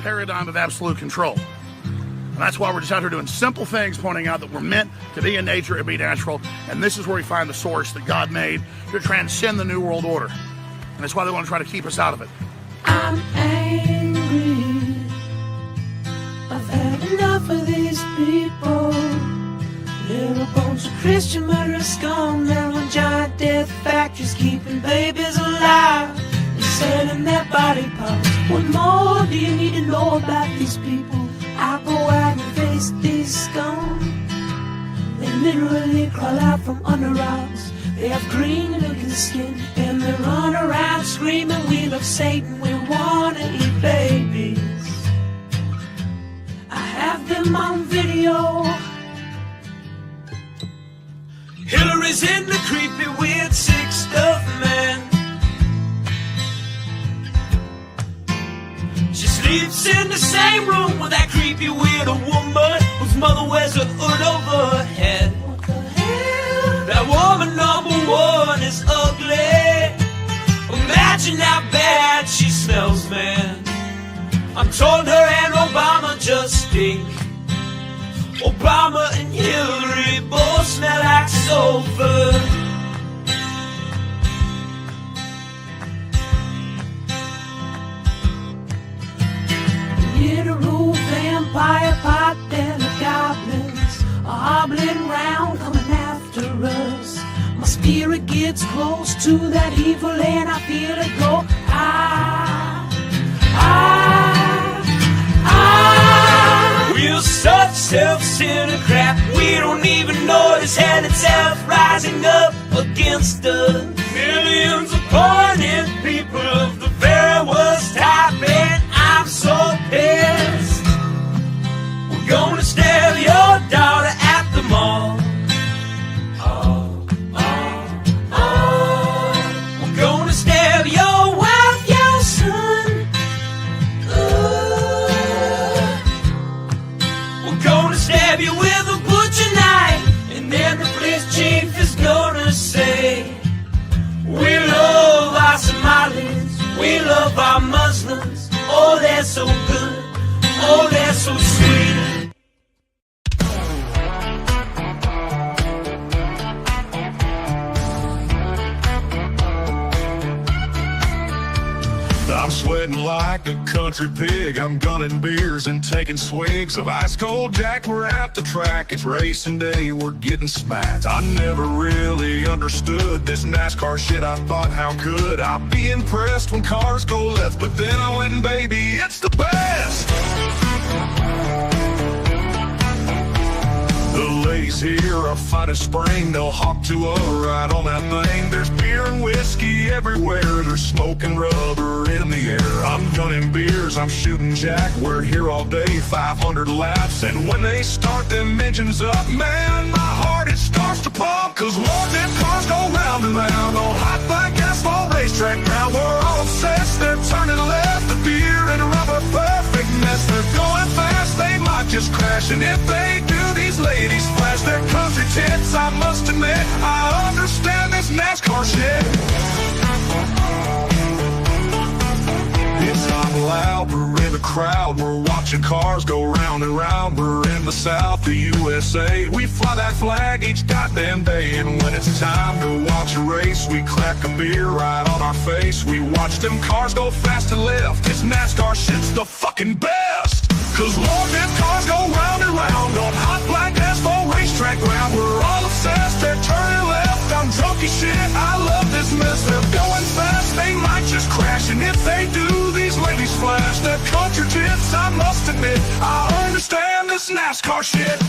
paradigm of absolute control. And that's why we're just out here doing simple things, pointing out that we're meant to be in nature and be natural. And this is where we find the source that God made to transcend the New World Order. And that's why they want to try to keep us out of it. I'm angry. I've had enough of these people. They're a bunch of Christian murderers, scum. They're on giant death factories, keeping babies alive and selling their body parts. What more do you need to know about these people? I go out and face these scum. They literally crawl out from under rocks. They have green looking skin and they run around screaming, we love Satan, we wanna eat babies. I have them on video. Hillary's in the creepy weird sick stuff, man. She sleeps in the same room with that creepy weird woman whose mother wears a hood over her head. What the hell? That woman number one is ugly. Imagine how bad she smells, man. I'm told her and Obama just stink. Obama and Hillary both smell like sulfur. Near the roof, vampire pot, there the goblins are hobbling round, coming after us. My spirit gets close to that evil and I feel it go. We're such self-centered crap, we don't even notice hell itself rising up against us. Millions of pointed people of the very worst type, and I'm so pissed. We're gonna stab your daughter at the mall. We're gonna stab your wife, your son. We're gonna stab you with a butcher knife, and then the police chief is gonna say, we love our Somalis, we love our Muslims. Oh, they're so good, oh, they're so sweet. I'm sweating like a country pig. I'm gunning beers and taking swigs of ice cold Jack. We're at the track, it's racing day, we're getting smacked. I never really understood this NASCAR shit. I thought, how could I be impressed when cars go left? But then I went and baby, it's the best. The ladies here are fine as spring. They'll hop to a ride on that thing. There's beer and whiskey everywhere. There's smoking rubber in the air. I'm gunning beers, I'm shooting Jack. We're here all day, 500 laps. And when they start them engines up, man, my heart it starts to pump. Cause Lord, them cars go round and round on hot like asphalt racetrack. Now we're all obsessed, they're turning left. The beer and rubber perfect mess. They're going fast, they might just crash. And if they do, these ladies flash their country tits. I must admit, I understand this NASCAR shit. It's not loud, we're in the crowd. We're watching cars go round and round. We're in the South, the USA. We fly that flag each goddamn day. And when it's time to watch a race, we crack a beer right on our face. We watch them cars go fast and left. This NASCAR shit's the fucking best. Cause Lord, them cars go round and round on hot black asphalt racetrack ground. We're all obsessed, they're turning left. I'm drunk as shit, I love this mess. They're going fast, they might just crash. And if they do, these ladies flash their country tits. I must admit, I understand this NASCAR shit.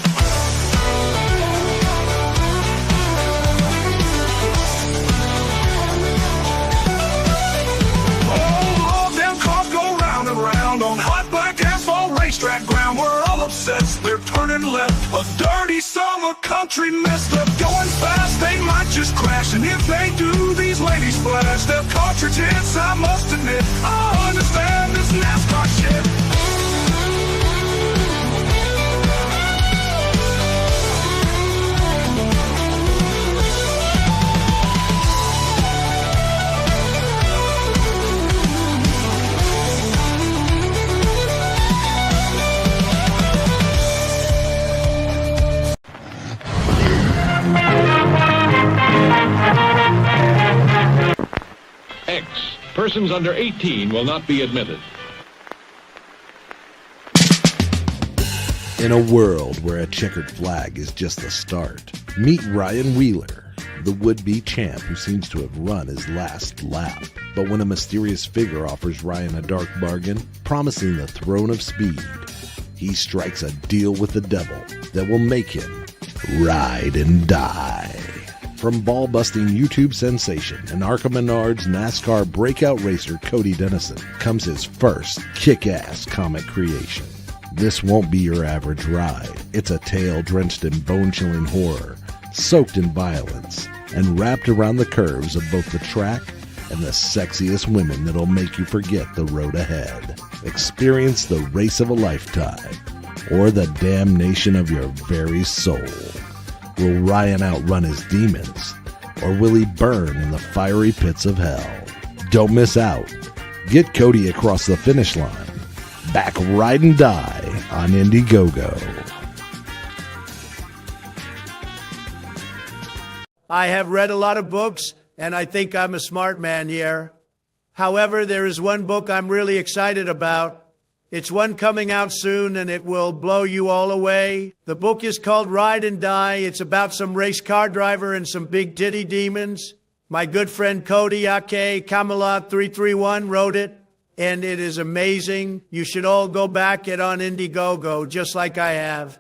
Oh Lord, them cars go round and round on hot black asphalt racetrack ground. We're all obsessed, they're turning left. A dirty summer country mess. They're going fast, they might just crash. And if they do, these ladies flash their country tits. I must admit, I understand this NASCAR shit. Persons under 18 will not be admitted. In a world where a checkered flag is just the start, meet Ryan Wheeler, the would-be champ who seems to have run his last lap. But when a mysterious figure offers Ryan a dark bargain, promising the throne of speed, he strikes a deal with the devil that will make him ride and die. From ball-busting YouTube sensation and Arca Menard's NASCAR breakout racer Cody Dennison comes his first kick-ass comic creation. This won't be your average ride. It's a tale drenched in bone-chilling horror, soaked in violence, and wrapped around the curves of both the track and the sexiest women that'll make you forget the road ahead. Experience the race of a lifetime, or the damnation of your very soul. Will Ryan outrun his demons, or will he burn in the fiery pits of hell? Don't miss out. Get Cody across the finish line. Back Ride and Die on Indiegogo. I have read a lot of books, and I think I'm a smart man here. However, there is one book I'm really excited about. It's one coming out soon, and it will blow you all away. The book is called Ride and Die. It's about some race car driver and some big titty demons. My good friend Cody Ake Kamala 331 wrote it, and it is amazing. You should all go back it on Indiegogo, just like I have.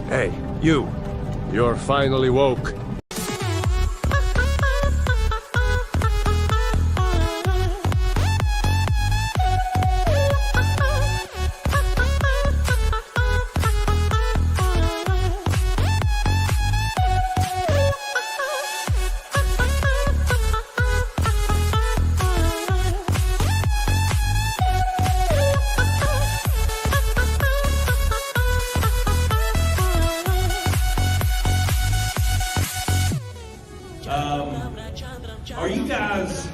Hey, you. You're finally woke. Are you guys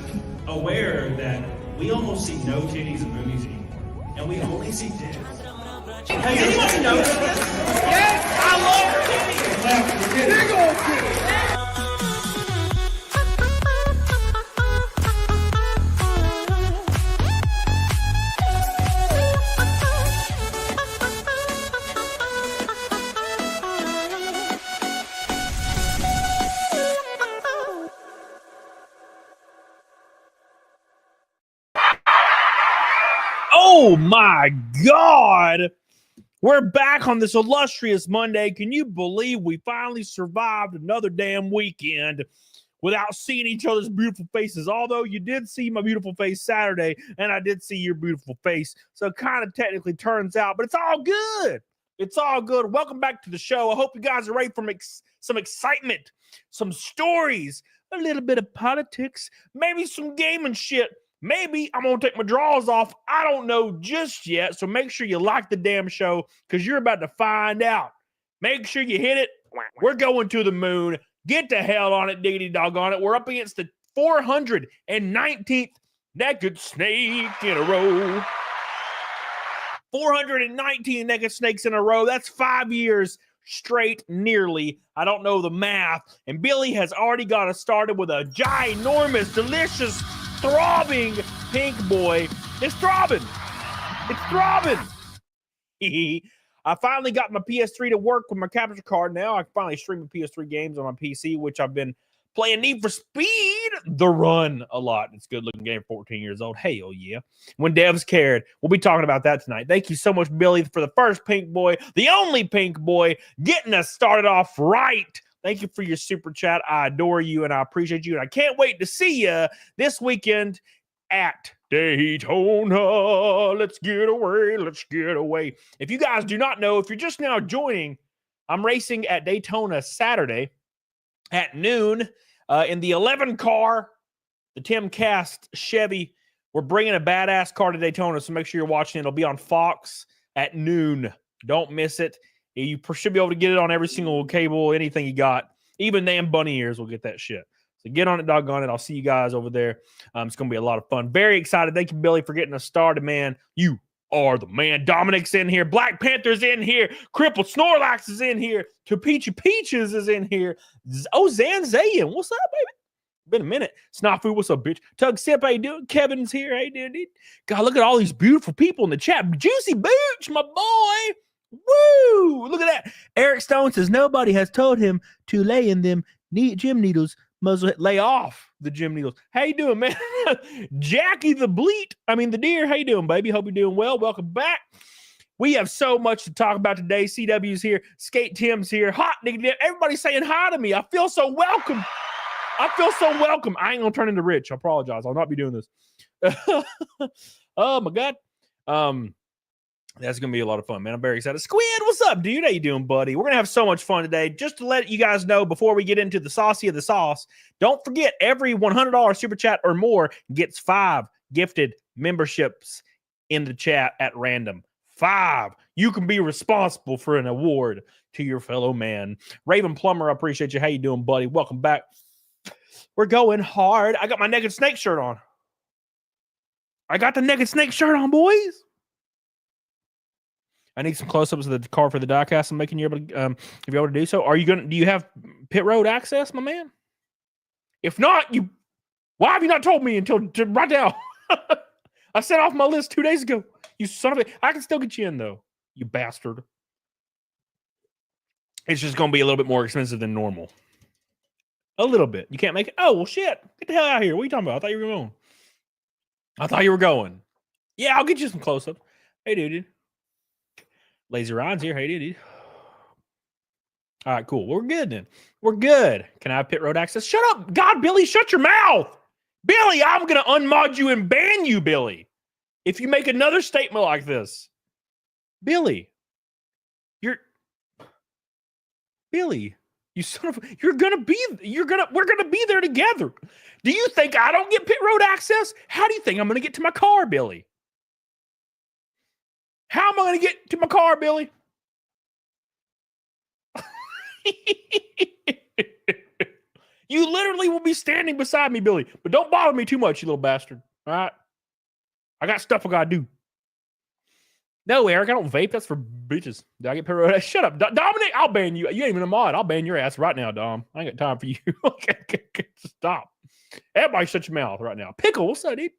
aware that we almost see no titties in movies anymore? And we only see dicks. Has anybody noticed this? Yes, I love titties! Big old titties! Oh my God! We're back on this illustrious Monday. Can you believe we finally survived another damn weekend without seeing each other's beautiful faces? Although you did see my beautiful face Saturday, and I did see your beautiful face. So it kind of technically turns out, but it's all good. It's all good. Welcome back to the show. I hope you guys are ready for some excitement, some stories, a little bit of politics, maybe some gaming shit. Maybe I'm going to take my drawers off. I don't know just yet. So make sure you like the damn show because you're about to find out. Make sure you hit it. We're going to the moon. Get the hell on it, diggity doggone it. We're up against the 419th naked snake in a row. 419 naked snakes in a row. That's 5 years straight, nearly. I don't know the math. And Billy has already got us started with a ginormous, delicious, throbbing pink boy. It's throbbing. It's throbbing. I finally got my PS3 to work with my capture card now. I can finally stream the PS3 games on my PC, which I've been playing Need for Speed, The Run, a lot. It's a good-looking game, 14 years old. Hell yeah. When devs cared. We'll be talking about that tonight. Thank you so much, Billy, for the first pink boy, the only pink boy, getting us started off right. Thank you for your super chat. I adore you, and I appreciate you, and I can't wait to see you this weekend at Daytona. Let's get away. Let's get away. If you guys do not know, if you're just now joining, I'm racing at Daytona Saturday at noon in the 11 car, the Tim Cast Chevy. We're bringing a badass car to Daytona, so make sure you're watching. It'll be on Fox at noon. Don't miss it. You should be able to get it on every single cable, anything you got. Even damn bunny ears will get that shit. So get on it, doggone it. I'll see you guys over there. It's going to be a lot of fun. Very excited. Thank you, Billy, for getting us started, man. You are the man. Dominic's in here. Black Panther's in here. Crippled Snorlax is in here. Tapeachy Peaches is in here. Oh, Zanzayan. What's up, baby? Been a minute. Snafu, what's up, bitch? Tug Sip, how you doing? Kevin's here. How you doing, dude? God, look at all these beautiful people in the chat. Juicy Booch, my boy. Woo! Look at that. Eric Stone says nobody has told him to lay in them gym needles. Muzzle lay off the gym needles. How you doing, man? Jackie the deer. How you doing, baby? Hope you're doing well. Welcome back. We have so much to talk about today. CW's here. Skate Tim's here. Hot nigga. Everybody's saying hi to me. I feel so welcome. I ain't gonna turn into Rich. I apologize. I'll not be doing this. Oh my God. That's going to be a lot of fun, man. I'm very excited. Squid, what's up, dude? How you doing, buddy? We're going to have so much fun today. Just to let you guys know before we get into the saucy of the sauce, don't forget every $100 super chat or more gets 5 gifted memberships in the chat at random. 5. You can be responsible for an award to your fellow man. Raven Plumber, I appreciate you. How you doing, buddy? Welcome back. We're going hard. I got my Naked Snake shirt on. I got the Naked Snake shirt on, boys. I need some close-ups of the car for the diecast. I'm making you able to, if you're able to do so. Do you have pit road access, my man? If not, why have you not told me until right now? I sent off my list 2 days ago. You son of a, I can still get you in though, you bastard. It's just going to be a little bit more expensive than normal. A little bit. You can't make it. Oh, well, shit. Get the hell out of here. What are you talking about? I thought you were going. Yeah, I'll get you some close-ups. Hey, dude. Lazy Ryan's here. Hey, dude. All right, cool. We're good then. We're good. Can I have pit road access? Shut up. God, Billy, shut your mouth. Billy, I'm going to unmod you and ban you, Billy, if you make another statement like this. Billy, you son of we're going to be there together. Do you think I don't get pit road access? How do you think I'm going to get to my car, Billy? How am I going to get to my car, Billy? You literally will be standing beside me, Billy. But don't bother me too much, you little bastard. All right? I got stuff I got to do. No, Eric, I don't vape. That's for bitches. Do I get pit road? Shut up. Dominic, I'll ban you. You ain't even a mod. I'll ban your ass right now, Dom. I ain't got time for you. Okay, stop. Everybody shut your mouth right now. Pickle, what's up, dude?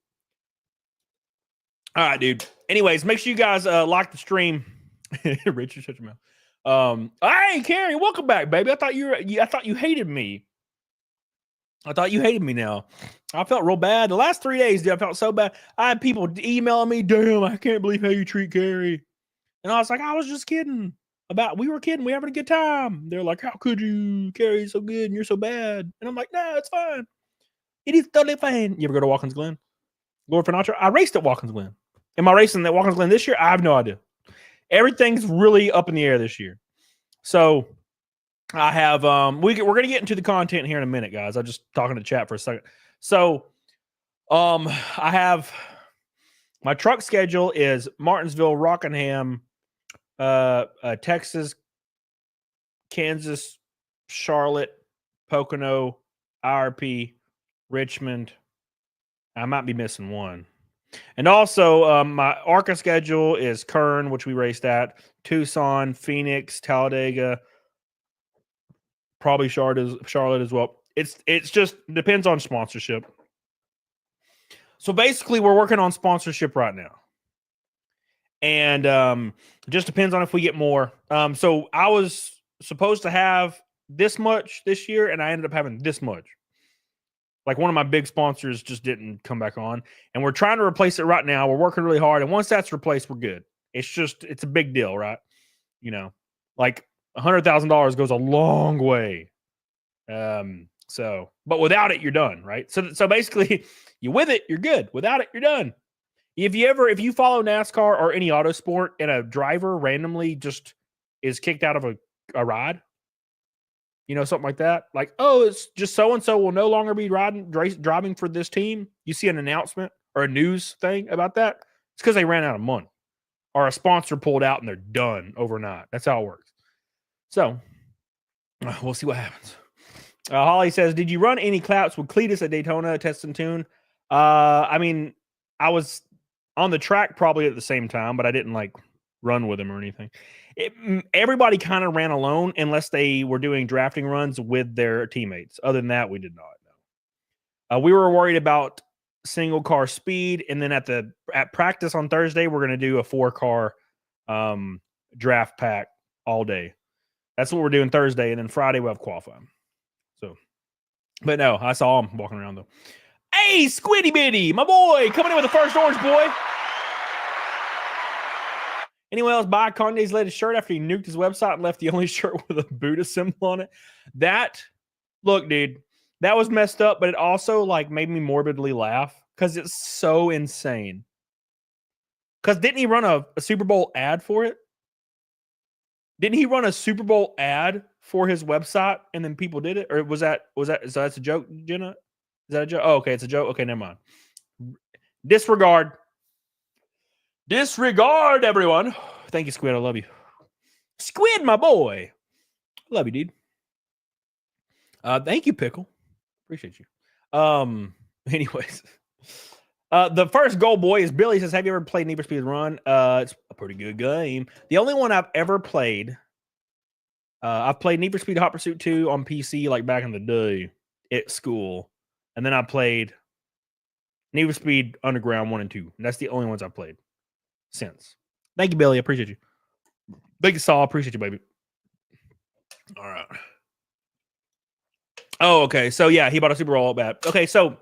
All right, dude. Anyways, make sure you guys like the stream. Richard, shut your mouth. Hey, Carrie, welcome back, baby. I thought you hated me. I thought you hated me now. I felt real bad. The last 3 days, dude, I felt so bad. I had people emailing me, damn, I can't believe how you treat Carrie. And I was like, I was just kidding. We were kidding. We're having a good time. They're like, how could you? Carrie's so good and you're so bad. And I'm like, no, it's fine. It is totally fine. You ever go to Watkins Glen? Lord Finatra? I raced at Watkins Glen. Am I racing at Watkins Glen this year? I have no idea. Everything's really up in the air this year. So I have we're gonna get into the content here in a minute, guys. I'm just talking to chat for a second. So I have my truck schedule is Martinsville, Rockingham, Texas, Kansas, Charlotte, Pocono, IRP, Richmond. I might be missing one. And also, my ARCA schedule is Kern, which we raced at, Tucson, Phoenix, Talladega, probably Charlotte as well. It's just depends on sponsorship. So basically, we're working on sponsorship right now, and just depends on if we get more. So I was supposed to have this much this year, and I ended up having this much. Like one of my big sponsors just didn't come back on, and we're trying to replace it right now. We're working really hard, and once that's replaced, we're good. It's a big deal, right? You know, like $100,000 goes a long way. But without it, you're done, right? So basically, you with it, you're good. Without it, you're done. If you follow NASCAR or any auto sport, and a driver randomly just is kicked out of a ride, you know, something like that. Like, oh, it's just so-and-so will no longer be driving for this team. You see an announcement or a news thing about that. It's because they ran out of money or a sponsor pulled out and they're done overnight. That's how it works. So we'll see what happens. Holly says, did you run any claps with Cletus at Daytona, test and tune? I mean, I was on the track probably at the same time, but I didn't like run with him or anything. Everybody kind of ran alone unless they were doing drafting runs with their teammates. Other than that, we did not know. We were worried about single car speed, and then at practice on Thursday, we're going to do a 4-car draft pack all day. That's what we're doing Thursday, and then Friday we'll have qualifying. So, but no, I saw him walking around though. Hey, Squiddy Bitty, my boy, coming in with the first orange boy. Anyone else buy Kanye's latest shirt after he nuked his website and left the only shirt with a Buddha symbol on it? Look, dude, that was messed up, but it also like made me morbidly laugh because it's so insane. Because didn't he run a Super Bowl ad for it? Didn't he run a Super Bowl ad for his website and then people did it? Or was that so that's a joke, Jenna? Is that a joke? Oh, okay, it's a joke. Okay, never mind. Disregard, everyone. Thank you, Squid. I love you. Squid, my boy. Love you, dude. Thank you, Pickle. Appreciate you. Anyways. The first goal boy is Billy. Says, have you ever played Need for Speed Run? It's a pretty good game. The only one I've ever played, I've played Need for Speed Hot Pursuit 2 on PC like back in the day at school. And then I played Need for Speed Underground 1 and 2. And that's the only ones I've played since. Thank you, Billy. I appreciate you. Thank you, Saul. Appreciate you, baby. All right. Oh, okay. So, yeah, he bought a Super Bowl bat. Okay, so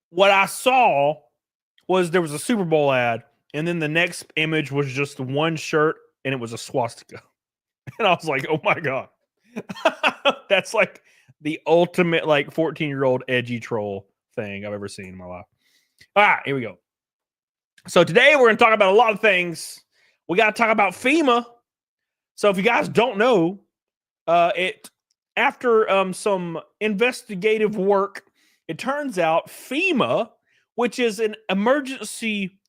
what I saw was there was a Super Bowl ad, and then the next image was just one shirt, and it was a swastika. And I was like, oh, my God. That's like the ultimate, like, 14-year-old edgy troll thing I've ever seen in my life. All right, here we go. So today we're going to talk about a lot of things. We got to talk about FEMA. So if you guys don't know, after some investigative work, it turns out FEMA, which is an emergency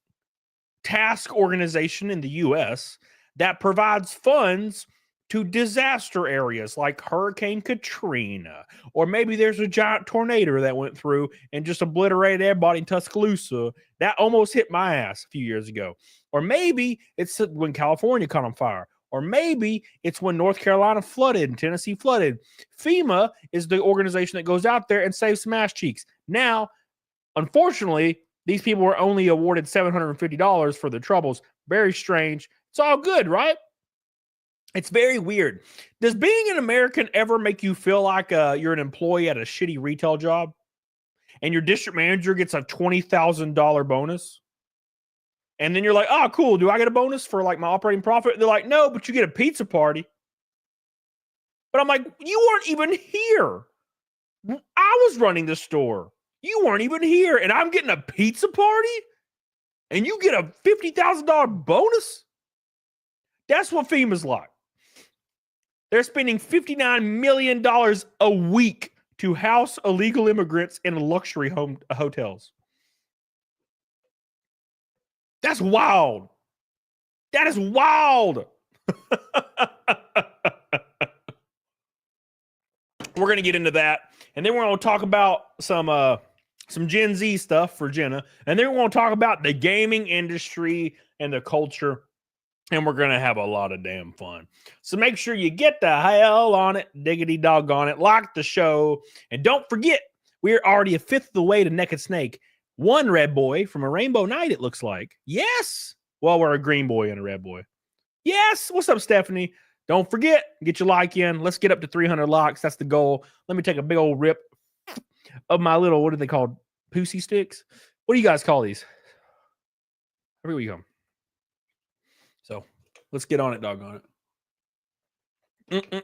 task organization in the U.S. that provides funds to disaster areas like Hurricane Katrina, or maybe there's a giant tornado that went through and just obliterated everybody in Tuscaloosa. That almost hit my ass a few years ago. Or maybe it's when California caught on fire. Or maybe it's when North Carolina flooded and Tennessee flooded. FEMA is the organization that goes out there and saves some ass cheeks. Now, unfortunately, these people were only awarded $750 for their troubles. Very strange. It's all good, right? It's very weird. Does being an American ever make you feel like you're an employee at a shitty retail job and your district manager gets a $20,000 bonus? And then you're like, oh, cool. Do I get a bonus for like my operating profit? They're like, no, but you get a pizza party. But I'm like, you weren't even here. I was running the store. You weren't even here. And I'm getting a pizza party? And you get a $50,000 bonus? That's what FEMA's like. They're spending $59 million a week to house illegal immigrants in luxury hotels. That's wild. That is wild. We're going to get into that. And then we're going to talk about some some Gen Z stuff for Jenna, and then we're going to talk about the gaming industry and the culture, and we're going to have a lot of damn fun. So make sure you get the hell on it, diggity doggone it, like the show, and don't forget, we're already a fifth of the way to Naked Snake. One red boy from a rainbow night, it looks like. Yes! Well, we're a green boy and a red boy. Yes! What's up, Stephanie? Don't forget, get your like in. Let's get up to 300 likes. That's the goal. Let me take a big old rip of my little, what are they called? Pussy sticks? What do you guys call these? Here we go. So let's get on it, doggone it.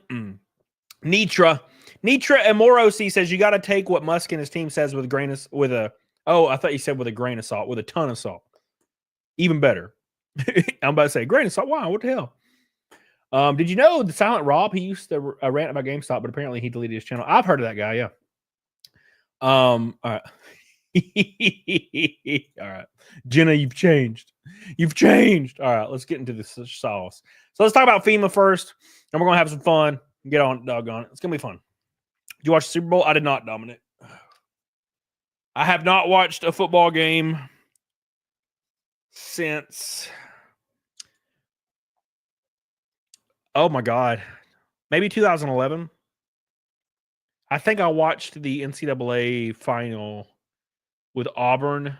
Nitra Amorosi says you got to take what Musk and his team says with a grain of, I thought you said with a grain of salt, with a ton of salt. Even better. I'm about to say grain of salt. Wow, what the hell? Did you know the Silent Rob? He used to rant about GameStop, but apparently he deleted his channel. I've heard of that guy. Yeah. All right. All right. Jenna, you've changed. You've changed. All right. Let's get into this sauce. So let's talk about FEMA first, and we're going to have some fun. Get on, doggone it. It's going to be fun. Did you watch the Super Bowl? I did not, Dominic. I have not watched a football game since, oh my God, maybe 2011. I think I watched the NCAA final with Auburn.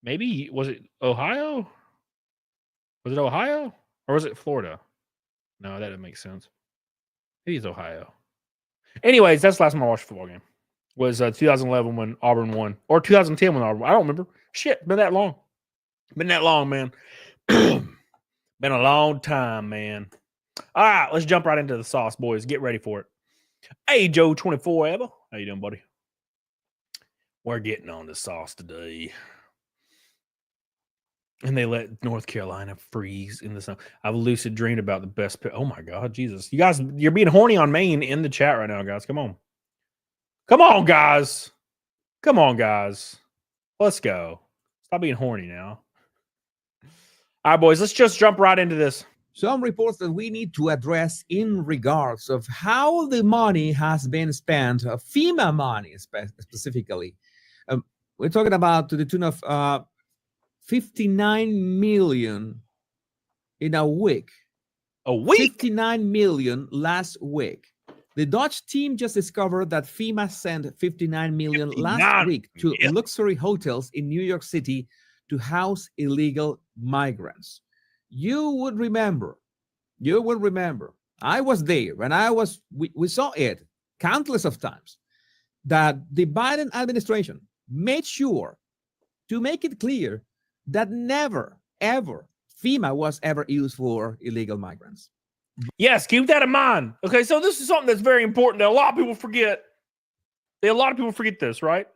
Maybe, was it Ohio? Was it Ohio? Or was it Florida? No, that doesn't make sense. Maybe it's Ohio. Anyways, that's the last time I watched a football game. Was 2011 when Auburn won. Or 2010 when Auburn won. I don't remember. Shit, been that long. Been that long, man. Been a long time, man. All right, let's jump right into the sauce, boys. Get ready for it. Hey, Joe 24 ever. How you doing, buddy? We're getting on the sauce today. And they let North Carolina freeze in the snow. I've lucid dreamed about the best. Oh my God, Jesus. You guys, you're being horny on Maine in the chat right now, guys. Come on. Come on, guys. Come on, guys. Let's go. Stop being horny now. All right, boys, let's just jump right into this. Some reports that we need to address in regards of how the money has been spent, FEMA money specifically. We're talking about to the tune of 59 million in a week. A week? 59 million last week. The DOGE team just discovered that FEMA sent 59 million last week to luxury hotels in New York City to house illegal migrants. You would remember, I was there and we saw it countless of times, that the Biden administration made sure to make it clear that never, ever FEMA was ever used for illegal migrants. Yes, keep that in mind. Okay, so this is something that's very important that a lot of people forget. A lot of people forget this, right?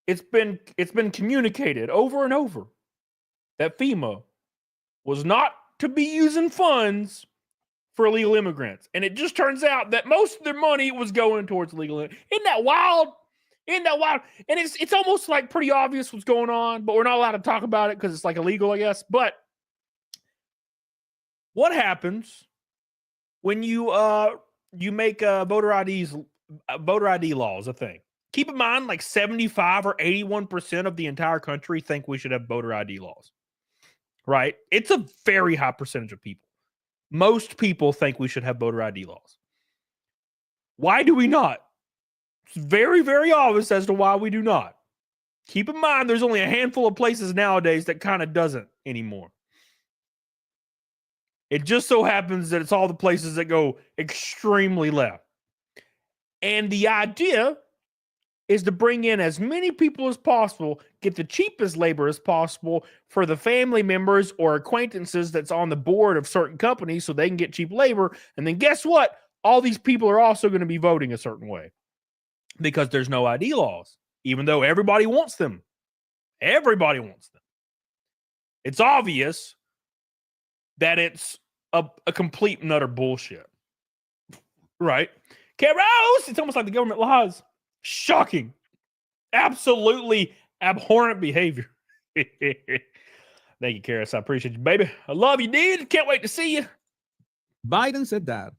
It's been communicated over and over that FEMA was not to be using funds for illegal immigrants. And it just turns out that most of their money was going towards illegal immigrants. Isn't that wild? Isn't that wild? And it's almost like pretty obvious what's going on, but we're not allowed to talk about it because it's like illegal, I guess. But what happens when you make voter ID laws a thing? Keep in mind, like 75 or 81% of the entire country think we should have voter ID laws, right? It's a very high percentage of people. Most people think we should have voter ID laws. Why do we not? It's very, very obvious as to why we do not. Keep in mind, there's only a handful of places nowadays that kind of doesn't anymore. It just so happens that it's all the places that go extremely left. And the idea is to bring in as many people as possible, get the cheapest labor as possible for the family members or acquaintances that's on the board of certain companies so they can get cheap labor. And then guess what? All these people are also going to be voting a certain way because there's no ID laws, even though everybody wants them. Everybody wants them. It's obvious that it's a complete and utter bullshit. Right? Caros, it's almost like the government lies. Shocking. Absolutely abhorrent behavior. Thank you, Karis. I appreciate you, baby. I love you, dude. Can't wait to see you. Biden said that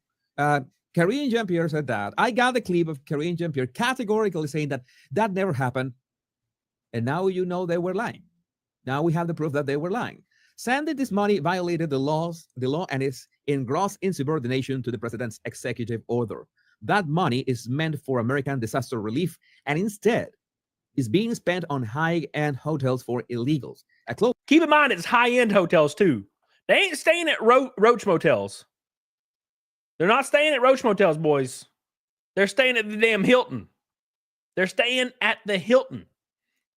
Karine Jean-Pierre said that. I got the clip of Karine Jean-Pierre categorically saying that that never happened. And now you know they were lying. Now we have the proof that they were lying. Sending this money violated the law, and is in gross insubordination to the president's executive order. That money is meant for American disaster relief, and instead is being spent on high-end hotels for illegals. Keep in mind, it's high-end hotels, too. They ain't staying at Roach Motels. They're not staying at Roach Motels, boys. They're staying at the damn Hilton. They're staying at the Hilton.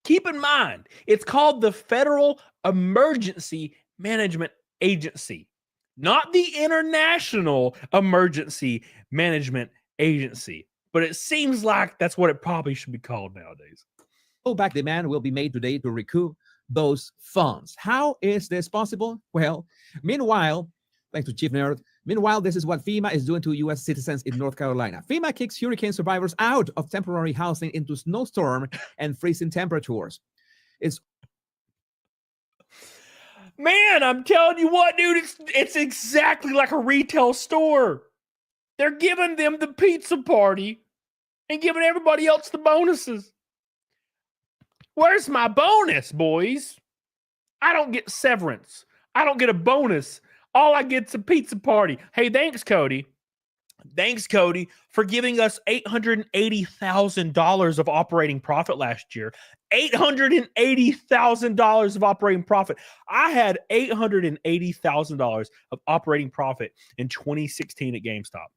Keep in mind, it's called the Federal Emergency Management Agency, not the International Emergency Management Agency. But it seems like that's what it probably should be called nowadays. Back demand will be made today to recoup those funds. How is this possible? Well, meanwhile, thanks to Chief Nerd, this is what FEMA is doing to U.S. citizens in North Carolina. FEMA kicks hurricane survivors out of temporary housing into snowstorm and freezing temperatures. Man, I'm telling you what, dude, it's exactly like a retail store. They're giving them the pizza party and giving everybody else the bonuses. Where's my bonus, boys? I don't get severance. I don't get a bonus. All I get's a pizza party. Hey, thanks, Cody. Thanks, Cody, for giving us $880,000 of operating profit last year. $880,000 of operating profit. I had $880,000 of operating profit in 2016 at GameStop.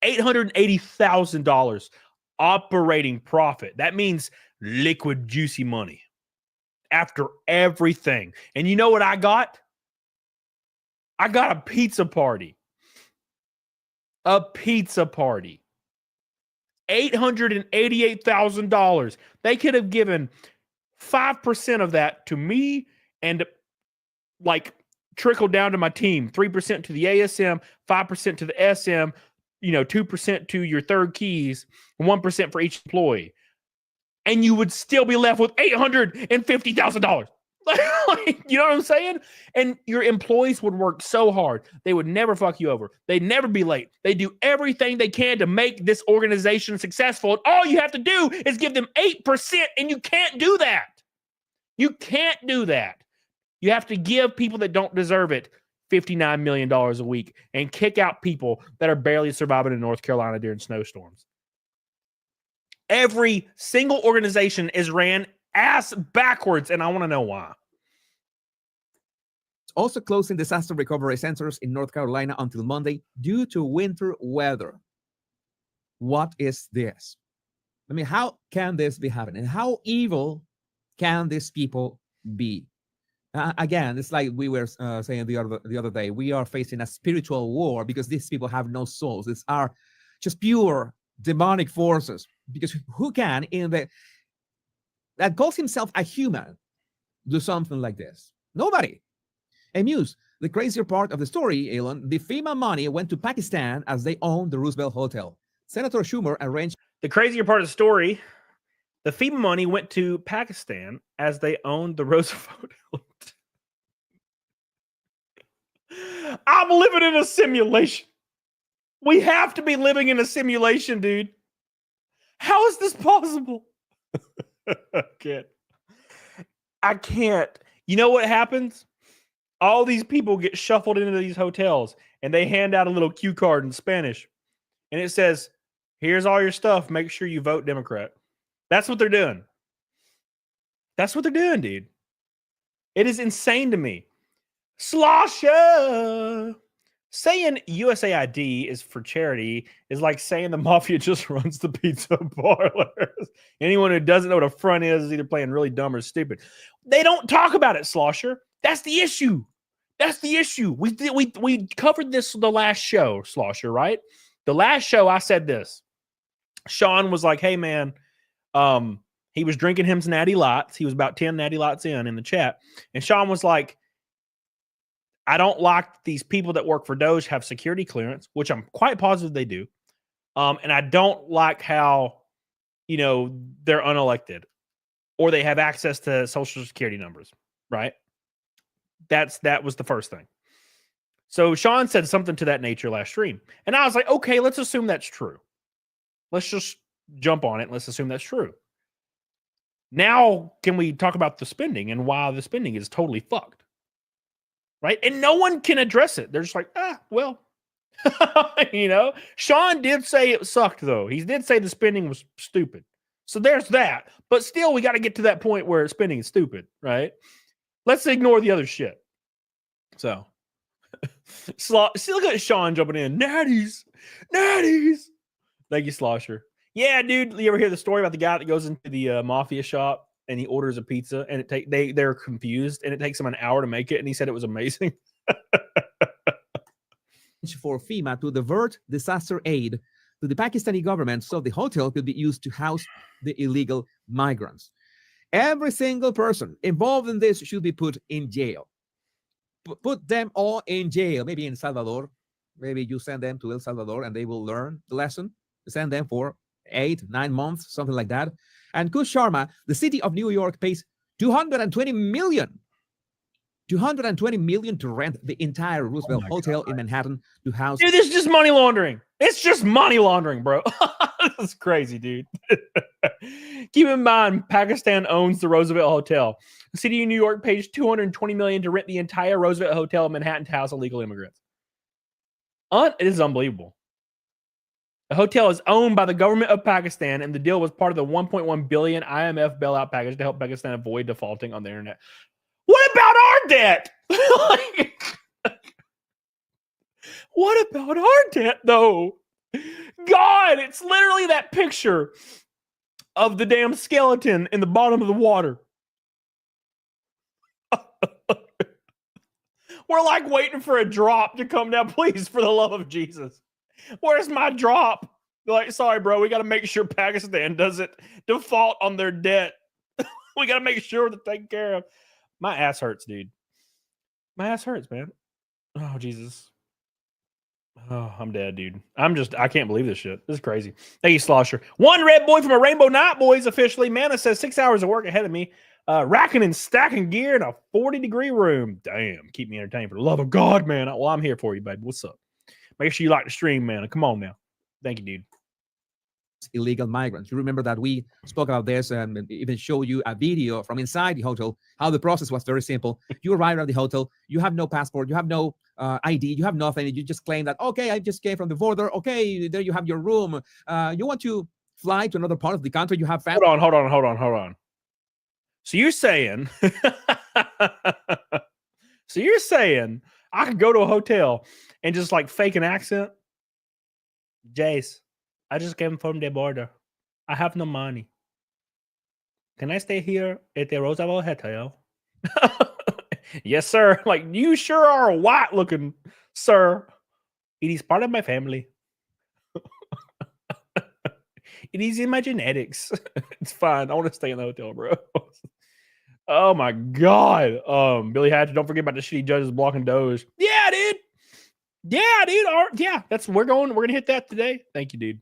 $880,000 operating profit. That means liquid, juicy money after everything. And you know what I got? I got a pizza party. A pizza party. $888,000. They could have given 5% of that to me and like trickled down to my team. 3% to the ASM, 5% to the SM, 2% to your third keys, 1% for each employee. And you would still be left with $850,000. You know what I'm saying? And your employees would work so hard. They would never fuck you over. They'd never be late. They do everything they can to make this organization successful. And all you have to do is give them 8%, and you can't do that. You can't do that. You have to give people that don't deserve it $59 million a week and kick out people that are barely surviving in North Carolina during snowstorms. Every single organization is ran ass backwards, and I want to know why. It's also closing disaster recovery centers in North Carolina until Monday due to winter weather. What is this? I mean, how can this be happening? How evil can these people be? Again, it's like we were saying the other day. We are facing a spiritual war because these people have no souls. These are just pure demonic forces. Because who can that calls himself a human do something like this? Nobody. And Muse, the crazier part of the story, Elon, the FEMA money went to Pakistan as they own the Roosevelt Hotel. Senator Schumer arranged. The crazier part of the story, the FEMA money went to Pakistan as they owned the Roosevelt Hotel. I'm living in a simulation. We have to be living in a simulation, dude. How is this possible? I can't. You know what happens? All these people get shuffled into these hotels and they hand out a little cue card in Spanish. And it says, here's all your stuff. Make sure you vote Democrat. That's what they're doing. That's what they're doing, dude. It is insane to me. Slosher! Saying USAID is for charity is like saying the mafia just runs the pizza parlors. Anyone who doesn't know what a front is either playing really dumb or stupid. They don't talk about it, Slosher. That's the issue. That's the issue. We covered this the last show, Slosher, right? The last show I said this. Sean was like, hey, man, he was drinking him some Natty Lights. He was about 10 Natty Lights in the chat. And Sean was like, I don't like these people that work for DOGE have security clearance, which I'm quite positive they do. And I don't like how, they're unelected or they have access to social security numbers, right? That was the first thing. So Sean said something to that nature last stream. And I was like, okay, let's assume that's true. Let's just jump on it. Let's assume that's true. Now, can we talk about the spending and why the spending is totally fucked? Right? And no one can address it. They're just like, well, you know, Sean did say it sucked, though. He did say the spending was stupid. So there's that. But still, we got to get to that point where spending is stupid, right? Let's ignore the other shit. So, see, look at Sean jumping in. Natties. Thank you, Slosher. Yeah, dude. You ever hear the story about the guy that goes into the mafia shop and he orders a pizza and they're confused and it takes them an hour to make it, and he said it was amazing. For FEMA to divert disaster aid to the Pakistani government so the hotel could be used to house the illegal migrants. Every single person involved in this should be put in jail. Put them all in jail. Maybe in Salvador. Maybe you send them to El Salvador and they will learn the lesson. Send them for 8-9 months, something like that. And Kush Sharma, the city of New York pays $220 million to rent the entire Roosevelt Hotel in Manhattan to house. Dude, this is just money laundering. It's just money laundering, bro. This is crazy, dude. Keep in mind, Pakistan owns the Roosevelt Hotel. The city of New York pays $220 million to rent the entire Roosevelt Hotel in Manhattan to house illegal immigrants. It is unbelievable. The hotel is owned by the government of Pakistan, and the deal was part of the $1.1 billion IMF bailout package to help Pakistan avoid defaulting on the internet. What about our debt? What about our debt, though? God, it's literally that picture of the damn skeleton in the bottom of the water. We're like waiting for a drop to come down. Please, for the love of Jesus. Where's my drop? They're like, sorry, bro. We got to make sure Pakistan doesn't default on their debt. We got to make sure they're taken care of. My ass hurts, dude. My ass hurts, man. Oh, Jesus. Oh, I'm dead, dude. I can't believe this shit. This is crazy. Thank you, Slosher. One red boy from a Rainbow Night Boys officially. Mana says 6 hours of work ahead of me. Racking and stacking gear in a 40-degree room. Damn. Keep me entertained for the love of God, man. Well, I'm here for you, baby. What's up? Make sure you like the stream, man. Come on now. Thank you, dude. Illegal migrants. You remember that we spoke about this and even showed you a video from inside the hotel, how the process was very simple. You arrive at the hotel, you have no passport, you have no ID, you have nothing. You just claim that, okay, I just came from the border. Okay, there you have your room. You want to fly to another part of the country, you have family. Hold on. So you're saying, I could go to a hotel and just like fake an accent? Jace, I just came from the border. I have no money. Can I stay here at the Roosevelt Hotel? Yes, sir. Like, you sure are a white looking, sir. It is part of my family. It is in my genetics. It's fine. I want to stay in the hotel, bro. Oh my God. Billy Hatcher, don't forget about the shitty judges blocking Doge. Yeah, dude. Yeah, we're gonna hit that today. Thank you, dude.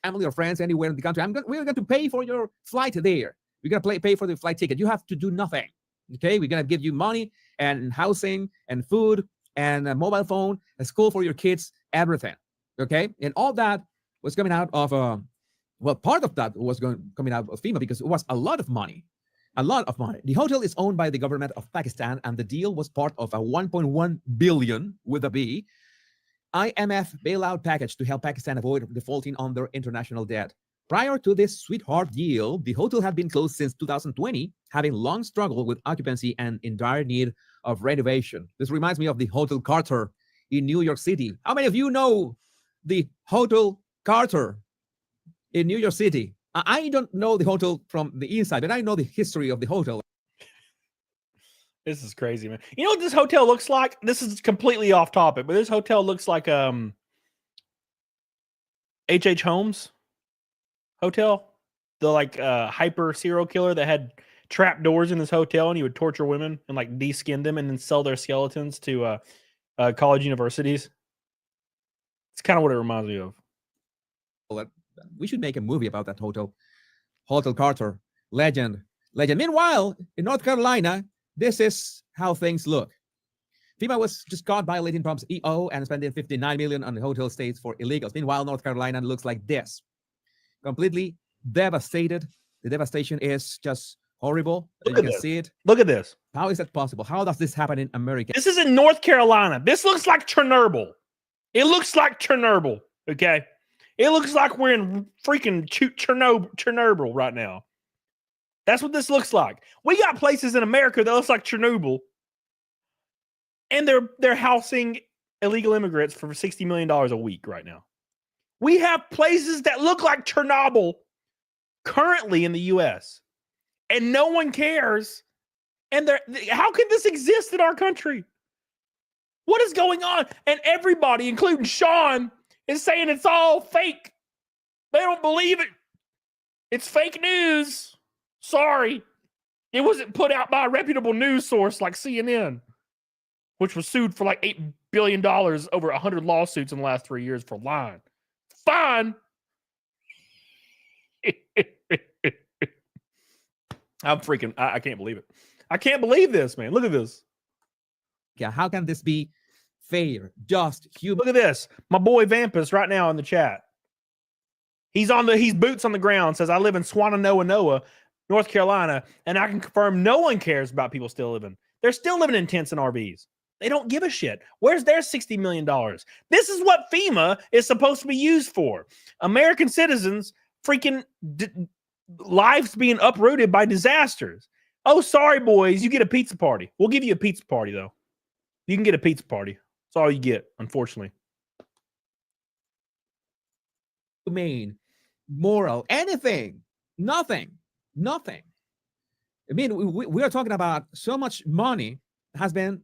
Family or friends anywhere in the country. We're going to pay for your flight there. We're going to pay for the flight ticket. You have to do nothing. Okay, we're going to give you money and housing and food and a mobile phone, a school for your kids, everything. Okay, and all that was coming out of part of that was coming out of FEMA because it was a lot of money. The hotel is owned by the government of Pakistan, and the deal was part of a 1.1 billion with a B IMF bailout package to help Pakistan avoid defaulting on their international debt. Prior to this sweetheart deal, the hotel had been closed since 2020, having long struggled with occupancy and in dire need of renovation. This reminds me of the Hotel Carter in New York City. How many of you know the Hotel Carter in New York City? I don't know the hotel from the inside, but I know the history of the hotel. This is crazy, man. You know what this hotel looks like? This is completely off topic, but this hotel looks like H.H. Holmes hotel. The like hyper serial killer that had trap doors in his hotel, and he would torture women and like de-skin them and then sell their skeletons to college universities. It's kind of what it reminds me of. We should make a movie about that hotel. Hotel Carter, legend. Meanwhile, in North Carolina, this is how things look. FEMA was just caught violating Trump's EO and spending $59 million on the hotel stays for illegals. Meanwhile, North Carolina looks like this. Completely devastated. The devastation is just horrible. Look you at can this. see it. Look at this. How is that possible? How does this happen in America? This is in North Carolina. This looks like Chernobyl. It looks like Chernobyl, okay? It looks like we're in freaking Chernobyl right now. That's what this looks like. We got places in America that looks like Chernobyl, and they're housing illegal immigrants for $60 million a week right now. We have places that look like Chernobyl currently in the U.S., and no one cares. And how can this exist in our country? What is going on? And everybody, including Sean, is saying it's all fake. They don't believe it. It's fake news. Sorry. It wasn't put out by a reputable news source like CNN, which was sued for like $8 billion over 100 lawsuits in the last 3 years for lying. Fine. I'm freaking, I can't believe it. I can't believe this, man. Look at this. Yeah, how can this be fair, just, human? Look at this. My boy Vampus right now in the chat. He's boots on the ground, says, I live in Swannanoa, North Carolina, and I can confirm no one cares about people still living. They're still living in tents and RVs. They don't give a shit. Where's their $60 million? This is what FEMA is supposed to be used for. American citizens freaking lives being uprooted by disasters. Oh, sorry, boys. You get a pizza party. We'll give you a pizza party, though. You can get a pizza party. That's all you get, unfortunately. Humane, moral, anything, nothing. I mean, we are talking about so much money has been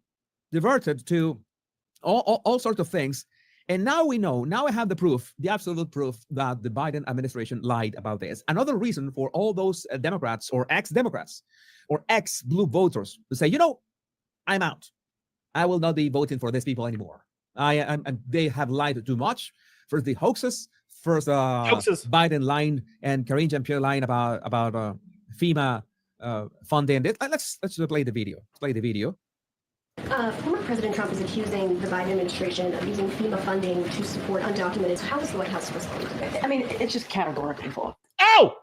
diverted to all sorts of things. And now we know, now I have the proof, the absolute proof that the Biden administration lied about this. Another reason for all those Democrats or ex-Democrats or ex-blue voters to say, you know, I'm out. I will not be voting for these people anymore. They have lied too much. First the hoaxes, Biden lying and Karine Jean-Pierre lying about FEMA funding. Let's play the video. Former President Trump is accusing the Biden administration of using FEMA funding to support undocumented. How is the White House responding to this? I mean, it's just categorically false. Oh!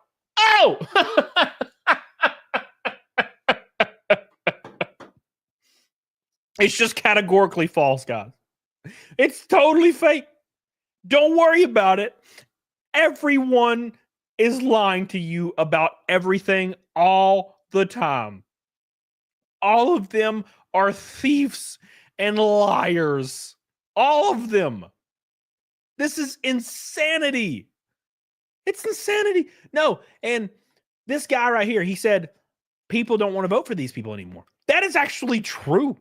It's just categorically false, guys. It's totally fake. Don't worry about it. Everyone is lying to you about everything all the time. All of them are thieves and liars. All of them. This is insanity. It's insanity. No, and this guy right here, he said, people don't want to vote for these people anymore. That is actually true.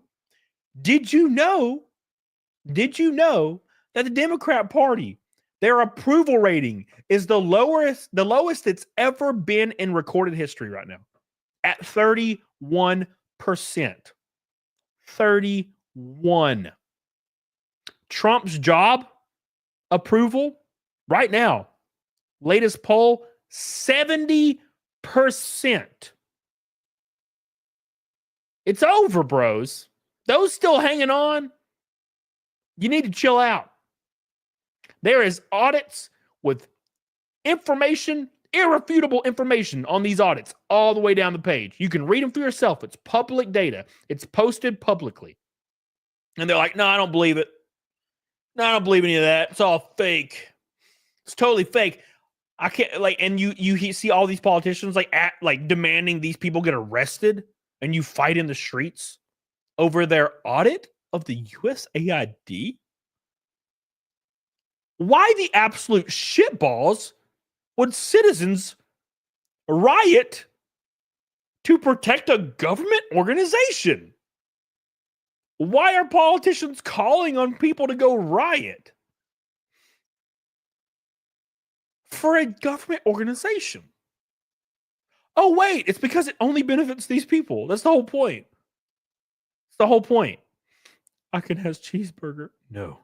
Did you know that the Democrat Party, their approval rating is the lowest it's ever been in recorded history right now, at 31%. 31. Trump's job approval right now, latest poll, 70%. It's over, bros. Those still hanging on, you need to chill out. There is audits with information, irrefutable information on these audits all the way down the page. You can read them for yourself. It's public data. It's posted publicly. And they're like, no, I don't believe it. No, I don't believe any of that. It's all fake. It's totally fake. I can't and you see all these politicians like demanding these people get arrested, and you fight in the streets over their audit of the USAID? Why the absolute shitballs would citizens riot to protect a government organization? Why are politicians calling on people to go riot for a government organization? Oh, wait, it's because it only benefits these people. That's the whole point. It's the whole point. I can have cheeseburger. No,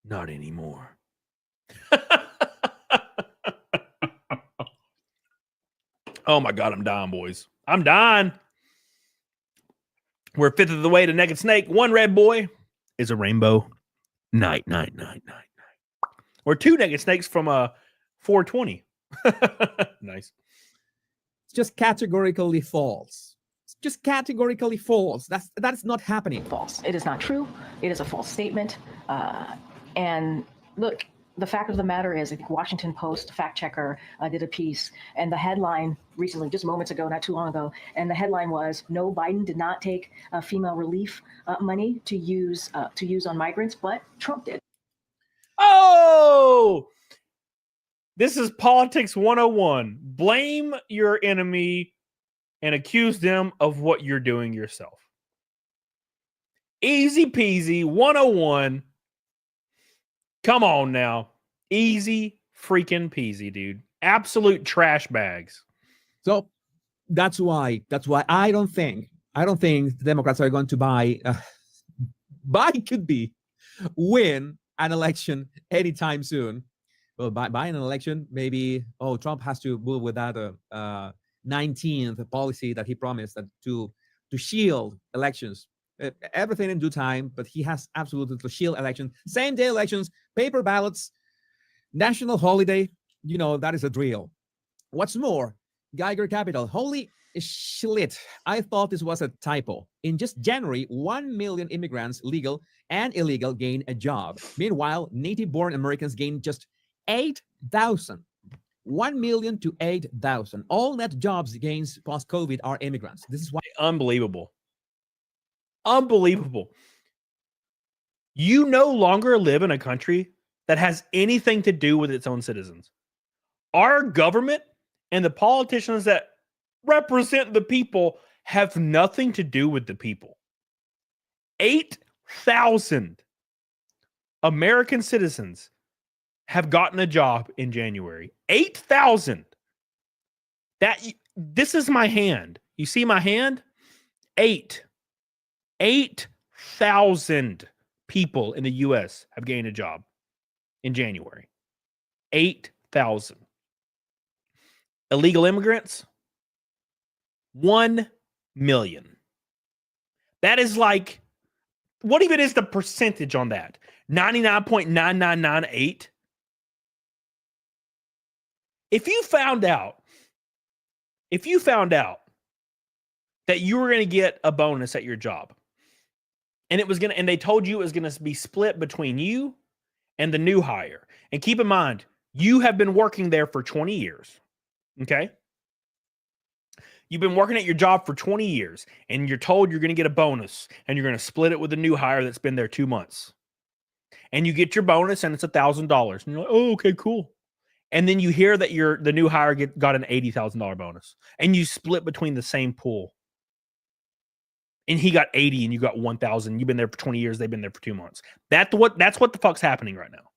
not anymore. Oh my God, I'm dying, boys. I'm dying. We're a fifth of the way to Naked Snake. One red boy is a rainbow. Night. We're two Naked Snakes from 420. Nice. It's just categorically false. It's just categorically false. That's not happening. False. It is not true. It is a false statement. And look, the fact of the matter is, I think Washington Post fact checker did a piece, and the headline recently, just moments ago, not too long ago, and the headline was, "No, Biden did not take FEMA relief money to use on migrants, but Trump did." Oh, this is politics 101. Blame your enemy and accuse them of what you're doing yourself. Easy peasy 101. Come on now. Easy freaking peasy, dude. Absolute trash bags. So that's why I don't think the Democrats are going to win an election anytime soon. Well, by an election, maybe, Trump has to move with that 19th policy that he promised that to shield elections. Everything in due time, but he has absolutely to shield elections. Same day elections, paper ballots, national holiday. That is a drill. What's more, Geiger Capital, holy shit, I thought this was a typo. In just January, 1 million immigrants, legal and illegal, gained a job. Meanwhile, native-born Americans gained just 8,000. 1 million to 8,000. All net jobs gains post-COVID are immigrants. This is why. Unbelievable. You no longer live in a country that has anything to do with its own citizens. Our government and the politicians that represent the people have nothing to do with the people. 8,000 American citizens have gotten a job in January. 8,000. This is my hand. You see my hand? 8,000 people in the U.S. have gained a job in January. 8,000. Illegal immigrants, 1 million. That is like, what even is the percentage on that? 99.9998? If you found out that you were going to get a bonus at your job, and they told you it was going to be split between you and the new hire. And keep in mind, you have been working there for 20 years. Okay? You've been working at your job for 20 years, and you're told you're going to get a bonus, and you're going to split it with a new hire that's been there 2 months. And you get your bonus, and it's $1,000. And you're like, oh, okay, cool. And then you hear that the new hire got an $80,000 bonus, and you split between the same pool. And he got 80 and you got 1,000. You've been there for 20 years. They've been there for 2 months. That's what the fuck's happening right now.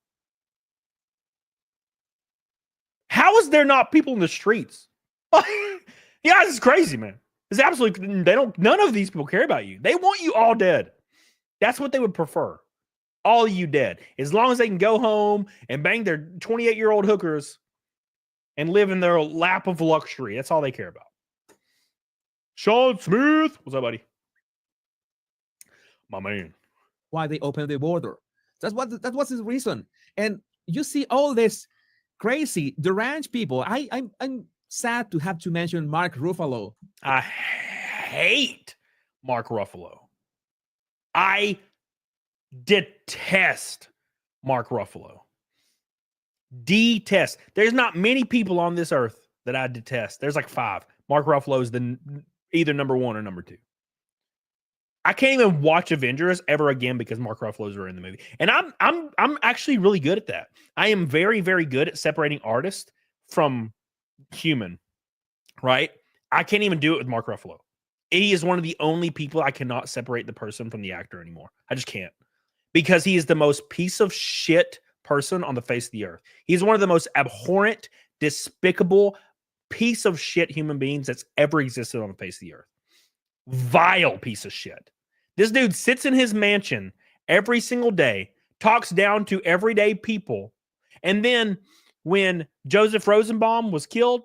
How is there not people in the streets? Yeah, this is crazy, man. It's absolutely, none of these people care about you. They want you all dead. That's what they would prefer. All of you dead. As long as they can go home and bang their 28-year-old hookers and live in their lap of luxury. That's all they care about. Sean Smith. What's up, buddy? My man. Why they opened the border. That's what's the reason. And you see all this crazy deranged people. I'm sad to have to mention Mark Ruffalo. I hate Mark Ruffalo. I detest Mark Ruffalo. Detest. There's not many people on this earth that I detest. There's like 5. Mark Ruffalo is either number 1 or number 2. I can't even watch Avengers ever again because Mark Ruffalo's are in the movie. And I'm actually really good at that. I am very, very good at separating artist from human, right? I can't even do it with Mark Ruffalo. He is one of the only people I cannot separate the person from the actor anymore. I just can't. Because he is the most piece of shit person on the face of the earth. He's one of the most abhorrent, despicable piece of shit human beings that's ever existed on the face of the earth. Vile piece of shit. This dude sits in his mansion every single day, talks down to everyday people. And then when Joseph Rosenbaum was killed,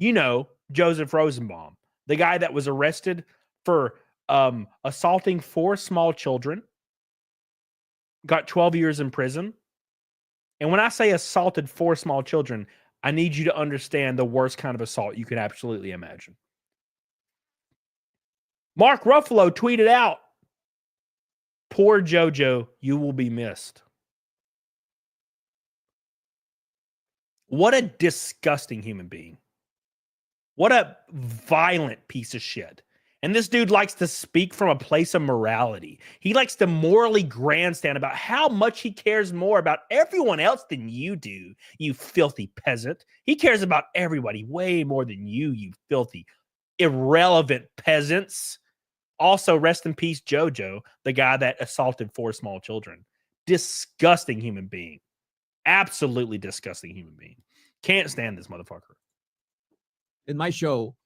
Joseph Rosenbaum, the guy that was arrested for assaulting 4 small children, got 12 years in prison. And when I say assaulted 4 small children, I need you to understand the worst kind of assault you could absolutely imagine. Mark Ruffalo tweeted out, "Poor JoJo, you will be missed." What a disgusting human being. What a violent piece of shit. And this dude likes to speak from a place of morality. He likes to morally grandstand about how much he cares more about everyone else than you do, you filthy peasant. He cares about everybody way more than you filthy, irrelevant peasants. Also, rest in peace, JoJo, the guy that assaulted 4 small children. Disgusting human being. Absolutely disgusting human being. Can't stand this motherfucker. In my show,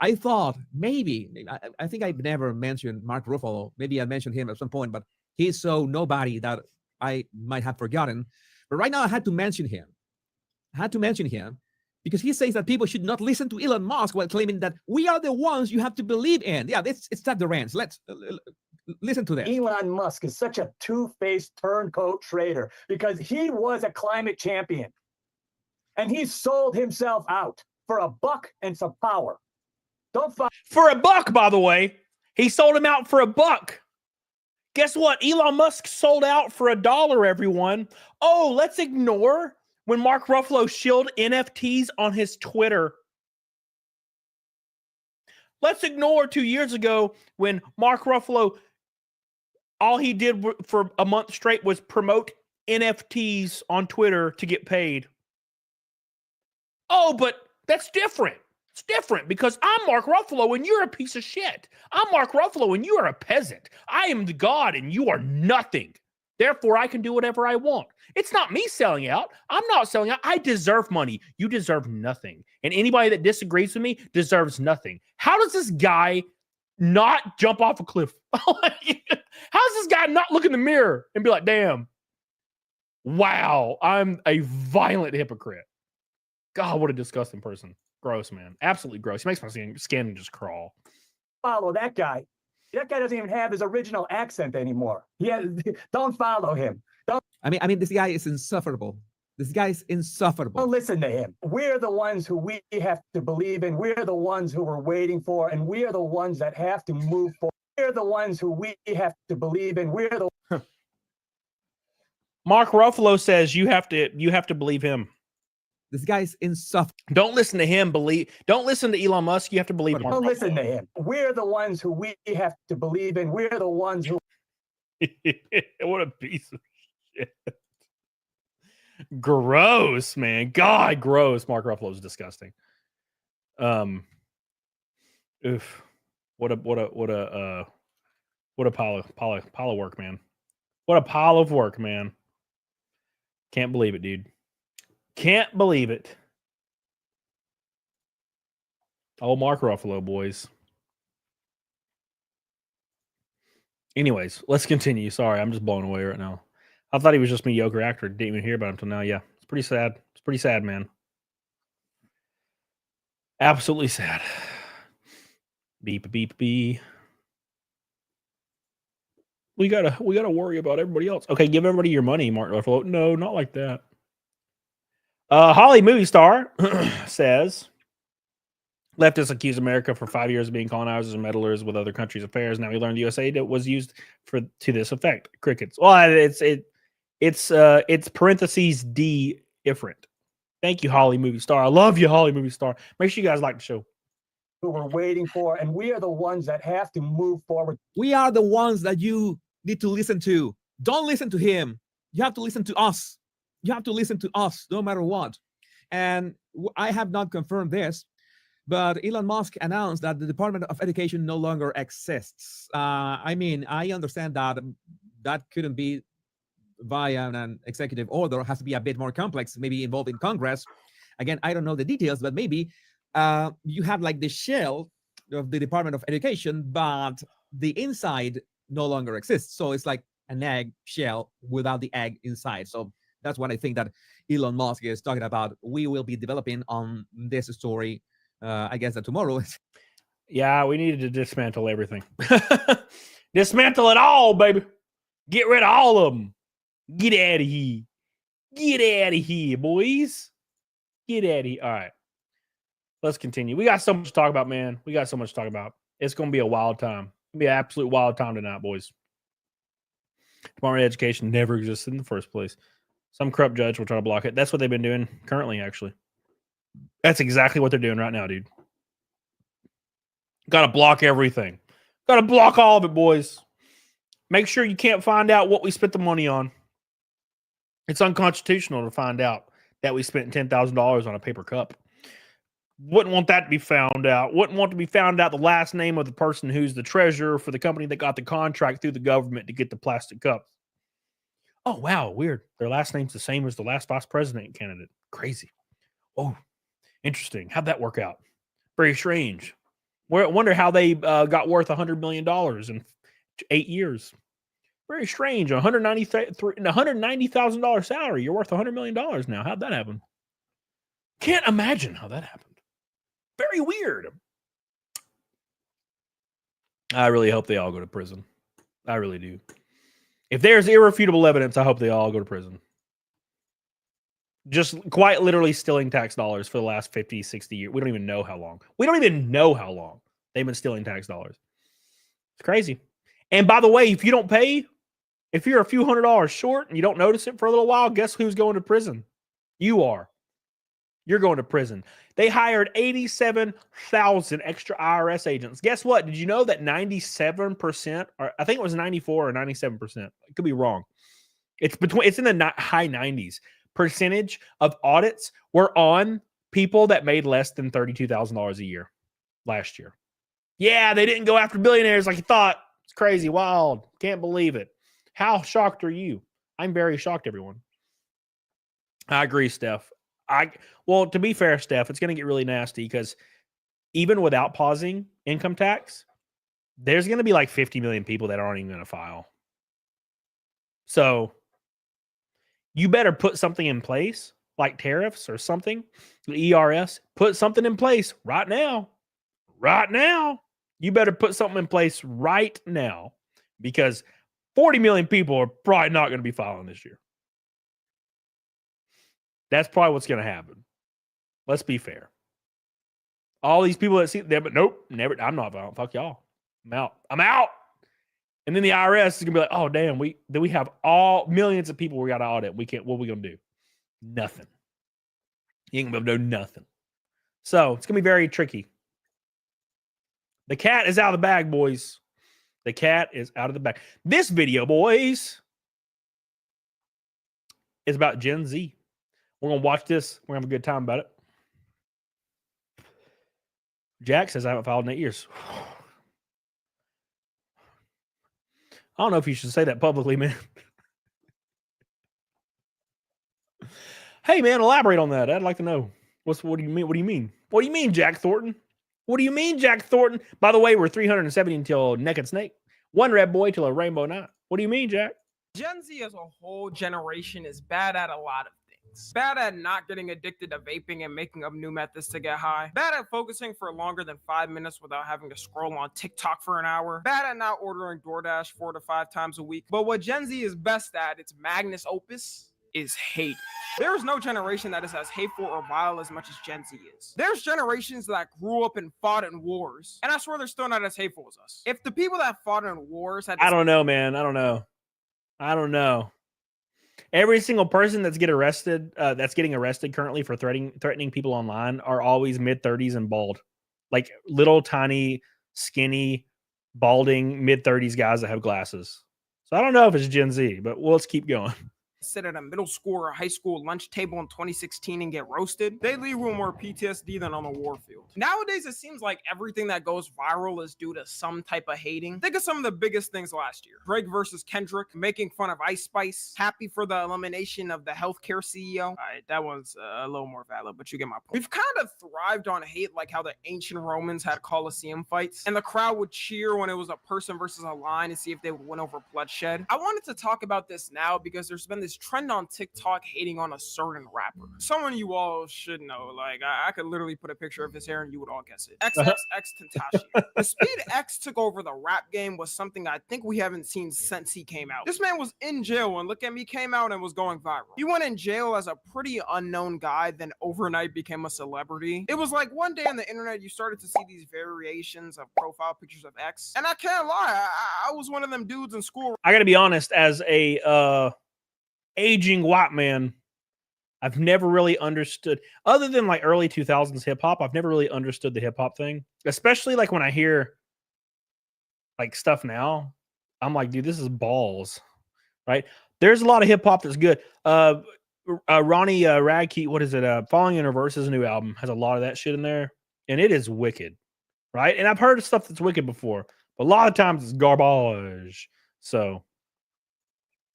I thought maybe, I think I've never mentioned Mark Ruffalo. Maybe I mentioned him at some point, but he's so nobody that I might have forgotten. But right now I had to mention him. Because he says that people should not listen to Elon Musk while claiming that we are the ones you have to believe in. Yeah, it's not the rants. Let's listen to that. Elon Musk is such a two-faced turncoat trader because he was a climate champion. And he sold himself out for a buck and some power. For a buck, by the way. He sold him out for a buck. Guess what? Elon Musk sold out for $1, everyone. Oh, let's ignore when Mark Ruffalo shilled NFTs on his Twitter. Let's ignore 2 years ago when Mark Ruffalo, all he did for a month straight was promote NFTs on Twitter to get paid. Oh, but that's different. It's different because I'm Mark Ruffalo and you're a piece of shit. I'm Mark Ruffalo and you are a peasant. I am the god and you are nothing. Therefore, I can do whatever I want. It's not me selling out. I'm not selling out. I deserve money. You deserve nothing. And anybody that disagrees with me deserves nothing. How does this guy not jump off a cliff? How does this guy not look in the mirror and be like, damn, wow, I'm a violent hypocrite. God, what a disgusting person. Gross, man. Absolutely gross. He makes my skin just crawl. Follow that guy. That guy doesn't even have his original accent anymore. Don't follow him. I mean, this guy is insufferable. This guy is insufferable. Don't listen to him. We're the ones who we have to believe in. We're the ones who we're waiting for, and we're the ones that have to move forward. We're the ones who we have to believe in. We're the Mark Ruffalo says you have to believe him. This guy's insufferable. Don't listen to him. Don't listen to Elon Musk. You have to believe Mark Don't Ruffalo. listen to him. We're the ones who we have to believe in. We're the ones who. What a piece of shit. Gross, man. God, gross. Mark Ruffalo is disgusting. Oof. What a pile of work, man. What a pile of work, man. Can't believe it, dude. Can't believe it. Oh, Mark Ruffalo, boys. Anyways, let's continue. Sorry, I'm just blown away right now. I thought he was just a mediocre actor. Didn't even hear about him until now. Yeah, it's pretty sad. It's pretty sad, man. Absolutely sad. Beep, beep, beep. We gotta worry about everybody else. Okay, give everybody your money, Mark Ruffalo. No, not like that. Holly movie star says leftists accused America for 5 years of being colonizers and meddlers with other countries' affairs. Now we learned the USA was used to this effect. Crickets. Well, it's parentheses D different. Thank you, Holly movie star. I love you, Holly movie star. Make sure you guys like the show. Who we're waiting for, and we are the ones that have to move forward. We are the ones that you need to listen to. Don't listen to him. You have to listen to us. You have to listen to us no matter what. And I have not confirmed this, but Elon Musk announced that the Department of Education no longer exists. I mean, I understand that couldn't be via an executive order. It has to be a bit more complex, maybe involving Congress. Again, I don't know the details, but maybe you have like the shell of the Department of Education, but the inside no longer exists. So it's like an egg shell without the egg inside. So that's what I think that Elon Musk is talking about. We will be developing on this story, I guess, that tomorrow. Yeah, we needed to dismantle everything. Dismantle it all, baby. Get rid of all of them. Get out of here. Get out of here, boys. Get out of here. All right. Let's continue. We got so much to talk about, man. We got so much to talk about. It's going to be a wild time. It's going to be an absolute wild time tonight, boys. Department of Education never existed in the first place. Some corrupt judge will try to block it. That's what they've been doing currently, actually. That's exactly what they're doing right now, dude. Got to block everything. Got to block all of it, boys. Make sure you can't find out what we spent the money on. It's unconstitutional to find out that we spent $10,000 on a paper cup. Wouldn't want that to be found out. Wouldn't want to be found out the last name of the person who's the treasurer for the company that got the contract through the government to get the plastic cup. Oh, wow. Weird. Their last name's the same as the last vice president candidate. Crazy. Oh, interesting. How'd that work out? Very strange. Wonder how they got worth $100 million in 8 years. Very strange. $190,000 salary. You're worth $100 million now. How'd that happen? Can't imagine how that happened. Very weird. I really hope they all go to prison. I really do. If there's irrefutable evidence, I hope they all go to prison. Just quite literally stealing tax dollars for the last 50, 60 years. We don't even know how long. We don't even know how long they've been stealing tax dollars. It's crazy. And by the way, if you don't pay, if you're a few $100s short and you don't notice it for a little while, guess who's going to prison? You are. You're going to prison. They hired 87,000 extra IRS agents. Guess what? Did you know that 97%, or I think it was 94 or 97%. It could be wrong. It's in the high 90s. Percentage of audits were on people that made less than $32,000 a year last year. Yeah, they didn't go after billionaires like you thought. It's crazy, wild. Can't believe it. How shocked are you? I'm very shocked, everyone. I agree, Steph. Well, to be fair, Steph, it's going to get really nasty because even without pausing income tax, there's going to be like 50 million people that aren't even going to file. So you better put something in place like tariffs or something, the ERS, put something in place right now. Right now. You better put something in place right now because 40 million people are probably not going to be filing this year. That's probably what's going to happen. Let's be fair. All these people that see them, but nope, never. I'm not filing. Fuck y'all. I'm out. I'm out. And then the IRS is gonna be like, oh damn, we have all millions of people we got to audit. We can't. What are we gonna do? Nothing. You ain't gonna be able to do nothing. So it's gonna be very tricky. The cat is out of the bag, boys. The cat is out of the bag. This video, boys, is about Gen Z. We're going to watch this. We're going to have a good time about it. Jack says, I haven't filed in 8 years. I don't know if you should say that publicly, man. Hey, man, elaborate on that. I'd like to know. What do you mean? What do you mean? What do you mean, Jack Thornton? What do you mean, Jack Thornton? By the way, we're 370 until Naked Snake. One red boy till a rainbow night. What do you mean, Jack? Gen Z as a whole generation is bad at a lot of things. Bad at not getting addicted to vaping and making up new methods to get high. Bad at focusing for longer than 5 minutes without having to scroll on TikTok for an hour. Bad at not ordering DoorDash 4 to 5 times a week. But what Gen Z is best at, its magnus opus, is hate. There is no generation that is as hateful or vile as much as Gen Z is. There's generations that grew up and fought in wars, and I swear they're still not as hateful as us. If the people that fought in wars had... I don't know, man. I don't know. Every single person that's getting arrested currently for threatening people online are always mid-30s and bald. Like little, tiny, skinny, balding, mid-30s guys that have glasses. So I don't know if it's Gen Z, but let's keep going. Sit at a middle school or high school lunch table in 2016 and get roasted, they leave with more PTSD than on the war field. Nowadays, it seems like everything that goes viral is due to some type of hating. Think of some of the biggest things last year. Drake versus Kendrick, making fun of Ice Spice, happy for the elimination of the healthcare CEO. All right, that one's a little more valid, but you get my point. We've kind of thrived on hate, like how the ancient Romans had Colosseum fights, and the crowd would cheer when it was a person versus a lion to see if they would win over bloodshed. I wanted to talk about this now because there's been this this trend on TikTok hating on a certain rapper. Someone you all should know. Like, I could literally put a picture of his hair and you would all guess it. XXXTentacion. The speed X took over the rap game was something I think we haven't seen since he came out. This man was in jail and Look At Me came out and was going viral. He went in jail as a pretty unknown guy, then overnight became a celebrity. It was like one day on the internet you started to see these variations of profile pictures of X, and I can't lie, I was one of them dudes in school. I gotta be honest, as a aging white man, I've never really understood, other than like early 2000s hip hop, I've never really understood the hip hop thing. Especially like when I hear like stuff now, I'm like, dude, this is balls, right? There's a lot of hip hop that's good. Ronnie Radke, what is it? Falling in Reverse's new album has a lot of that shit in there, and it is wicked, right? And I've heard of stuff that's wicked before, but a lot of times it's garbage. So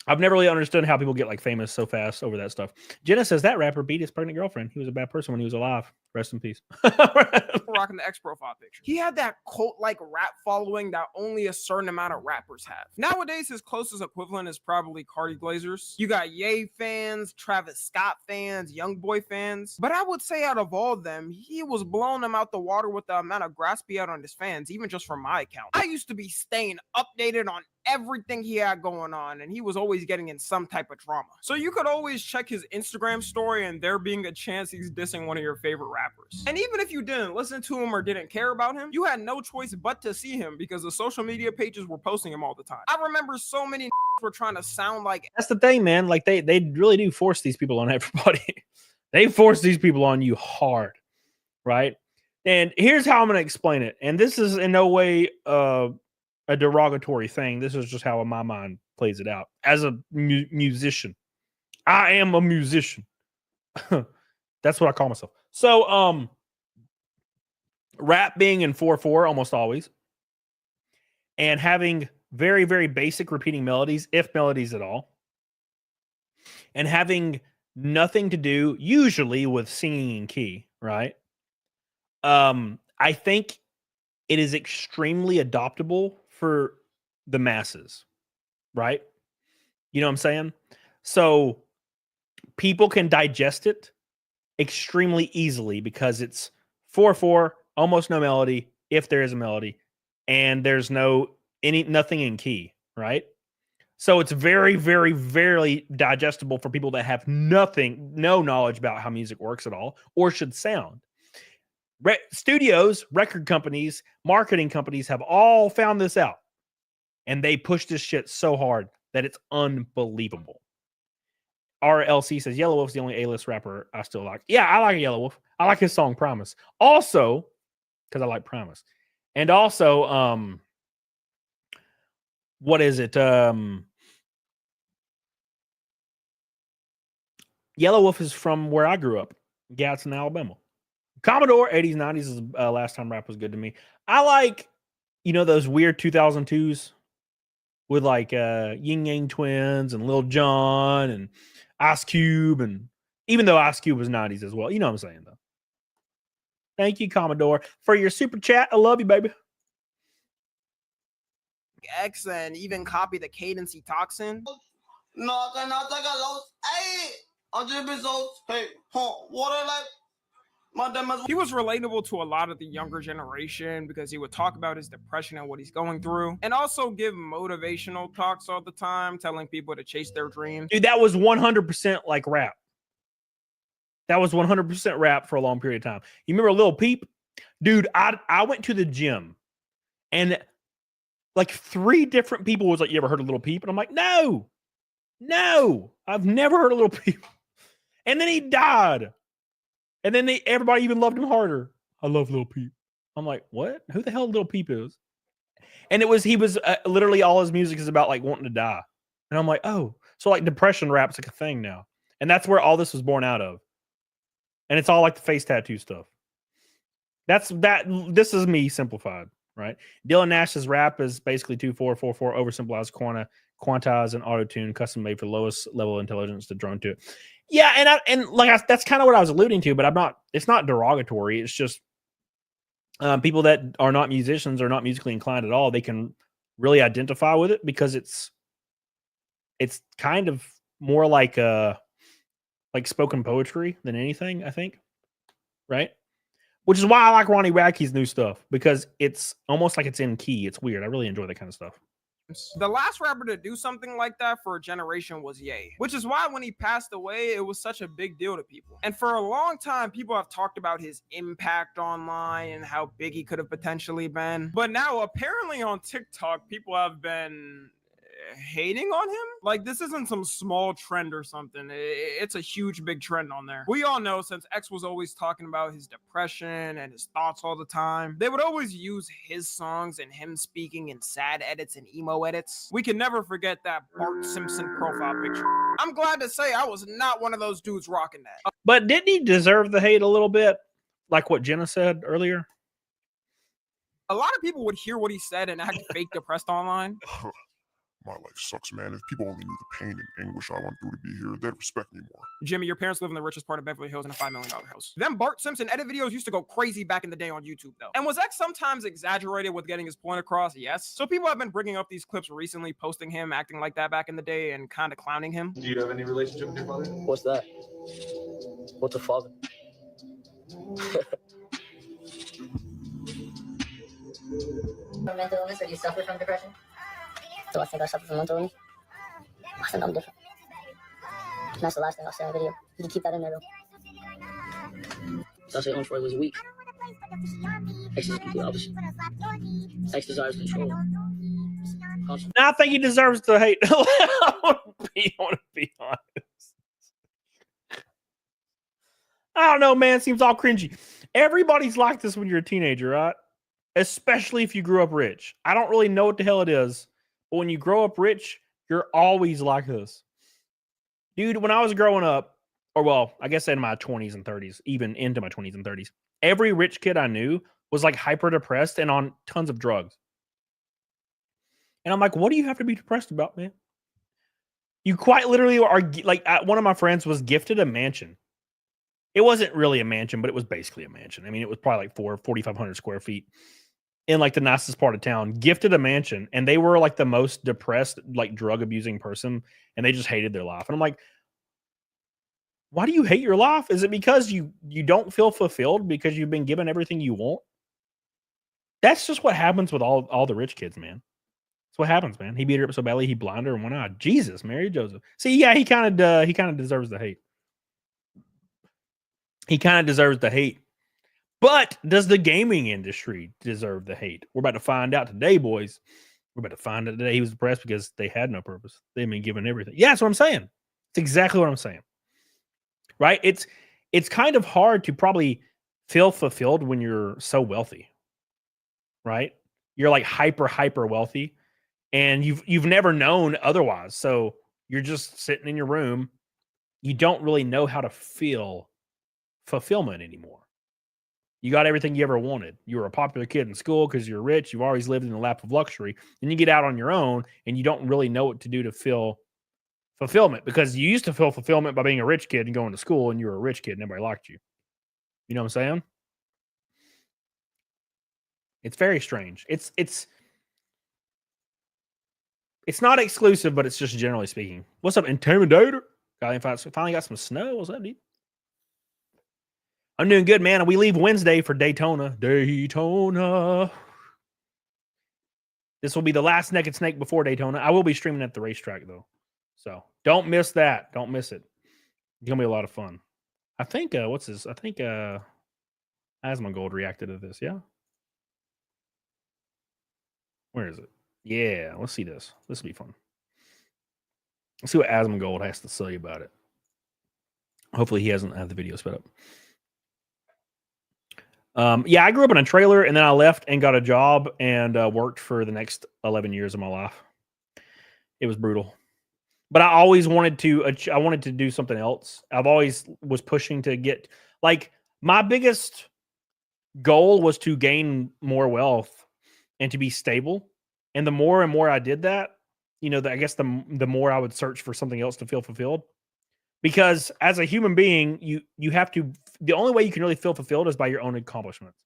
I've never really understood how people get like famous so fast over that stuff. Jenna says that rapper beat his pregnant girlfriend. He was a bad person when he was alive. Rest in peace. Rocking the X profile picture. He had that cult-like rap following that only a certain amount of rappers have. Nowadays, his closest equivalent is probably Cardi Glazers. You got Ye fans, Travis Scott fans, Youngboy fans. But I would say out of all of them, he was blowing them out the water with the amount of grass he had on his fans, even just from my account. I used to be staying updated on everything he had going on, and he was always getting in some type of drama. So you could always check his Instagram story and there being a chance he's dissing one of your favorite rappers. And even if you didn't listen to him or didn't care about him, you had no choice but to see him because the social media pages were posting him all the time. I remember so many were trying to sound like... That's the thing, man. Like they really do force these people on everybody. They force these people on you hard, right? And here's how I'm going to explain it. And this is in no way a derogatory thing. This is just how my mind plays it out. As a musician, I am a musician. That's what I call myself. So, rap being in 4/4 almost always, and having very, very basic repeating melodies, if melodies at all, and having nothing to do usually with singing in key, right? I think it is extremely adoptable for the masses, right? You know what I'm saying? So people can digest it extremely easily because it's 4/4, almost no melody, if there is a melody, and there's nothing in key, right? So it's very, very, very digestible for people that have no knowledge about how music works at all or should sound. Studios, record companies, marketing companies have all found this out, and they push this shit so hard that it's unbelievable. RLC says Yellow Wolf's the only A-list rapper I still like. Yeah, I like Yellow Wolf. I like his song Promise. Also, because I like Promise. And also, what is it? Yellow Wolf is from where I grew up, Gadsden, Alabama. Commodore, 80s, 90s is last time rap was good to me. I like, those weird 2002s with like Ying Yang Twins and Lil Jon and Ice Cube, and even though Ice Cube was 90s as well. You know what I'm saying, though. Thank you, Commodore, for your super chat. I love you, baby. X and even copy the cadence he talks in. No, que no te galos. Hey, hey, what like? He was relatable to a lot of the younger generation because he would talk about his depression and what he's going through, and also give motivational talks all the time, telling people to chase their dreams. Dude, that was 100% like rap. That was 100% rap for a long period of time. You remember Lil Peep? Dude, I went to the gym, and like 3 different people was like, "You ever heard of Lil Peep?" And I'm like, No, I've never heard of Lil Peep. And then he died. And then everybody even loved him harder. I love Lil Peep. I'm like, what? Who the hell Lil Peep is? And he was literally all his music is about like wanting to die. And I'm like, oh, so like depression rap's like a thing now. And that's where all this was born out of. And it's all like the face tattoo stuff. This is me simplified, right? Dylan Nash's rap is basically 2/4, 4/4, oversimplified, quantized, and auto-tune, custom made for lowest level intelligence to drone to it. Yeah, that's kind of what I was alluding to, but it's not derogatory. It's just people that are not musicians or not musically inclined at all, they can really identify with it because it's kind of more like spoken poetry than anything, I think. Right? Which is why I like Ronnie Radke's new stuff, because it's almost like it's in key. It's weird. I really enjoy that kind of stuff. The last rapper to do something like that for a generation was Ye, which is why when he passed away, it was such a big deal to people. And for a long time, people have talked about his impact online and how big he could have potentially been. But now, apparently on TikTok, people have been hating on him. Like, this isn't some small trend or something. It's a huge, big trend on there. We all know, since X was always talking about his depression and his thoughts all the time, they would always use his songs and him speaking in sad edits and emo edits. We can never forget that Bart Simpson profile picture. I'm glad to say I was not one of those dudes rocking that. But didn't he deserve the hate a little bit? Like what Jenna said earlier? A lot of people would hear what he said and act fake depressed online. My life sucks, man. If people only knew the pain and anguish I went through to be here, they'd respect me more. Jimmy, your parents live in the richest part of Beverly Hills in a $5 million house. Them Bart Simpson edit videos used to go crazy back in the day on YouTube, though. And was X sometimes exaggerated with getting his point across? Yes. So people have been bringing up these clips recently, posting him acting like that back in the day and kind of clowning him. Do you have any relationship with your father? What's that? What's a father? Mental illness, or do you suffer from depression? Do I think I suffer from mental illness? I think I'm different. And that's the last thing I'll say in the video. You can keep that in there, though. So I say Orange Roy was weak. X is the opposite. X desires control. Now I think he deserves the hate. I want to be honest. I don't know, man. It seems all cringy. Everybody's like this when you're a teenager, right? Especially if you grew up rich. I don't really know what the hell it is, but when you grow up rich, you're always like this. Dude, when I was growing up, or well, I guess in my 20s and 30s, even into my 20s and 30s, every rich kid I knew was like hyper depressed and on tons of drugs. And I'm like, what do you have to be depressed about, man? You quite literally are like, one of my friends was gifted a mansion. It wasn't really a mansion, but it was basically a mansion. I mean, it was probably like 4,500 square feet in like the nicest part of town, gifted a mansion, and they were like the most depressed, like drug abusing person, and they just hated their life. And I'm like, why do you hate your life? Is it because you don't feel fulfilled because you've been given everything you want? That's just what happens with all the rich kids, man. That's what happens, man. He beat her up so badly he blinded her in one eye. Jesus, Mary Joseph. See, yeah, he kind of deserves the hate. He kind of deserves the hate. But does the gaming industry deserve the hate? We're about to find out today, boys. We're about to find out today. He was depressed because they had no purpose. They've been given everything. Yeah, that's what I'm saying. It's exactly what I'm saying. Right? It's kind of hard to probably feel fulfilled when you're so wealthy. Right? You're like hyper wealthy, and you've never known otherwise. So you're just sitting in your room. You don't really know how to feel fulfillment anymore. You got everything you ever wanted. You were a popular kid in school because you're rich. You've always lived in the lap of luxury. Then you get out on your own and you don't really know what to do to feel fulfillment, because you used to feel fulfillment by being a rich kid and going to school, and you were a rich kid and everybody liked you. You know what I'm saying? It's very strange. It's not exclusive, but it's just generally speaking. What's up, Intimidator? Finally got some snow. What's up, dude? I'm doing good, man. And we leave Wednesday for Daytona. Daytona. This will be the last Naked Snake before Daytona. I will be streaming at the racetrack, though. So don't miss that. Don't miss it. It's going to be a lot of fun. I think, what's this? I think Asmongold reacted to this, yeah? Where is it? Yeah, let's see this. This will be fun. Let's see what Asmongold has to say about it. Hopefully he hasn't had the video sped up. Yeah, I grew up in a trailer, and then I left and got a job and worked for the next 11 years of my life. It was brutal, but I always wanted to do something else. I've always was pushing to get, like, my biggest goal was to gain more wealth and to be stable. And the more and more I did that, you know, I guess the more I would search for something else to feel fulfilled. Because as a human being, you have to, the only way you can really feel fulfilled is by your own accomplishments.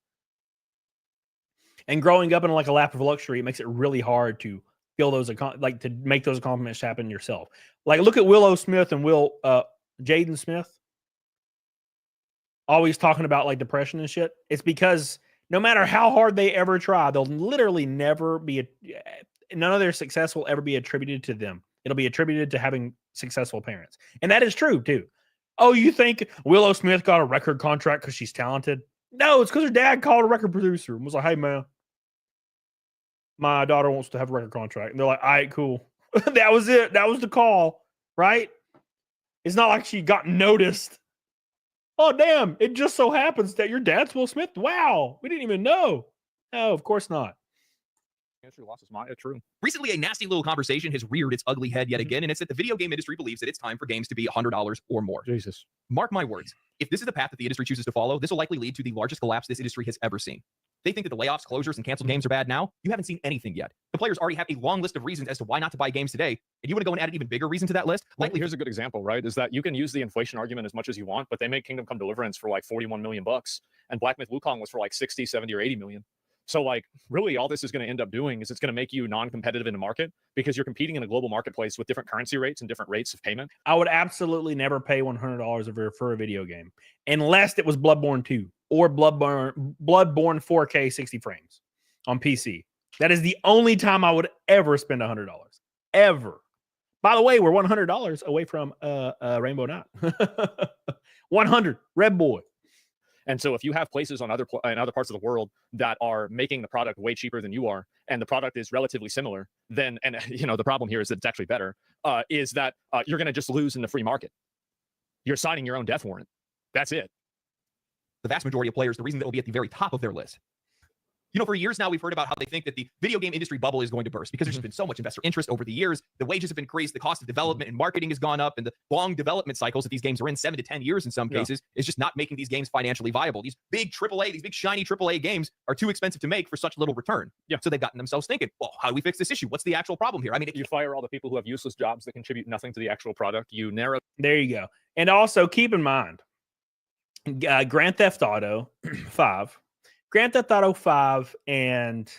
And growing up in like a lap of luxury, it makes it really hard to feel those like to make those accomplishments happen yourself. Like look at Willow Smith and Jaden Smith. Always talking about like depression and shit. It's because no matter how hard they ever try, they'll literally never be none of their success will ever be attributed to them. It'll be attributed to having successful parents. And that is true too. Oh, you think Willow Smith got a record contract because she's talented? No, it's because her dad called a record producer and was like, hey man, my daughter wants to have a record contract. And they're like, all right, cool. That was it. That was the call, right? It's not like she got noticed. Oh, damn. It just so happens that your dad's Will Smith. Wow. We didn't even know. No, of course not. True. Recently, a nasty little conversation has reared its ugly head yet again, and it's that the video game industry believes that it's time for games to be $100 or more. Jesus. Mark my words. If this is the path that the industry chooses to follow, this will likely lead to the largest collapse this industry has ever seen. They think that the layoffs, closures, and canceled games are bad now. You haven't seen anything yet. The players already have a long list of reasons as to why not to buy games today, and you want to go and add an even bigger reason to that list? Likely, here's a good example, right? Is that you can use the inflation argument as much as you want, but they made Kingdom Come Deliverance for like 41 million bucks, and Black Myth Wukong was for like 60, 70, or 80 million. So like really all this is going to end up doing is it's going to make you non-competitive in the market because you're competing in a global marketplace with different currency rates and different rates of payment. I would absolutely never pay $100 for a video game unless it was Bloodborne 2 or Bloodborne 4K 60 frames on PC. That is the only time I would ever spend $100. Ever. By the way, we're $100 away from Rainbow Knight. 100 Red Boy. And so if you have places in other parts of the world that are making the product way cheaper than you are, and the product is relatively similar, then, and you know, the problem here is that it's actually better, is that you're going to just lose in the free market. You're signing your own death warrant. That's it. The vast majority of players, the reason that will be at the very top of their list. You know, for years now, we've heard about how they think that the video game industry bubble is going to burst because there's just been so much investor interest over the years. The wages have increased, the cost of development and marketing has gone up, and the long development cycles that these games are in, 7 to 10 years in some cases, is just not making these games financially viable. These big AAA, these big shiny AAA games are too expensive to make for such little return. So they've gotten themselves thinking, well, how do we fix this issue? What's the actual problem here? I mean, you fire all the people who have useless jobs that contribute nothing to the actual product. You narrow. There you go. And also keep in mind, Grand Theft Auto 5. Grand Theft Auto 5 and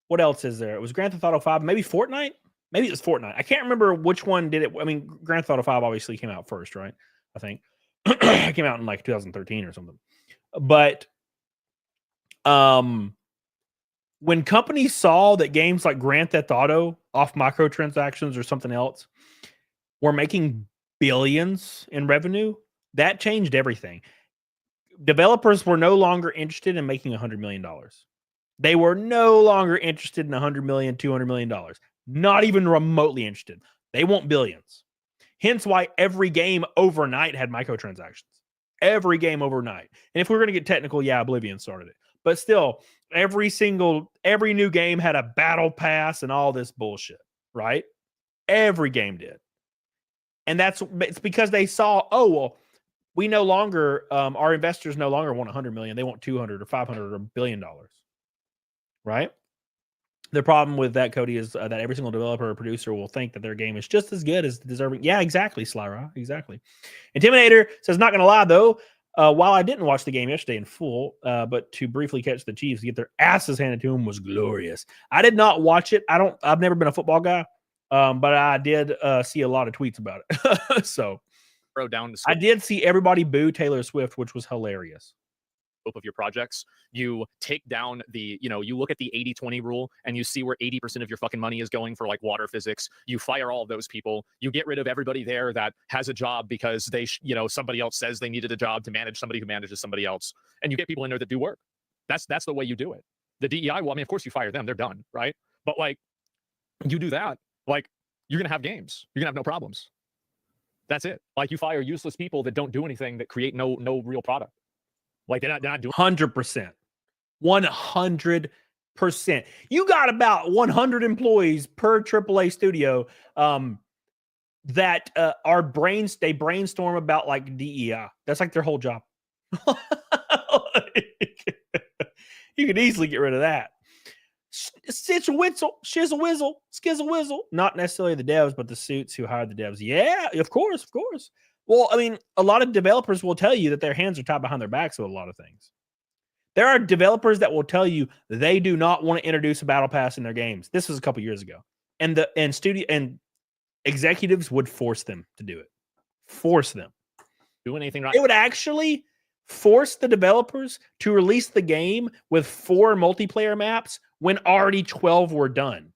what else is there? It was Grand Theft Auto 5, maybe Fortnite? Maybe it was Fortnite. I can't remember which one did it. I mean, Grand Theft Auto 5 obviously came out first, right? I think. It came out in like 2013 or something. But when companies saw that games like Grand Theft Auto off microtransactions or something else were making billions in revenue, that changed everything. Developers were no longer interested in making $100 million. They were no longer interested in $100 million, $200 million. Not even remotely interested. They want billions. Hence why every game overnight had microtransactions. Every game overnight. And if we're going to get technical, yeah, Oblivion started it. But still, every new game had a battle pass and all this bullshit, right? Every game did. And it's because they saw, oh, well, we no longer, our investors no longer want 100 million. They want 200 or 500 or $1 billion, right? The problem with that, Cody, is that every single developer or producer will think that their game is just as good as deserving. Yeah, exactly, Slyra. Exactly. Intimidator says, not going to lie, though, while I didn't watch the game yesterday in full, but to briefly catch the Chiefs get their asses handed to them was glorious. I did not watch it. I've never been a football guy, but I did see a lot of tweets about it. So, down I did see everybody boo Taylor Swift, which was hilarious. Of your projects, you take down you look at the 80-20 rule and you see where 80% of your fucking money is going for like water physics. You fire all of those people. You get rid of everybody there that has a job because they, somebody else says they needed a job to manage somebody who manages somebody else. And you get people in there that do work. That's the way you do it. The DEI, well, I mean, of course you fire them. They're done, right? But like, you do that, like, you're going to have games. You're going to have no problems. That's it. Like, you fire useless people that don't do anything, that create no real product. Like, they're not doing 100%. 100%. You got about 100 employees per AAA studio that they brainstorm about like DEI. That's like their whole job. You could easily get rid of that. Shizzle whizzle, skizzle whizzle. Not necessarily the devs, but the suits who hire the devs. Yeah, of course. Well, I mean, a lot of developers will tell you that their hands are tied behind their backs with a lot of things. There are developers that will tell you they do not want to introduce a battle pass in their games. This was a couple years ago. And studio and executives would force them to do it. Force them. Doing anything right. It would actually force the developers to release the game with 4 multiplayer maps when already 12 were done.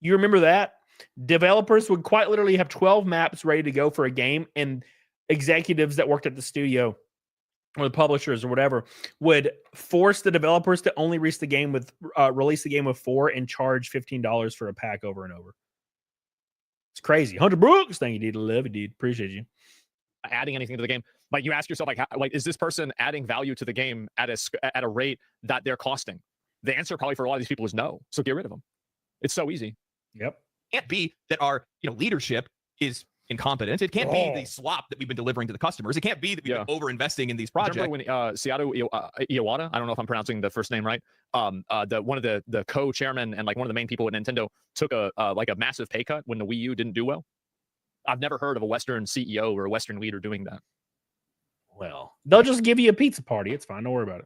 You remember that? Developers would quite literally have 12 maps ready to go for a game, and executives that worked at the studio or the publishers or whatever would force the developers to only release the game with 4 and charge $15 for a pack over and over. It's crazy. Hunter Brooks, thank you, dude. Love it, dude. Appreciate you. Adding anything to the game, like you ask yourself, like is this person adding value to the game at a rate that they're costing? The answer probably for a lot of these people is no. So get rid of them. It's so easy. Yep. It can't be that our leadership is incompetent. It can't be the slop that we've been delivering to the customers. It can't be that we've been over-investing in these projects. Remember when Seattle Iwata, I don't know if I'm pronouncing the first name right, one of the co-chairman and like one of the main people at Nintendo took a massive pay cut when the Wii U didn't do well? I've never heard of a Western CEO or a Western leader doing that. Well, they'll just give you a pizza party. It's fine. Don't worry about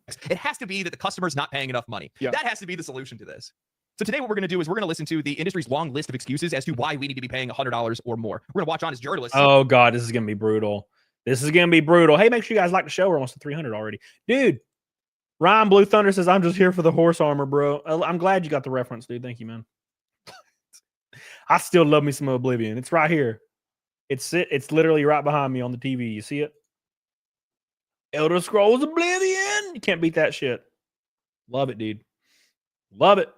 it. It has to be that the customer's not paying enough money. Yeah. That has to be the solution to this. So today what we're going to do is we're going to listen to the industry's long list of excuses as to why we need to be paying $100 or more. We're going to watch on as journalists. Oh, God, this is going to be brutal. This is going to be brutal. Hey, make sure you guys like the show. We're almost at 300 already. Dude, Ryan Blue Thunder says, I'm just here for the horse armor, bro. I'm glad you got the reference, dude. Thank you, man. I still love me some Oblivion. It's right here. It's literally right behind me on the TV. You see it? Elder Scrolls Oblivion. You can't beat that shit. Love it, dude. Love it.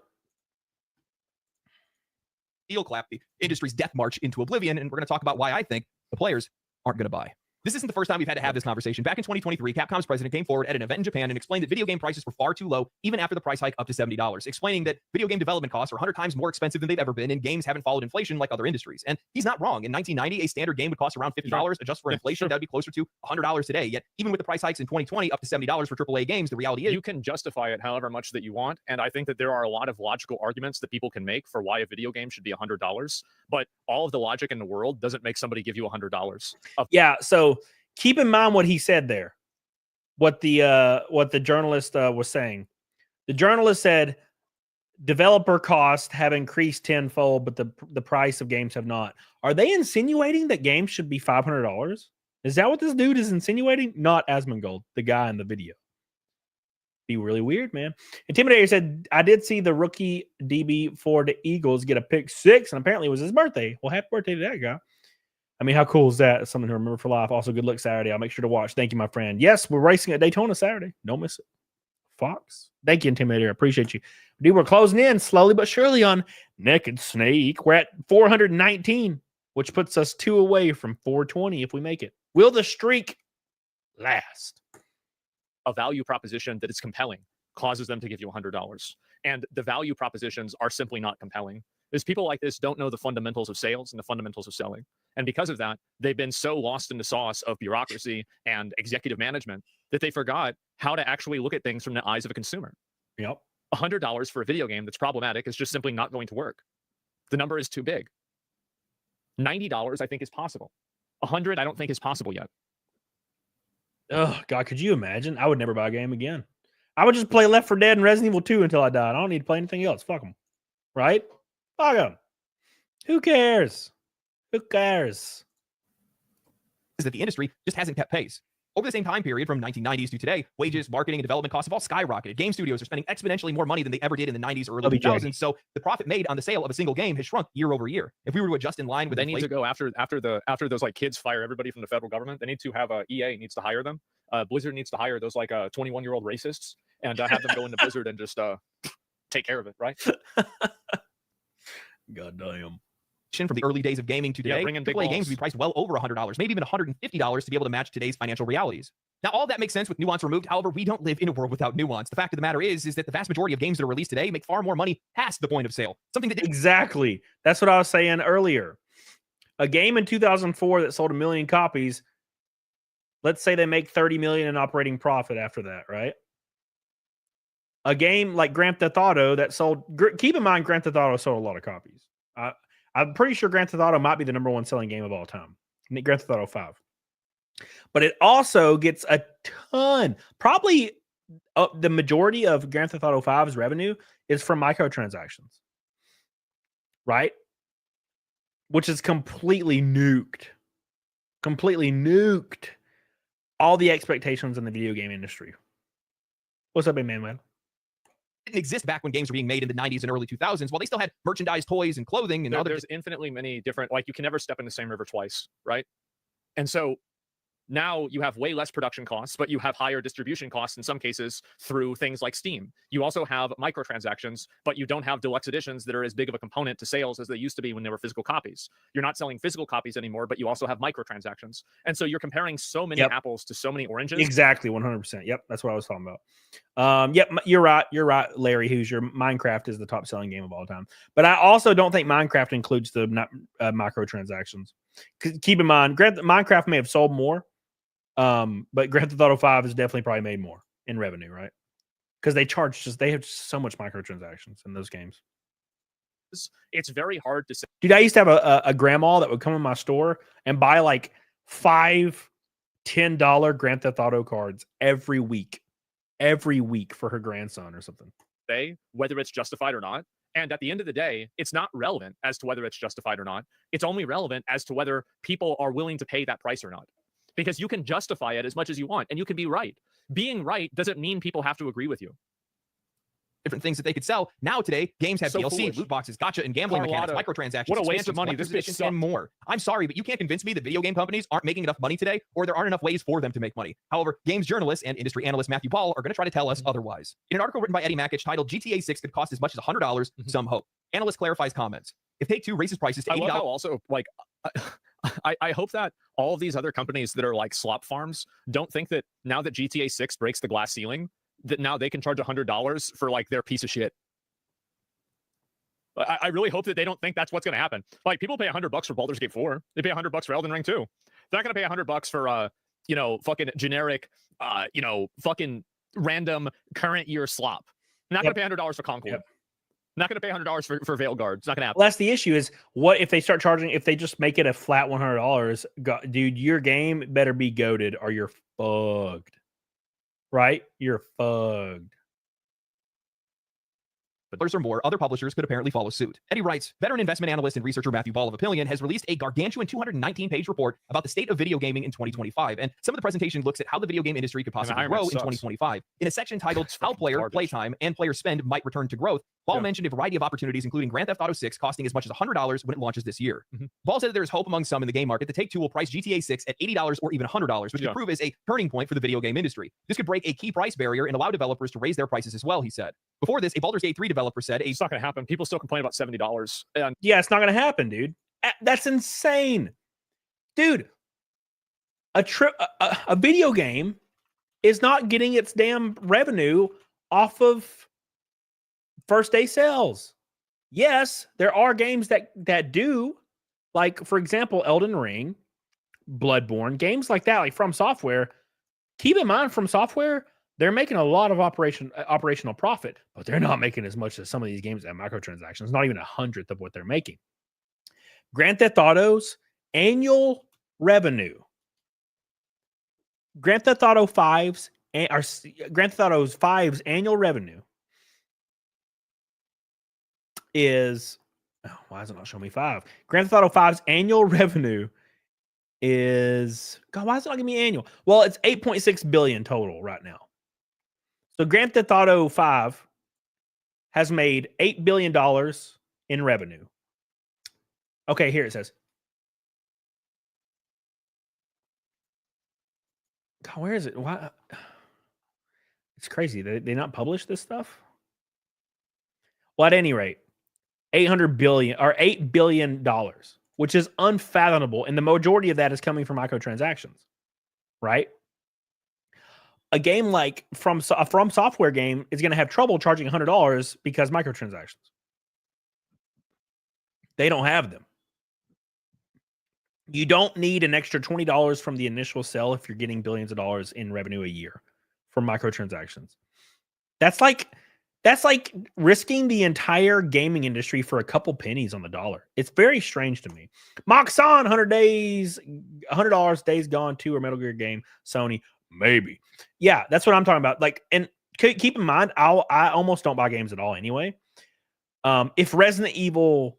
Heel clap the industry's death march into oblivion, and we're going to talk about why I think the players aren't going to buy. This isn't the first time we've had to have this conversation. Back in 2023, Capcom's president came forward at an event in Japan and explained that video game prices were far too low, even after the price hike up to $70, explaining that video game development costs are 100 times more expensive than they've ever been, and games haven't followed inflation like other industries. And he's not wrong. In 1990, a standard game would cost around $50. Adjust for inflation, that would be closer to $100 today. Yet, even with the price hikes in 2020 up to $70 for AAA games, the reality is you can justify it however much that you want. And I think that there are a lot of logical arguments that people can make for why a video game should be $100. But all of the logic in the world doesn't make somebody give you $100. Yeah, so keep in mind what he said there. What the journalist was saying. The journalist said developer costs have increased tenfold, but the price of games have not. Are they insinuating that games should be $500? Is that what this dude is insinuating? Not Asmongold, the guy in the video. Be really weird, man. Intimidator said, I did see the rookie DB for the Eagles get a pick 6, and apparently it was his birthday. Well, happy birthday to that guy. I mean, how cool is that? It's something to remember for life. Also, good luck Saturday. I'll make sure to watch. Thank you, my friend. Yes, we're racing at Daytona Saturday. Don't miss it. Fox. Thank you, Intimidator. I appreciate you. Dude, we're closing in slowly but surely on Naked Snake. We're at 419, which puts us 2 away from 420 if we make it. Will the streak last? A value proposition that is compelling causes them to give you $100. And the value propositions are simply not compelling. Is people like this don't know the fundamentals of sales and the fundamentals of selling. And because of that, they've been so lost in the sauce of bureaucracy and executive management that they forgot how to actually look at things from the eyes of a consumer. Yep. $100 for a video game that's problematic is just simply not going to work. The number is too big. $90, I think, is possible. $100, I don't think is possible yet. Oh, God, could you imagine? I would never buy a game again. I would just play Left 4 Dead and Resident Evil 2 until I died. I don't need to play anything else. Fuck them. Right? Fuck them. Who cares? Who cares? Is that the industry just hasn't kept pace. Over the same time period from 1990s to today, wages, marketing, and development costs have all skyrocketed. Game studios are spending exponentially more money than they ever did in the 90s or early 2000s. So the profit made on the sale of a single game has shrunk year over year. If we were to adjust in line with they need to go after those like kids fire everybody from the federal government. They need to have EA needs to hire them. Blizzard needs to hire those like 21-year-old racists and have them go into Blizzard and just take care of it, right? God damn. From the early days of gaming to today, AAA games would be priced well over $100, maybe even $150 to be able to match today's financial realities. Now, all that makes sense with nuance removed. However, we don't live in a world without nuance. The fact of the matter is that the vast majority of games that are released today make far more money past the point of sale. Something that exactly. That's what I was saying earlier. A game in 2004 that sold 1 million copies, let's say they make 30 million in operating profit after that, right? A game like Grand Theft Auto that sold, keep in mind, Grand Theft Auto sold a lot of copies. I'm pretty sure Grand Theft Auto might be the #1 selling game of all time. Grand Theft Auto 5. But it also gets a ton, probably the majority of Grand Theft Auto 5's revenue is from microtransactions, right? Which is completely nuked all the expectations in the video game industry. What's up, big man? Didn't exist back when games were being made in the 90s and early 2000s, while they still had merchandise, toys, and clothing and other. There's infinitely many different, like you can never step in the same river twice, right? And so now you have way less production costs, but you have higher distribution costs in some cases through things like Steam. You also have microtransactions, but you don't have deluxe editions that are as big of a component to sales as they used to be when they were physical copies. You're not selling physical copies anymore, but you also have microtransactions. And so you're comparing so many apples to so many oranges. Exactly, 100%. Yep, that's what I was talking about. Yep, you're right, Larry Hoosier. Minecraft is the top selling game of all time. But I also don't think Minecraft includes the microtransactions. Keep in mind, Minecraft may have sold more, but Grand Theft Auto 5 has definitely probably made more in revenue, right? Because they have so much microtransactions in those games. It's very hard to say. Dude, I used to have a grandma that would come in my store and buy like 5 $10 Grand Theft Auto cards every week for her grandson or something. Whether it's justified or not. And at the end of the day, it's not relevant as to whether it's justified or not. It's only relevant as to whether people are willing to pay that price or not. Because you can justify it as much as you want, and you can be right. Being right doesn't mean people have to agree with you. Different things that they could sell. Now today, games have So DLC, foolish. loot boxes, gotcha, and gambling mechanics, microtransactions. What a waste expansions, of money. This collector's bitch editions, and more. I'm sorry, but you can't convince me that video game companies aren't making enough money today, or there aren't enough ways for them to make money. However, games journalists and industry analyst Matthew Paul are going to try to tell us otherwise. In an article written by Eddie Mackich titled GTA 6 could cost as much as $100, some hope. Analyst clarifies comments. If Take-Two raises prices to $80... I love how also, like, I hope that all of these other companies that are like slop farms don't think that now that GTA 6 breaks the glass ceiling, that now they can charge $100 for like their piece of shit. I really hope that they don't think that's what's going to happen. Like, people pay $100 for Baldur's Gate 4. They pay $100 for Elden Ring 2. They're not going to pay $100 for, fucking generic, fucking random current year slop. Not going to pay $100 for Concord. Not going to pay $100 for Veilguard. It's not going to happen. Well, that's the issue is what if they start charging, if they just make it a flat $100, dude, your game better be goated or you're fucked. Right? You're fucked. But or more, other publishers could apparently follow suit. Eddie writes, veteran investment analyst and researcher Matthew Ball of Opinion has released a gargantuan 219-page report about the state of video gaming in 2025, and some of the presentation looks at how the video game industry could possibly grow in 2025. In a section titled How Player, Playtime, and Player Spend Might Return to Growth, Ball mentioned a variety of opportunities, including Grand Theft Auto 6 costing as much as $100 when it launches this year. Ball said that there is hope among some in the game market that Take-Two will price GTA 6 at $80 or even $100, which could prove as a turning point for the video game industry. This could break a key price barrier and allow developers to raise their prices as well, he said. Before this, a Baldur's Gate 3 developer said it's not going to happen. People still complain about $70. And yeah, it's not going to happen, dude. That's insane. Dude, a video game is not getting its damn revenue off of first day sales. Yes, there are games that do, like, for example, Elden Ring, Bloodborne, games like that, like From Software. Keep in mind, From Software, they're making a lot of operational profit, but they're not making as much as some of these games at microtransactions, not even 1/100th of what they're making. Grand Theft Auto's annual revenue. Grand Theft Auto 5's annual revenue is, why is it not showing me 5? Grand Theft Auto 5's annual revenue is, God, why is it not giving me annual? Well, it's $8.6 billion total right now. So Grand Theft Auto 5 has made $8 billion in revenue. Okay, here it says. God, where is it? Why? It's crazy. They not publish this stuff? Well, at any rate, $8 billion, which is unfathomable. And the majority of that is coming from microtransactions, right? A game like a From Software game is going to have trouble charging $100 because microtransactions. They don't have them. You don't need an extra $20 from the initial sell if you're getting billions of dollars in revenue a year from microtransactions. That's That's like risking the entire gaming industry for a couple pennies on the dollar. It's very strange to me. Moxon, 100 days, $100, Days Gone 2 or Metal Gear game, Sony, maybe. Yeah, that's what I'm talking about. Like, and keep in mind, I almost don't buy games at all anyway. If Resident Evil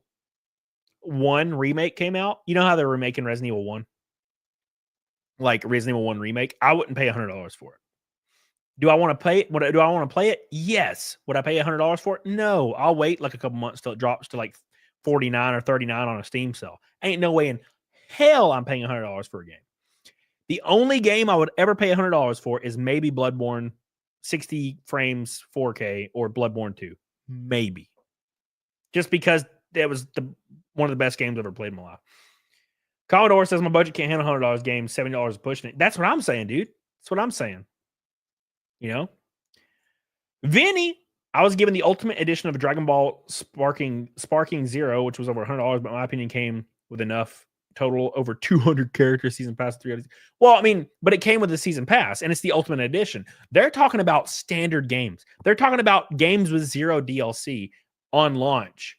1 remake came out, you know how they're remaking Resident Evil 1? Like Resident Evil 1 remake, I wouldn't pay $100 for it. Do I want to pay it? Do I want to play it? Yes. Would I pay $100 for it? No. I'll wait like a couple months till it drops to like 49 or 39 on a Steam sale. Ain't no way in hell I'm paying $100 for a game. The only game I would ever pay $100 for is maybe Bloodborne 60 frames 4K or Bloodborne 2. Maybe. Just because that was one of the best games I've ever played in my life. Commodore says my budget can't handle $100 games, $70 is pushing it. That's what I'm saying, dude. That's what I'm saying. You know, Vinny, I was given the ultimate edition of Dragon Ball Sparking Zero, which was over $100, but in my opinion came with enough total over 200 characters, season pass 300. Well, I mean, but it came with the season pass and it's the ultimate edition. They're talking about standard games. They're talking about games with zero DLC on launch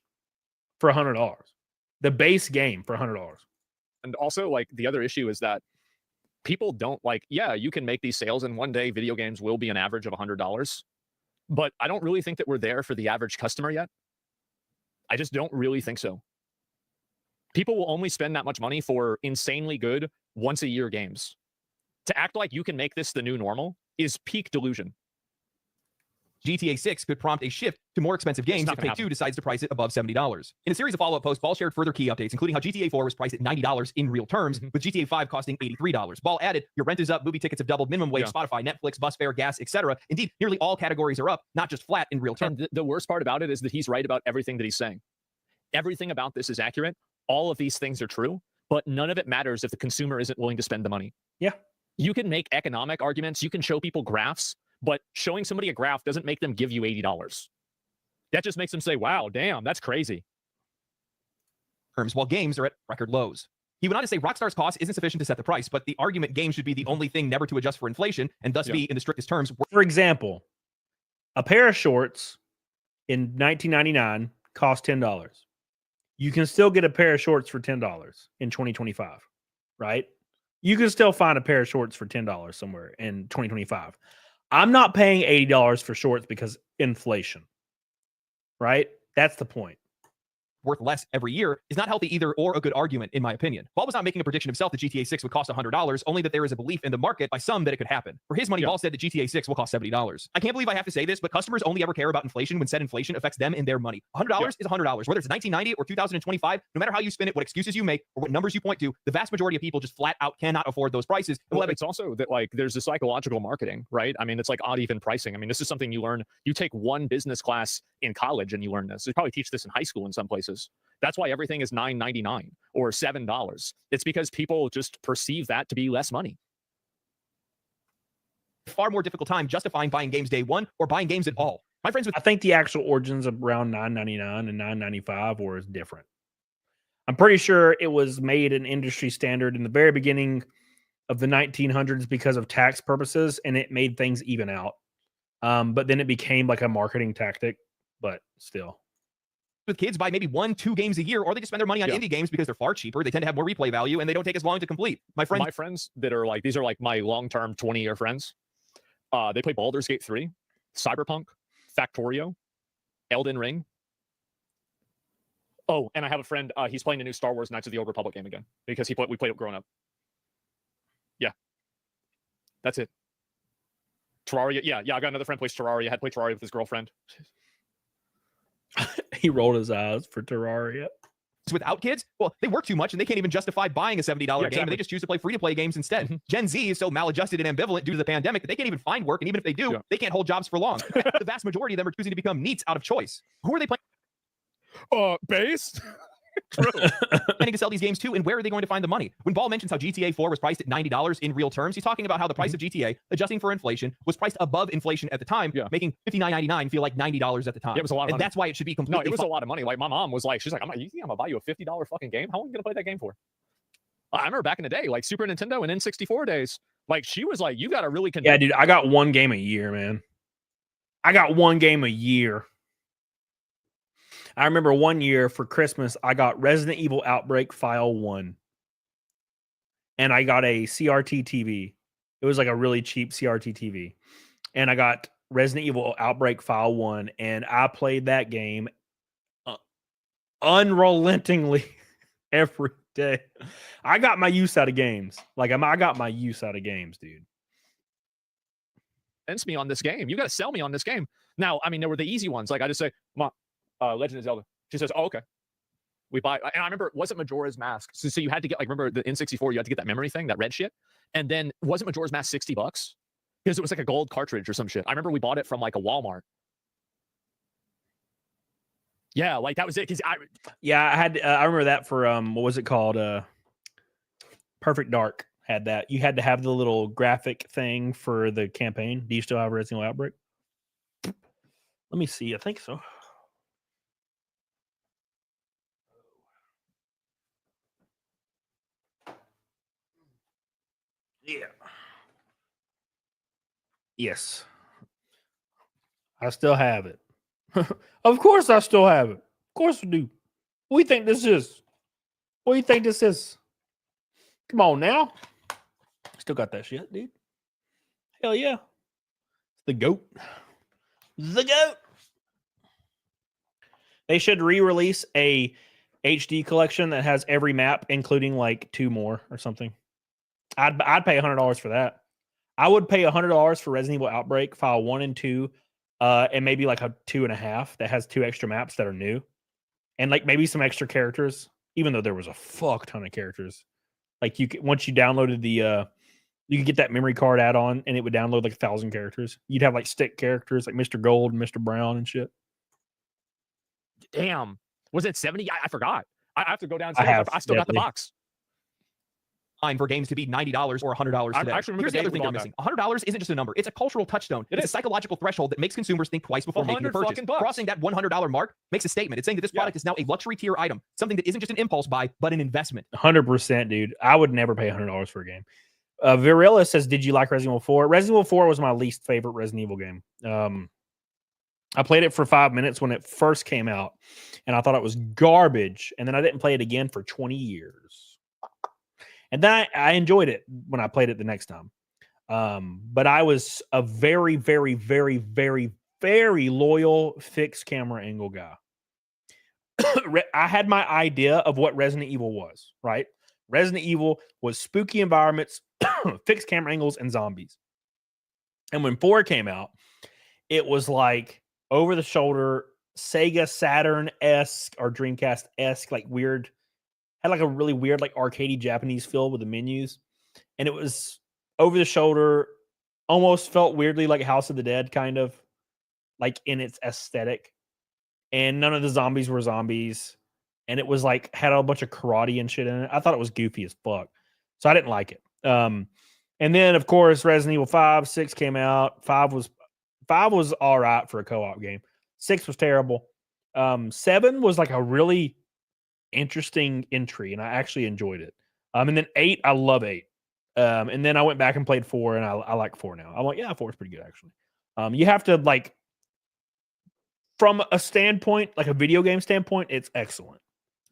for $100. The base game for $100. And also, like, the other issue is that people don't like, yeah, you can make these sales and one day video games will be an average of $100. But I don't really think that we're there for the average customer yet. I just don't really think so. People will only spend that much money for insanely good once a year games. To act like you can make this the new normal is peak delusion. GTA 6 could prompt a shift to more expensive games if Take-Two decides to price it above $70. In a series of follow-up posts, Ball shared further key updates, including how GTA 4 was priced at $90 in real terms, with GTA 5 costing $83. Ball added, your rent is up, movie tickets have doubled, minimum wage, Spotify, Netflix, bus fare, gas, etc. Indeed, nearly all categories are up, not just flat in real terms. And the worst part about it is that he's right about everything that he's saying. Everything about this is accurate. All of these things are true, but none of it matters if the consumer isn't willing to spend the money. Yeah. You can make economic arguments. You can show people graphs. But showing somebody a graph doesn't make them give you $80. That just makes them say, wow, damn, that's crazy. While games are at record lows. He went on to say Rockstar's cost isn't sufficient to set the price, but the argument games should be the only thing never to adjust for inflation and thus be, in the strictest terms. For example, a pair of shorts in 1999 cost $10. You can still get a pair of shorts for $10 in 2025, right? You can still find a pair of shorts for $10 somewhere in 2025. I'm not paying $80 for shorts because inflation, right? That's the point. Worth less every year is not healthy either or a good argument, in my opinion. Ball was not making a prediction himself that GTA 6 would cost $100, only that there is a belief in the market by some that it could happen. For his money, Ball said that GTA 6 will cost $70. I can't believe I have to say this, but customers only ever care about inflation when said inflation affects them and their money. $100 is $100. Whether it's 1990 or 2025, no matter how you spin it, what excuses you make, or what numbers you point to, the vast majority of people just flat out cannot afford those prices. Well, it's also that, like, there's a psychological marketing, right? I mean, it's like odd even pricing. I mean, this is something you learn. You take one business class in college and you learn this. They probably teach this in high school in some places. That's why everything is $9.99 or $7. It's because people just perceive that to be less money. Far more difficult time justifying buying games day one or buying games at all. My friends with I think the actual origins of around $9.99 and $9.95 were different. I'm pretty sure it was made an industry standard in the very beginning of the 1900s because of tax purposes, and it made things even out. But then it became like a marketing tactic, but still. With kids buy maybe 1-2 games a year, or they just spend their money on indie games because they're far cheaper. They tend to have more replay value and they don't take as long to complete. My friends that are like, these are like my long-term 20-year friends. They play Baldur's Gate 3, Cyberpunk, Factorio, Elden Ring. Oh, and I have a friend, he's playing the new Star Wars Knights of the Old Republic game again because we played it growing up. Yeah. That's it. Terraria. Yeah, I got another friend who plays Terraria. Had played Terraria with his girlfriend. He rolled his eyes for Terraria. Without kids, well, they work too much and they can't even justify buying a $70 game, and they just choose to play free-to-play games instead. Gen Z is so maladjusted and ambivalent due to the pandemic that they can't even find work, and even if they do, they can't hold jobs for long. The vast majority of them are choosing to become NEETs out of choice. Who are they playing? Base? True. Planning to sell these games too, and where are they going to find the money? When Ball mentions how GTA 4 was priced at $90 in real terms, he's talking about how the price of GTA, adjusting for inflation, was priced above inflation at the time, making $59.99 feel like $90 at the time. Yeah, it was a lot of money. And that's why it should be completely. No, it was a lot of money. Like, my mom was like, she's like, you think I'm gonna buy you a $50 fucking game? How long are you gonna play that game for? I remember back in the day, like Super Nintendo and N64 days, like she was like, you gotta really. Yeah, dude, I got one game a year, man. I got one game a year. I remember one year for Christmas, I got Resident Evil Outbreak File 1. And I got a CRT TV. It was like a really cheap CRT TV. And I got Resident Evil Outbreak File 1. And I played that game unrelentingly every day. I got my use out of games. Like, I got my use out of games, dude. Convince me on this game. You got to sell me on this game. Now, I mean, there were the easy ones. Like, I just say, Mom, Legend of Zelda. She says, oh, okay. We buy, and I remember, was it Majora's Mask? So you had to get, like, remember the N64, you had to get that memory thing, that red shit. And then, wasn't Majora's Mask $60? Because it was like a gold cartridge or some shit. I remember we bought it from like a Walmart. Yeah, like that was it. Because I remember that for what was it called? Perfect Dark had that. You had to have the little graphic thing for the campaign. Do you still have Resident Evil Outbreak? Let me see. I think so. Yeah. Yes. I still have it. Of course I still have it. Of course we do. What do you think this is? What do you think this is? Come on now. Still got that shit, dude. Hell yeah. The GOAT. The GOAT. They should re-release a HD collection that has every map, including like 2 more or something. I'd pay $100 for that. I would pay $100 for Resident Evil Outbreak File 1 and 2, and maybe like a 2.5 that has 2 extra maps that are new, and like maybe some extra characters. Even though there was a fuck ton of characters, like once you downloaded the, you could get that memory card add-on, and it would download like 1,000 characters. You'd have like stick characters like Mr. Gold and Mr. Brown and shit. Damn, was it 70? I forgot. I have to go downstairs. I still got the box. For games to be $90 or $100 today. Here's the other thing they're missing. $100 isn't just a number. It's a cultural touchstone. It's a psychological threshold that makes consumers think twice before making a purchase. Crossing that $100 mark makes a statement. It's saying that this product is now a luxury tier item, something that isn't just an impulse buy, but an investment. 100%, dude. I would never pay $100 for a game. Virilla says, did you like Resident Evil 4? Resident Evil 4 was my least favorite Resident Evil game. I played it for 5 minutes when it first came out, and I thought it was garbage. And then I didn't play it again for 20 years. And then I enjoyed it when I played it the next time. But I was a very, very, very, very, very loyal fixed camera angle guy. I had my idea of what Resident Evil was, right? Resident Evil was spooky environments, fixed camera angles, and zombies. And when 4 came out, it was like over-the-shoulder, Sega Saturn-esque or Dreamcast-esque, like weird. Had like a really weird, like arcadey Japanese feel with the menus. And it was over the shoulder, almost felt weirdly like House of the Dead, kind of like in its aesthetic. And none of the zombies were zombies. And it was like, had a bunch of karate and shit in it. I thought it was goofy as fuck. So I didn't like it. And then of course, Resident Evil 5, 6 came out. 5 was all right for a co-op game. 6 was terrible. 7 was like a really interesting entry, and I actually enjoyed it. And then 8, I love 8. And then I went back and played 4, and I like 4 now. I'm like, yeah, 4 is pretty good actually. You have to like, from a standpoint, like a video game standpoint, it's excellent.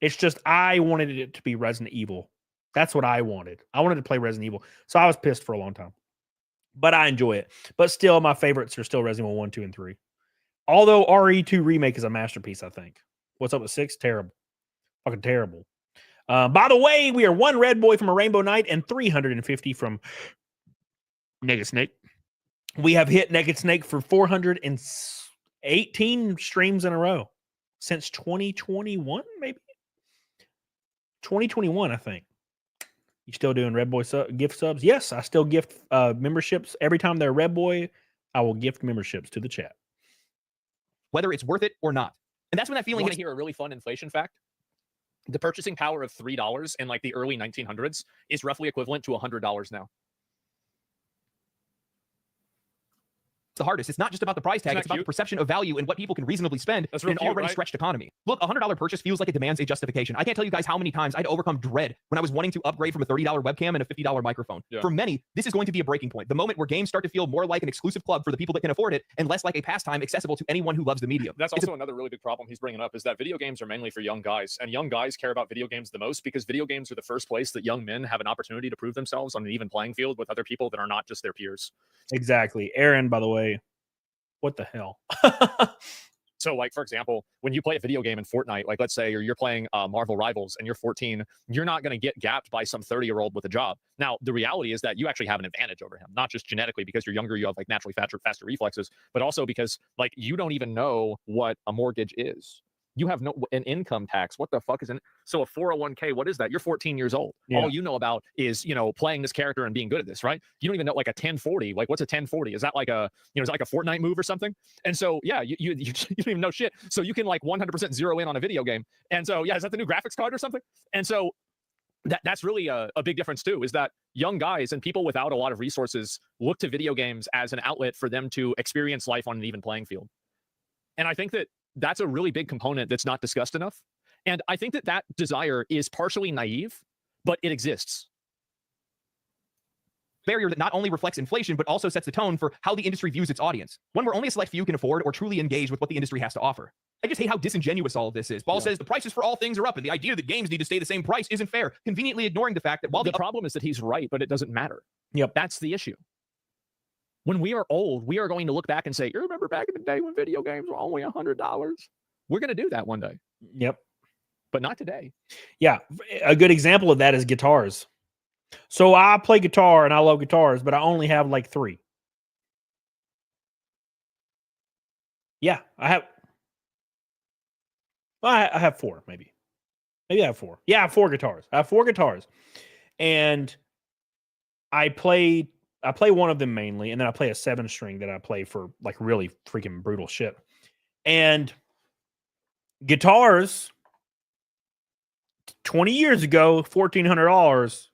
It's just I wanted it to be Resident Evil. That's what I wanted. I wanted to play Resident Evil, so I was pissed for a long time. But I enjoy it. But still, my favorites are still Resident Evil 1, 2, and 3. Although RE2 Remake is a masterpiece, I think. What's up with 6? Terrible. Fucking terrible. By the way, we are 1 red boy from a Rainbow Knight and 350 from Naked Snake. We have hit Naked Snake for 418 streams in a row since 2021, maybe 2021, I think. You still doing Red Boy gift subs? Yes, I still gift memberships every time they're Red Boy. I will gift memberships to the chat, whether it's worth it or not. And that's when that feeling. You want to hear a really fun inflation fact? The purchasing power of $3 in like the early 1900s is roughly equivalent to $100 now. the hardest. It's not just about the price tag. Isn't It's that about the cute? perception of value and what people can reasonably spend That's in real an cute, already right? stretched economy. Look, a $100 purchase feels like it demands a justification. I can't tell you guys how many times I had to overcome dread when I was wanting to upgrade from a $30 webcam and a $50 microphone. Yeah. For many, this is going to be a breaking point. The moment where games start to feel more like an exclusive club for the people that can afford it and less like a pastime accessible to anyone who loves the medium. That's also another really big problem he's bringing up is that video games are mainly for young guys, and young guys care about video games the most because video games are the first place that young men have an opportunity to prove themselves on an even playing field with other people that are not just their peers. Exactly. Aaron, by the way, what the hell? So, like, for example, when you play a video game in Fortnite, like, let's say you're playing Marvel Rivals and you're 14, you're not going to get gapped by some 30-year-old with a job. Now, the reality is that you actually have an advantage over him, not just genetically because you're younger, you have, like, naturally faster reflexes, but also because, like, you don't even know what a mortgage is. You have an income tax. What the fuck is so a 401k? What is that? You're 14 years old. Yeah. All you know about is, playing this character and being good at this, right? You don't even know like a 1040. Like, what's a 1040? Is that like a, is that like a Fortnite move or something? And so, yeah, you don't even know shit. So you can like 100% zero in on a video game. And so, yeah, is that the new graphics card or something? And so that's really a big difference too, is that young guys and people without a lot of resources look to video games as an outlet for them to experience life on an even playing field. And I think that that's a really big component that's not discussed enough. And I think that desire is partially naive, but it exists. Barrier that not only reflects inflation, but also sets the tone for how the industry views its audience. One where only a select few can afford or truly engage with what the industry has to offer. I just hate how disingenuous all of this is. Paul says the prices for all things are up, and the idea that games need to stay the same price isn't fair, conveniently ignoring the fact that while the problem is that he's right, but it doesn't matter. Yep. That's the issue. When we are old, we are going to look back and say, you remember back in the day when video games were only $100? We're going to do that one day. Yep. But not today. Yeah. A good example of that is guitars. So I play guitar and I love guitars, but I only have like 3. Yeah, I have. Well, I have 4, maybe. Maybe I have 4. Yeah, I have 4 guitars. I have 4 guitars. And I play one of them mainly, and then I play a 7-string that I play for like really freaking brutal shit. And guitars 20 years ago, $1,400,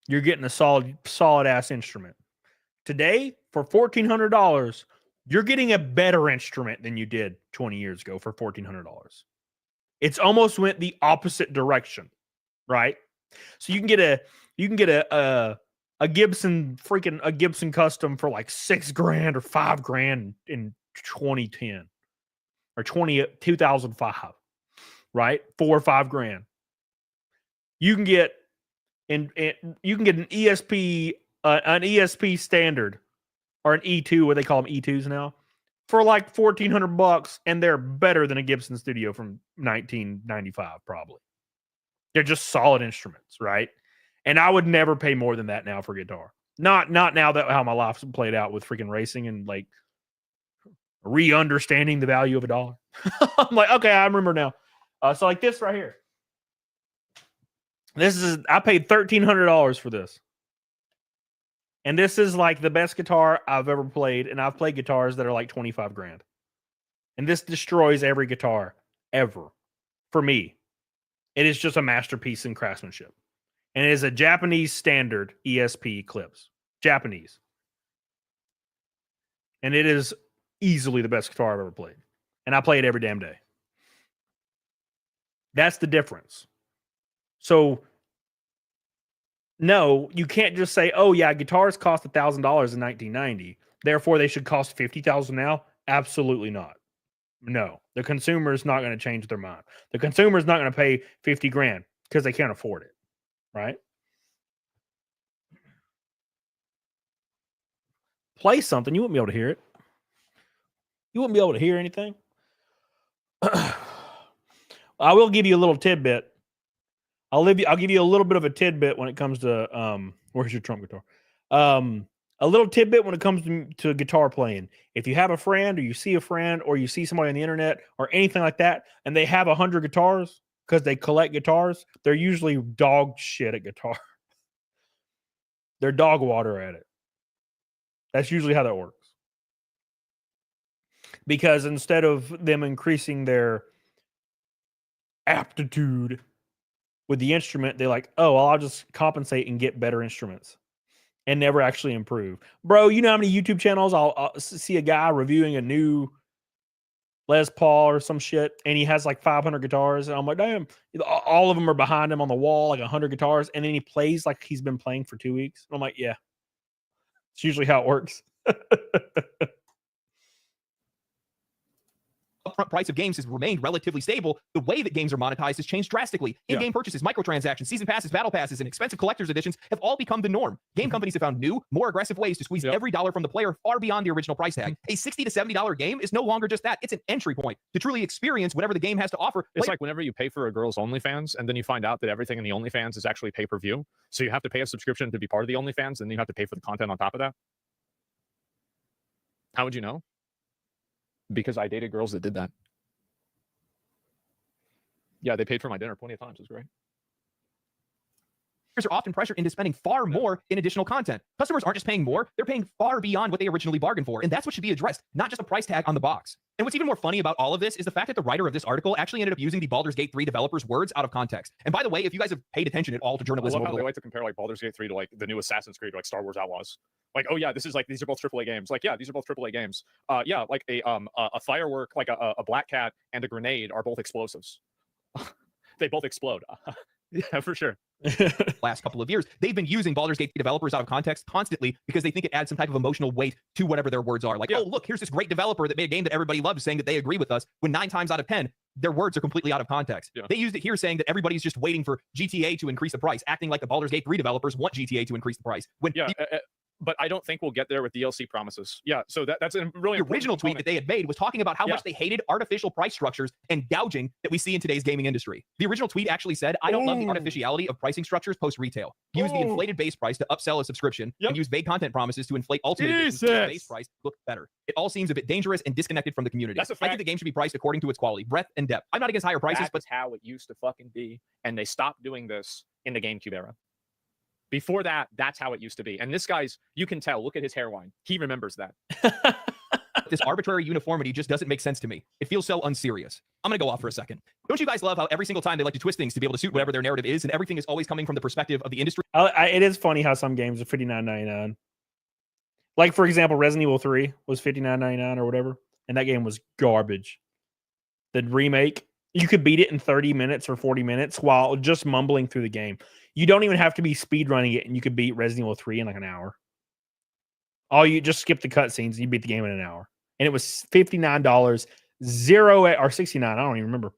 you're getting a solid ass instrument. Today, for $1,400, you're getting a better instrument than you did 20 years ago for $1,400. It's almost went the opposite direction, right? So you can get a Gibson custom for like $6,000 or $5,000 in 2010 or 2005, right? $4,000 or $5,000. You can get an ESP standard or an E2, what they call them E2s now, for like $1,400, and they're better than a Gibson Studio from 1995, probably. They're just solid instruments, right? And I would never pay more than that now for guitar. Not now that how my life's played out with freaking racing and like re-understanding the value of $1. I'm like, okay, I remember now. So like this right here. I paid $1,300 for this. And this is like the best guitar I've ever played. And I've played guitars that are like $25,000. And this destroys every guitar ever for me. It is just a masterpiece in craftsmanship. And it is a Japanese standard ESP clips. Japanese. And it is easily the best guitar I've ever played. And I play it every damn day. That's the difference. So, no, you can't just say, oh, yeah, guitars cost $1,000 in 1990. Therefore, they should cost $50,000 now. Absolutely not. No, the consumer is not going to change their mind. The consumer is not going to pay $50,000 because they can't afford it. Right? Play something. You wouldn't be able to hear it. You wouldn't be able to hear anything. I will give you a little tidbit. I'll give you a little bit of a tidbit when it comes to where's your Trump guitar? A little tidbit when it comes to guitar playing. If you have a friend or you see a friend or you see somebody on the internet or anything like that, and they have 100 guitars because they collect guitars, they're usually dog shit at guitar. They're dog water at it. That's usually how that works. Because instead of them increasing their aptitude with the instrument, they're like, oh, well, I'll just compensate and get better instruments. and never actually improve. Bro, you know how many YouTube channels I'll see a guy reviewing a new Les Paul or some shit, and he has like 500 guitars, and I'm like, damn, all of them are behind him on the wall, like 100 guitars, and then he plays like he's been playing for 2 weeks. And I'm like, yeah, it's usually how it works. Upfront price of games has remained relatively stable. The way that games are monetized has changed drastically. In-game purchases, microtransactions, season passes, battle passes, and expensive collector's editions have all become the norm. Game companies have found new, more aggressive ways to squeeze every dollar from the player far beyond the original price tag. A $60 to $70 game is no longer just that. It's an entry point to truly experience whatever the game has to offer. It's like whenever you pay for a girl's OnlyFans, and then you find out that everything in the OnlyFans is actually pay-per-view. So you have to pay a subscription to be part of the OnlyFans, and then you have to pay for the content on top of that. How would you know? Because I dated girls that did that. Yeah, they paid for my dinner plenty of times. It was great. Are often pressured into spending far more in additional content. Customers aren't just paying more, they're paying far beyond what they originally bargained for. And that's what should be addressed, not just a price tag on the box. And what's even more funny about all of this is the fact that the writer of this article actually ended up using the Baldur's Gate 3 developers' words out of context. And by the way, if you guys have paid attention at all to journalism, I love how they like to compare like Baldur's Gate 3 to like the new Assassin's Creed or like Star Wars Outlaws. Like, oh yeah, this is like, these are both AAA games. Like, yeah, these are both AAA games. Yeah, like a firework, like a black cat and a grenade are both explosives. They both explode. Yeah, for sure. Last couple of years, they've been using Baldur's Gate developers out of context constantly because they think it adds some type of emotional weight to whatever their words are. Like, oh, look, here's this great developer that made a game that everybody loves saying that they agree with us, when 9 times out of 10, their words are completely out of context. They used it here saying that everybody's just waiting for GTA to increase the price, acting like the Baldur's Gate 3 developers want GTA to increase the price. When but I don't think we'll get there with DLC promises. Yeah, so that's a really the original tweet that they had made was talking about how much they hated artificial price structures and gouging that we see in today's gaming industry. The original tweet actually said, I don't love the artificiality of pricing structures post-retail. Use the inflated base price to upsell a subscription and use vague content promises to inflate ultimate editions to make the base price look better. It all seems a bit dangerous and disconnected from the community. I think the game should be priced according to its quality, breadth, and depth. I'm not against higher prices, but how it used to fucking be. And they stopped doing this in the GameCube era. Before that, that's how it used to be. And this guy's, you can tell, look at his hairline. He remembers that. This arbitrary uniformity just doesn't make sense to me. It feels so unserious. I'm going to go off for a second. Don't you guys love how every single time they like to twist things to be able to suit whatever their narrative is, and everything is always coming from the perspective of the industry? It is funny how some games are $59.99. Like, for example, Resident Evil 3 was $59.99 or whatever, and that game was garbage. The remake, you could beat it in 30 minutes or 40 minutes while just mumbling through the game. You don't even have to be speedrunning it, and you could beat Resident Evil 3 in like an hour. You just skip the cutscenes, and you beat the game in an hour. And it was $59, or $69, I don't even remember.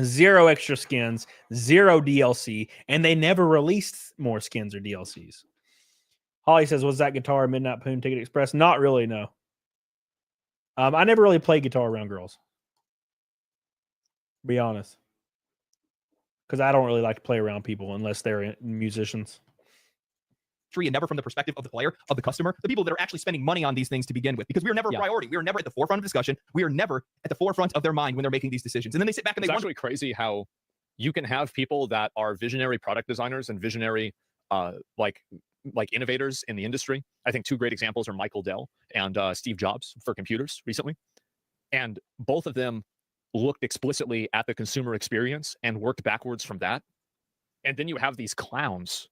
0 extra skins, 0 DLC, and they never released more skins or DLCs. Holly says, was that guitar a Midnight Poon Ticket Express? Not really, no. I never really played guitar around girls. Be honest. Because I don't really like to play around people unless they're musicians. And never from the perspective of the player, of the customer, the people that are actually spending money on these things to begin with, because we are never a priority. We are never at the forefront of discussion. We are never at the forefront of their mind when they're making these decisions. And then they sit back and it's actually crazy how you can have people that are visionary product designers and visionary like innovators in the industry. I think 2 great examples are Michael Dell and Steve Jobs for computers recently. And both of them looked explicitly at the consumer experience and worked backwards from that. And then you have these clowns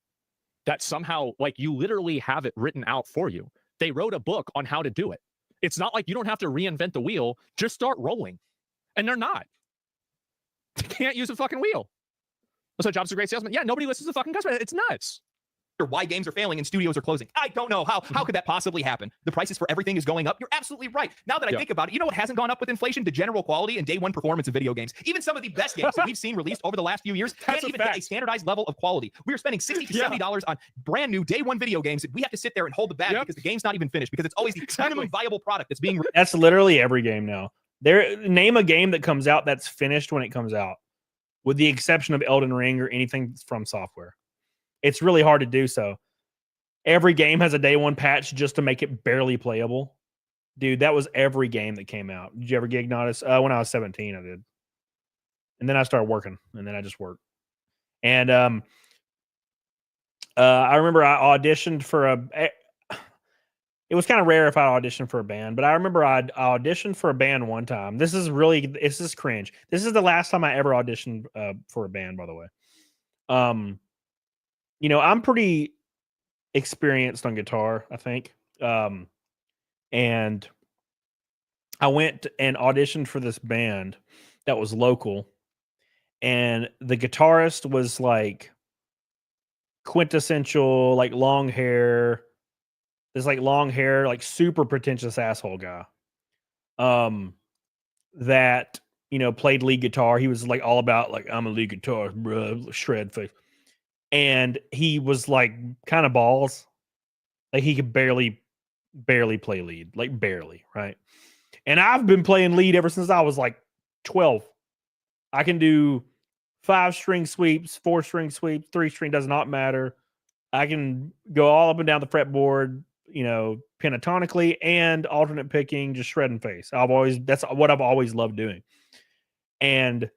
that somehow, like, you literally have it written out for you. They wrote a book on how to do it. It's not like you don't have to reinvent the wheel. Just start rolling. And they're not. They can't use a fucking wheel. So Jobs is a great salesman. Yeah, nobody listens to the fucking customer. It's nuts. Why games are failing and studios are closing. I don't know. How could that possibly happen? The prices for everything is going up. You're absolutely right. Now that I think about it, you know what hasn't gone up with inflation? The general quality and day one performance of video games. Even some of the best games that we've seen released over the last few years can't even hit a standardized level of quality. We are spending $60 to $70 on brand new day one video games that we have to sit there and hold the bag because the game's not even finished, because it's always the minimum viable product that's being. That's literally every game now. Name a game that comes out that's finished when it comes out, with the exception of Elden Ring or anything from Software. It's really hard to do so. Every game has a day one patch just to make it barely playable. Dude, that was every game that came out. Did you ever gig notice? When I was 17, I did. And then I started working, and then I just worked. And I remember I auditioned for it was kind of rare if I auditioned for a band, but I remember I auditioned for a band one time. This is cringe. This is the last time I ever auditioned for a band, by the way. You know, I'm pretty experienced on guitar, I think. And I went and auditioned for this band that was local, and the guitarist was like quintessential, like long hair, like super pretentious asshole guy. That, you know, played lead guitar. He was like all about like, I'm a lead guitarist, bro, shred face. And he was like kind of balls. Like he could barely play lead, like barely, right? And I've been playing lead ever since I was like 12. I can do 5-string sweeps, 4-string sweeps, 3-string, does not matter. I can go all up and down the fretboard, you know, pentatonically and alternate picking, just shredding face. That's what I've always loved doing. And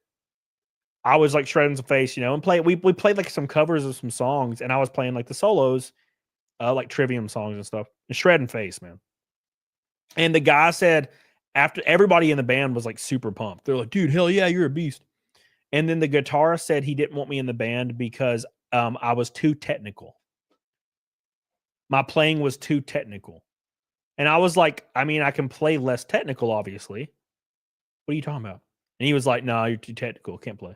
I was like shredding some face, you know, and we played like some covers of some songs, and I was playing like the solos, like Trivium songs and stuff, and shredding face, man. And the guy said, after everybody in the band was like super pumped, they're like, dude, hell yeah, you're a beast. And then the guitarist said he didn't want me in the band because I was too technical. My playing was too technical. And I was like, I mean, I can play less technical, obviously. What are you talking about? And he was like, no, you're too technical. Can't play.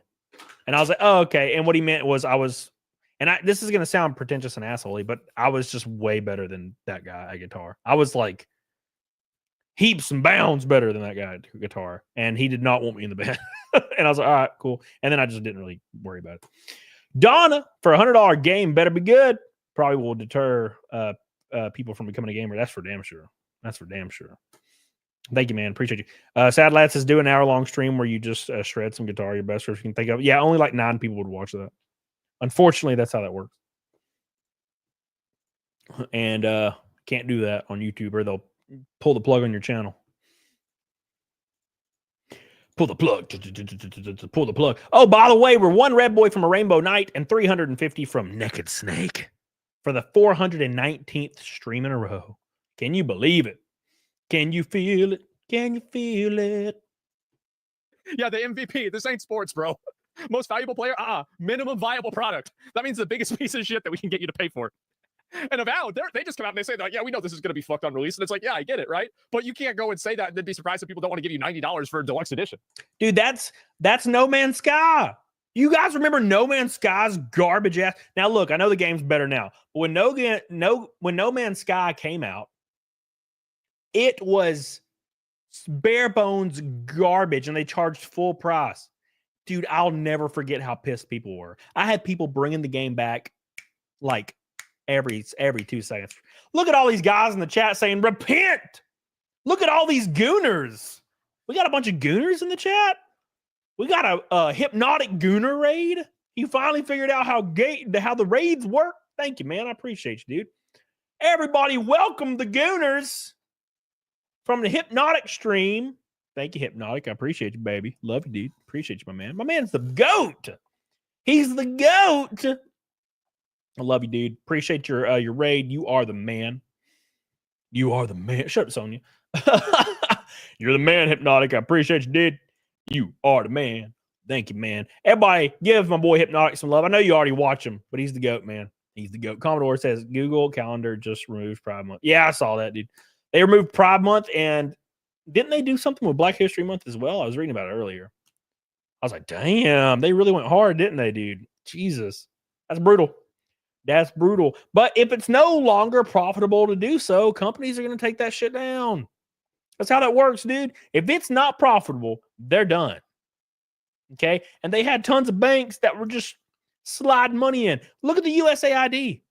And I was like, oh, okay. And what he meant was this is going to sound pretentious and assholey, but I was just way better than that guy at guitar. I was like heaps and bounds better than that guy at guitar. And he did not want me in the band. And I was like, all right, cool. And then I just didn't really worry about it. Donna, for a $100 game, better be good. Probably will deter people from becoming a gamer. That's for damn sure. That's for damn sure. Thank you, man. Appreciate you. Sad Lad says, do an hour-long stream where you just shred some guitar, your best riff you can think of. Yeah, only like 9 people would watch that. Unfortunately, that's how that works. And can't do that on YouTube, or they'll pull the plug on your channel. Pull the plug. Pull the plug. Oh, by the way, we're 1 red boy from a Rainbow Night and 350 from Naked Snake for the 419th stream in a row. Can you believe it? Can you feel it? Can you feel it? Yeah, the MVP. This ain't sports, bro. Most valuable player? Minimum viable product. That means the biggest piece of shit that we can get you to pay for. And Avowed, they just come out and they say, like, yeah, we know this is going to be fucked on release. And it's like, yeah, I get it, right? But you can't go and say that and then be surprised that people don't want to give you $90 for a deluxe edition. Dude, that's No Man's Sky. You guys remember No Man's Sky's garbage ass? Now, look, I know the game's better now. But when No Man's Sky came out, it was bare bones garbage, and they charged full price. Dude, I'll never forget how pissed people were. I had people bringing the game back like every 2 seconds. Look at all these guys in the chat saying, repent! Look at all these gooners. We got a bunch of gooners in the chat. We got a hypnotic gooner raid. You finally figured out how the raids work. Thank you, man. I appreciate you, dude. Everybody, welcome the gooners from the hypnotic stream. Thank you, Hypnotic. I appreciate you, baby. Love you, dude. Appreciate you, my man. My man's the GOAT. He's the GOAT. I love you, dude. Appreciate your raid. You are the man. You are the man. Shut up, Sonya. You're the man, Hypnotic. I appreciate you, dude. You are the man. Thank you, man. Everybody, give my boy Hypnotic some love. I know you already watch him, but he's the GOAT, man. He's the GOAT. Commodore says Google Calendar just removed Pride Month. Yeah, I saw that, dude. They removed Pride Month, and didn't they do something with Black History Month as well? I was reading about it earlier. I was like, damn, they really went hard, didn't they, dude? Jesus. That's brutal. That's brutal. But if it's no longer profitable to do so, companies are going to take that shit down. That's how that works, dude. If it's not profitable, they're done. Okay? And they had tons of banks that were just sliding money in. Look at the USAID.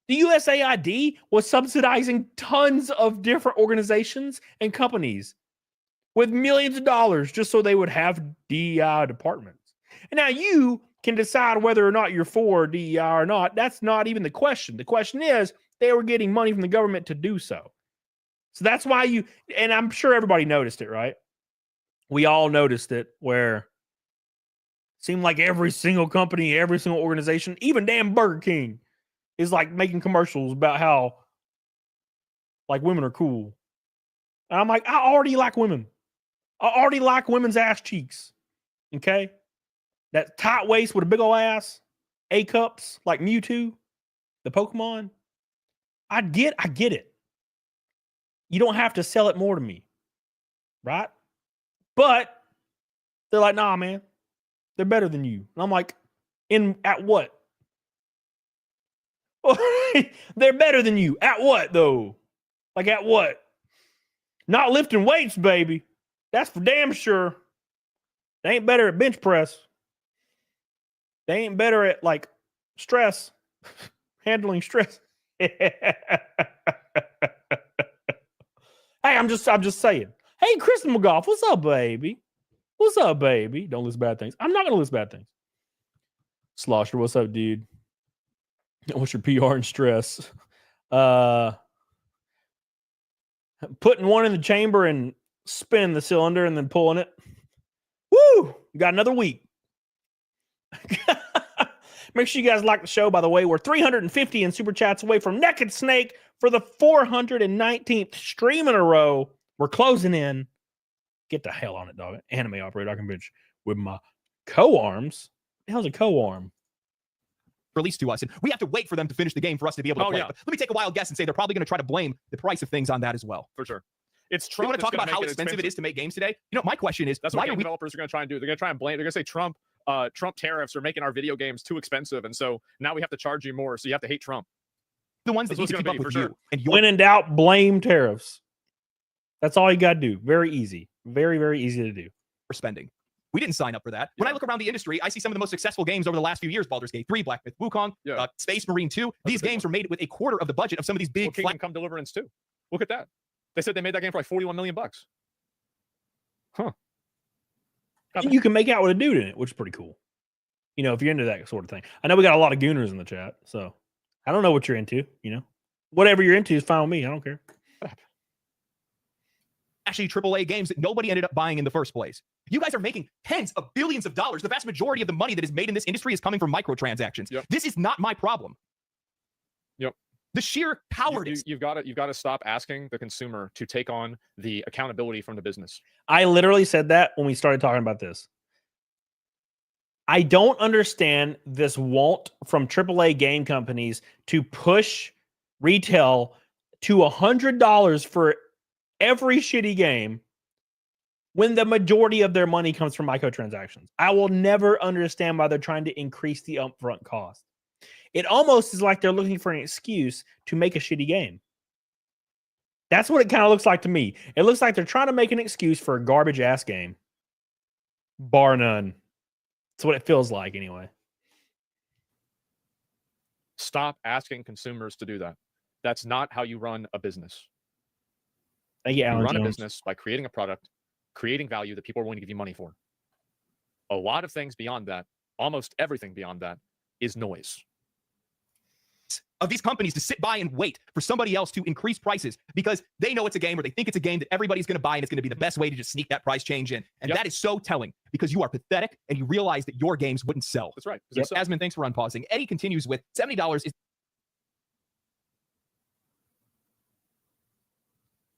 The USAID was subsidizing tons of different organizations and companies with millions of dollars just so they would have DEI departments. And now you can decide whether or not you're for DEI or not. That's not even the question. The question is, they were getting money from the government to do so. So that's why and I'm sure everybody noticed it, right? We all noticed it, where it seemed like every single company, every single organization, even damn Burger King, is like making commercials about how like women are cool. And I'm like, I already like women. I already like women's ass cheeks. Okay? That tight waist with a big old ass. A-cups like Mewtwo, the Pokemon. I get it. You don't have to sell it more to me, right? But they're like, nah, man, they're better than you. And I'm like, at what? They're better than you. At what, though? Like, at what? Not lifting weights, baby. That's for damn sure. They ain't better at bench press. They ain't better at, like, stress. Handling stress. Hey, I'm just saying. Hey, Kristen McGough, what's up, baby? What's up, baby? Don't list bad things. I'm not going to list bad things. Slosher, what's up, dude? What's your PR and stress? Putting one in the chamber and spinning the cylinder and then pulling it. Woo! You got another week. Make sure you guys like the show, by the way. We're 350 in Super Chats away from Naked Snake for the 419th stream in a row. We're closing in. Get the hell on it, dog. Anime operator, I can bench with my co-arms. The hell's a co-arm? Released to us, and we have to wait for them to finish the game for us to be able to play it. But let me take a wild guess and say they're probably going to try to blame the price of things on that as well. For sure. It's You Trump. want to talk about how expensive it is to make games today? You know, my question is, That's why what are game we developers are going to try and do. They're going to try and blame. They're going to say Trump tariffs are making our video games too expensive, and so now we have to charge you more. So you have to hate Trump. the ones that need to keep up with you? And your when in doubt, blame tariffs. That's all you got to do. Very easy. Very, very easy to do. For spending. We didn't sign up for that. When I look around the industry, I see some of the most successful games over the last few years: Baldur's Gate 3, Black Myth Wukong, Space Marine 2. These games were made with a quarter of the budget of some of these big Kingdom Come Deliverance 2. Look at that. They said they made that game for like $41 million. Huh. You can make out with a dude in it, which is pretty cool. You know, if you're into that sort of thing. I know we got a lot of gooners in the chat, so I don't know what you're into, you know. Whatever you're into is fine with me. I don't care. Actually, AAA games that nobody ended up buying in the first place. You guys are making tens of billions of dollars. The vast majority of the money that is made in this industry is coming from microtransactions. This is not my problem. The sheer cowardice. You've got to stop asking the consumer to take on the accountability from the business. I literally said that when we started talking about this. I don't understand this want from AAA game companies to push retail to $100 for every shitty game when the majority of their money comes from microtransactions. I will never understand why they're trying to increase the upfront cost. It almost is like they're looking for an excuse to make a shitty game. That's what it kind of looks like to me. It looks like they're trying to make an excuse for a garbage ass game. Bar none. That's what it feels like anyway. Stop asking consumers to do that. That's not how you run a business. Thank you, Alan You run Jones. a business by creating a product, creating value that people are willing to give you money for. A lot of things beyond that, almost everything beyond that, is noise. Of these companies to sit by and wait for somebody else to increase prices because they know it's a game or they think it's a game that everybody's going to buy and it's going to be the best way to just sneak that price change in. And that is so telling because you are pathetic and you realize that your games wouldn't sell. That's right. Asmon, thanks for unpausing. Eddie continues with $70 is.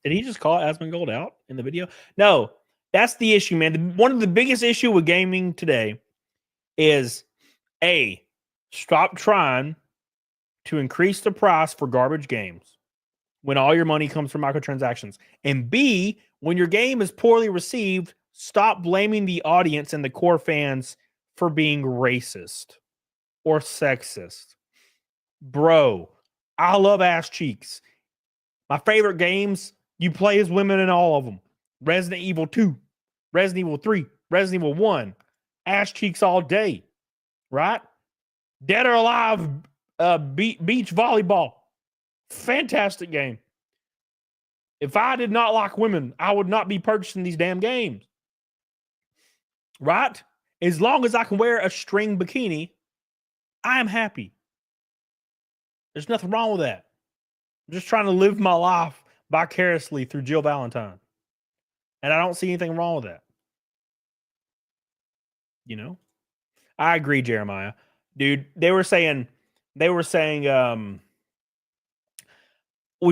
Did he just call Asmongold out in the video? No, that's the issue, man. One of the biggest issue with gaming today is stop trying to increase the price for garbage games when all your money comes from microtransactions. And B, when your game is poorly received, stop blaming the audience and the core fans for being racist or sexist. Bro, I love ass cheeks. My favorite games, you play as women in all of them. Resident Evil 2, Resident Evil 3, Resident Evil 1. Ass cheeks all day, right? Dead or Alive beach volleyball. Fantastic game. If I did not like women, I would not be purchasing these damn games. Right? As long as I can wear a string bikini, I am happy. There's nothing wrong with that. I'm just trying to live my life vicariously through Jill Valentine. And I don't see anything wrong with that. You know? I agree, Jeremiah. Dude, they were saying, would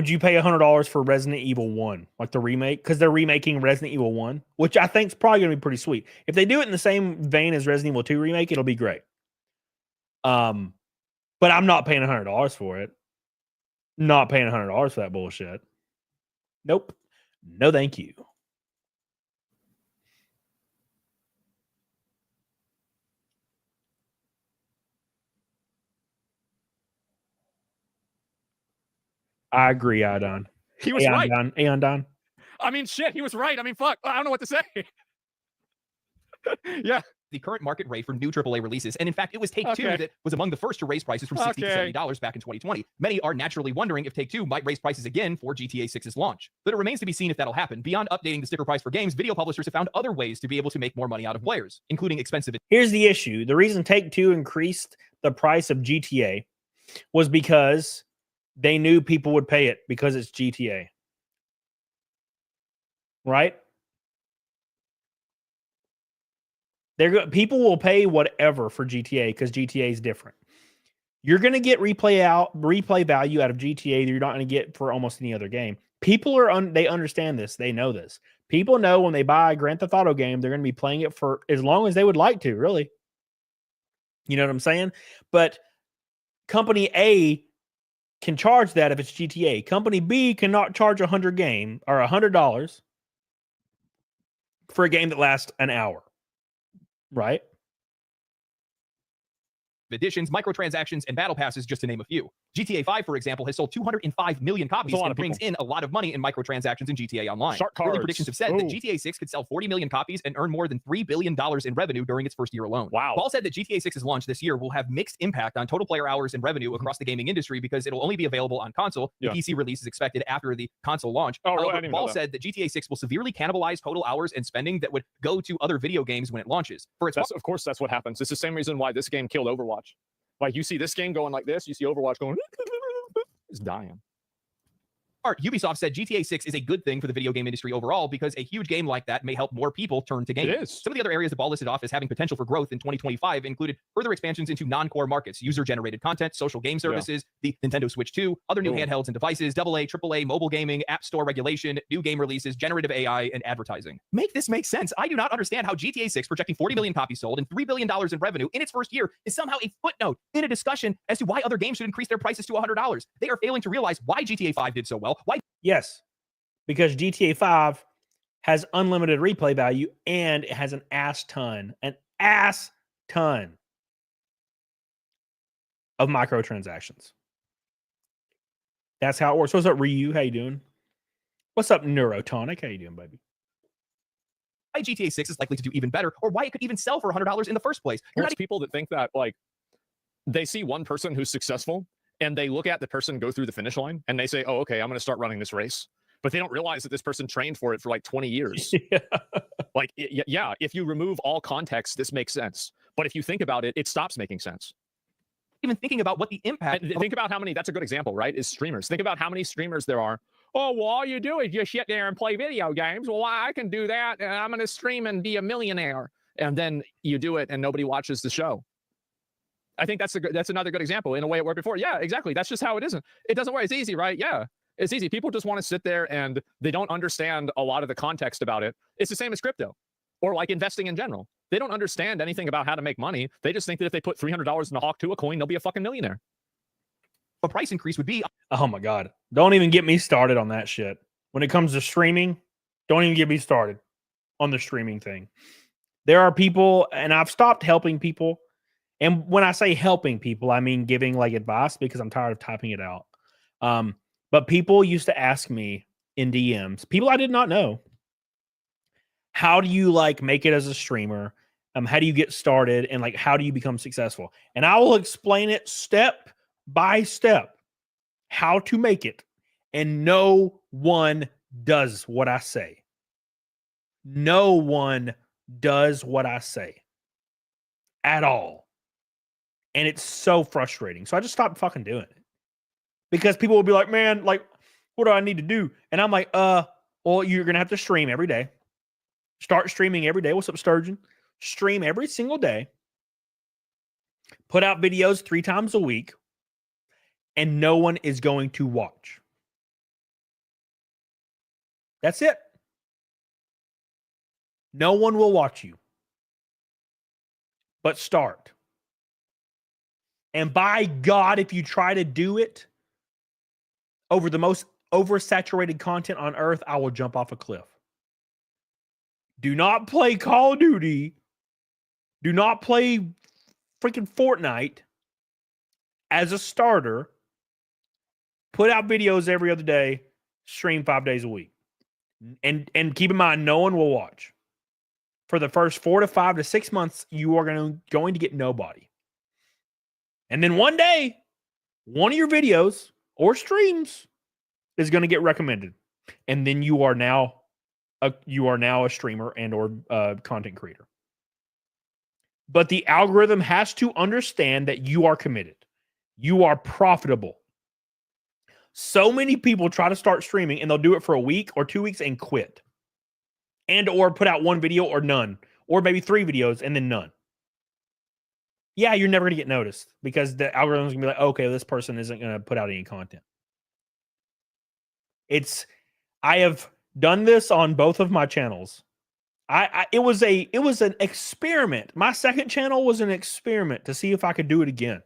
you pay $100 for Resident Evil 1, like the remake? Because they're remaking Resident Evil 1, which I think is probably going to be pretty sweet. If they do it in the same vein as Resident Evil 2 remake, it'll be great. But I'm not paying $100 for it. Not paying $100 for that bullshit. Nope. No, thank you. I agree, Adon. He was right. Adon. I mean, shit, he was right. I mean, fuck. I don't know what to say. Yeah. The current market rate for new AAA releases, and in fact, it was Take-Two Okay. that was among the first to raise prices from $60 to $70 back in 2020. Many are naturally wondering if Take-Two might raise prices again for GTA 6's launch. But it remains to be seen if that'll happen. Beyond updating the sticker price for games, video publishers have found other ways to be able to make more money out of players, including expensive. Here's the issue. The reason Take-Two increased the price of GTA was because they knew people would pay it because it's GTA. Right? People will pay whatever for GTA because GTA is different. You're going to get replay value out of GTA that you're not going to get for almost any other game. People they understand this. They know this. People know when they buy a Grand Theft Auto game, they're going to be playing it for as long as they would like to, really. You know what I'm saying? But Company A can charge that if it's GTA. Company B cannot charge $100 for a game that lasts an hour. Right? Additions, microtransactions, and battle passes, just to name a few. GTA 5, for example, has sold 205 million copies and brings in a lot of money in microtransactions in GTA Online. Early predictions have said that GTA 6 could sell 40 million copies and earn more than $3 billion in revenue during its first year alone. Wow. Paul said that GTA 6's launch this year will have mixed impact on total player hours and revenue across the gaming industry because it'll only be available on console. The PC release is expected after the console launch. However, Paul said that GTA 6 will severely cannibalize total hours and spending that would go to other video games when it launches. Of course, that's what happens. It's the same reason why this game killed Overwatch. Like, you see this game going like this, you see Overwatch going, it's dying. Ubisoft said GTA 6 is a good thing for the video game industry overall because a huge game like that may help more people turn to games. It is. Some of the other areas the ball listed off as having potential for growth in 2025 included further expansions into non-core markets, user-generated content, social game services, the Nintendo Switch 2, other new handhelds and devices, AA, AAA, mobile gaming, app store regulation, new game releases, generative AI, and advertising. Make this make sense. I do not understand how GTA 6, projecting 40 million copies sold and $3 billion in revenue in its first year, is somehow a footnote in a discussion as to why other games should increase their prices to $100. They are failing to realize why GTA 5 did so well. Yes, because GTA 5 has unlimited replay value and it has an ass ton of microtransactions. That's how it works. What's up, Ryu? How you doing? What's up, Neurotonic? How you doing, baby? Why GTA 6 is likely to do even better, or why it could even sell for $100 in the first place. There's people that think that, like, they see one person who's successful and they look at the person go through the finish line and they say, oh, okay, I'm going to start running this race. But they don't realize that this person trained for it for like 20 years. Like, yeah, if you remove all context, this makes sense. But if you think about it, it stops making sense. Even thinking about what the impact. Think about how many, that's a good example, right? Is streamers. Think about how many streamers there are. Oh, well, all you do is just sit there and play video games. Well, I can do that. And I'm going to stream and be a millionaire. And then you do it and nobody watches the show. I think that's another good example in a way it worked before. Yeah, exactly. That's just how it isn't. It doesn't work. It's easy, right? Yeah, it's easy. People just want to sit there and they don't understand a lot of the context about it. It's the same as crypto or like investing in general. They don't understand anything about how to make money. They just think that if they put $300 in a Hawk 2 a coin, they'll be a fucking millionaire. A price increase would be. Oh my God. Don't even get me started on that shit. When it comes to streaming, don't even get me started on the streaming thing. There are people, and I've stopped helping people. And when I say helping people, I mean giving like advice because I'm tired of typing it out. But people used to ask me in DMs, people I did not know, how do you like make it as a streamer? How do you get started? And like, how do you become successful? And I will explain it step by step, how to make it. And no one does what I say. No one does what I say at all. And it's so frustrating. So I just stopped fucking doing it. Because people will be like, man, like, what do I need to do? And I'm like, well, you're going to have to stream every day. Start streaming every day. What's up, Sturgeon? Stream every single day. Put out videos 3 times a week. And no one is going to watch. That's it. No one will watch you. But start. And by God, if you try to do it, over the most oversaturated content on earth, I will jump off a cliff. Do not play Call of Duty. Do not play freaking Fortnite as a starter. Put out videos every other day. Stream 5 days a week. And keep in mind, no one will watch. For the first 4 to 5 to 6 months, you are going to get nobody. And then one day, one of your videos or streams is going to get recommended. And then you are now a streamer and or content creator. But the algorithm has to understand that you are committed. You are profitable. So many people try to start streaming and they'll do it for a week or 2 weeks and quit. And or put out one video or none. Or maybe 3 videos and then none. Yeah, you're never going to get noticed because the algorithm's going to be like, okay, this person isn't going to put out any content. I have done this on both of my channels. It was an experiment. My second channel was an experiment to see if I could do it again.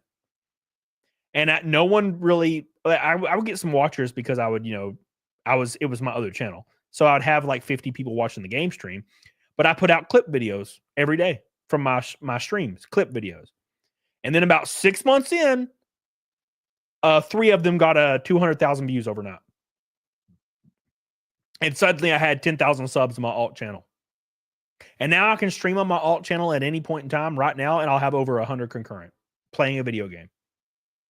And no one really, I would get some watchers because I would, it was my other channel. So I'd have like 50 people watching the game stream, but I put out clip videos every day from my streams, clip videos. And then about 6 months in, 3 of them got 200,000 views overnight. And suddenly I had 10,000 subs in my alt channel. And now I can stream on my alt channel at any point in time right now, and I'll have over 100 concurrent playing a video game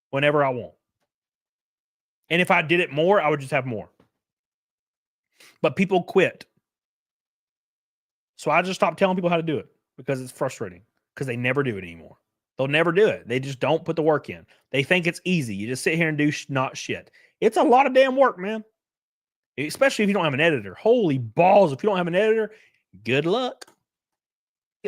whenever I want. And if I did it more, I would just have more. But people quit. So I just stopped telling people how to do it because it's frustrating because they never do it anymore. They'll never do it. They just don't put the work in. They think it's easy. You just sit here and do not shit. It's a lot of damn work, man. Especially if you don't have an editor. Holy balls. If you don't have an editor, good luck.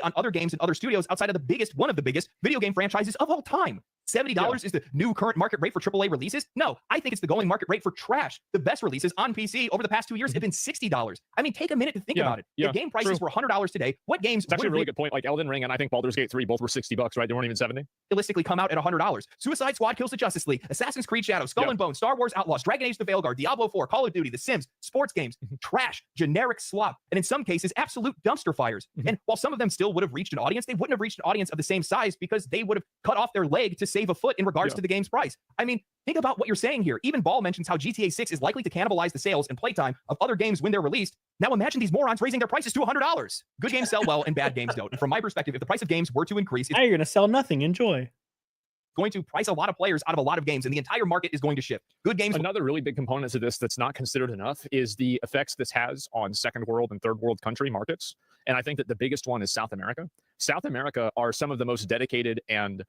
On other games and other studios outside of one of the biggest video game franchises of all time. $70 is the new current market rate for AAA releases? No, I think it's the going market rate for trash. The best releases on PC over the past 2 years have been $60. I mean, take a minute to think about it. If game prices were $100 today, what games It's actually a really good point. Like Elden Ring and I think Baldur's Gate 3 both were $60, right? They weren't even 70. Realistically come out at $100. Suicide Squad Kills the Justice League, Assassin's Creed Shadows, Skull and Bones, Star Wars Outlaws, Dragon Age The Veilguard, Diablo 4, Call of Duty, The Sims, sports games, trash, generic slop, and in some cases, absolute dumpster fires. And while some of them still would have reached an audience, they wouldn't have reached an audience of the same size because they would have cut off their leg to save a foot in regards to the game's price. I mean, think about what you're saying here. Even Ball mentions how GTA 6 is likely to cannibalize the sales and playtime of other games when they're released. Now imagine these morons raising their prices to $100. Good games sell well and bad games don't. And from my perspective, if the price of games were to increase, it's now you're going to sell nothing. Enjoy. Going to price a lot of players out of a lot of games, and the entire market is going to shift. Good games. Another really big component to this that's not considered enough is the effects this has on second world and third world country markets. And I think that the biggest one is South America. South America are some of the most dedicated and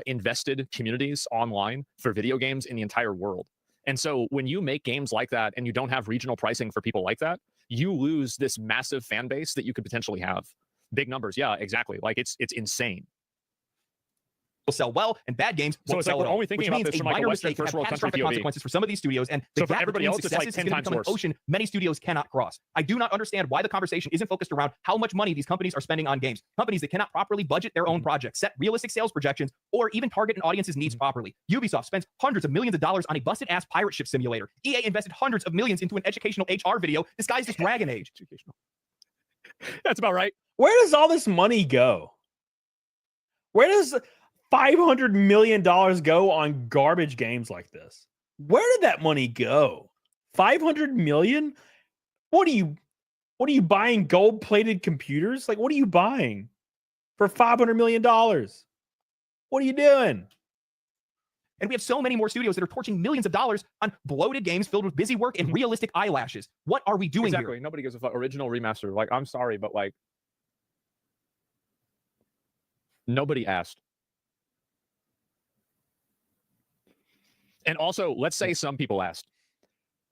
invested communities online for video games in the entire world. And so when you make games like that and you don't have regional pricing for people like that, you lose this massive fan base that you could potentially have. Big numbers. Yeah, exactly. Like it's insane. Will sell well and bad games so won't it's like sell we're at all, only thinking which about means this a from like minor a Western mistake can first have world country catastrophic POV. consequences for some of these studios, and the So for gap everybody between else, it's like successes 10 is going to times become an worse. ocean many studios cannot cross. I do not understand why the conversation isn't focused around how much money these companies are spending on games. Companies that cannot properly budget their own projects, set realistic sales projections, or even target an audience's needs properly. Ubisoft spends hundreds of millions of dollars on a busted-ass pirate ship simulator. EA invested hundreds of millions into an educational HR video disguised as Dragon Age. That's about right. Where does all this money go? Where does $500 million go on garbage games like this? Where did that money go? 500 million? What are you buying gold-plated computers? Like, what are you buying for $500 million? What are you doing? And we have so many more studios that are torching millions of dollars on bloated games filled with busy work and realistic eyelashes. What are we doing Exactly. here? Nobody gives a fuck. Original remaster. Like, I'm sorry, but like, nobody asked. And also, let's say some people asked.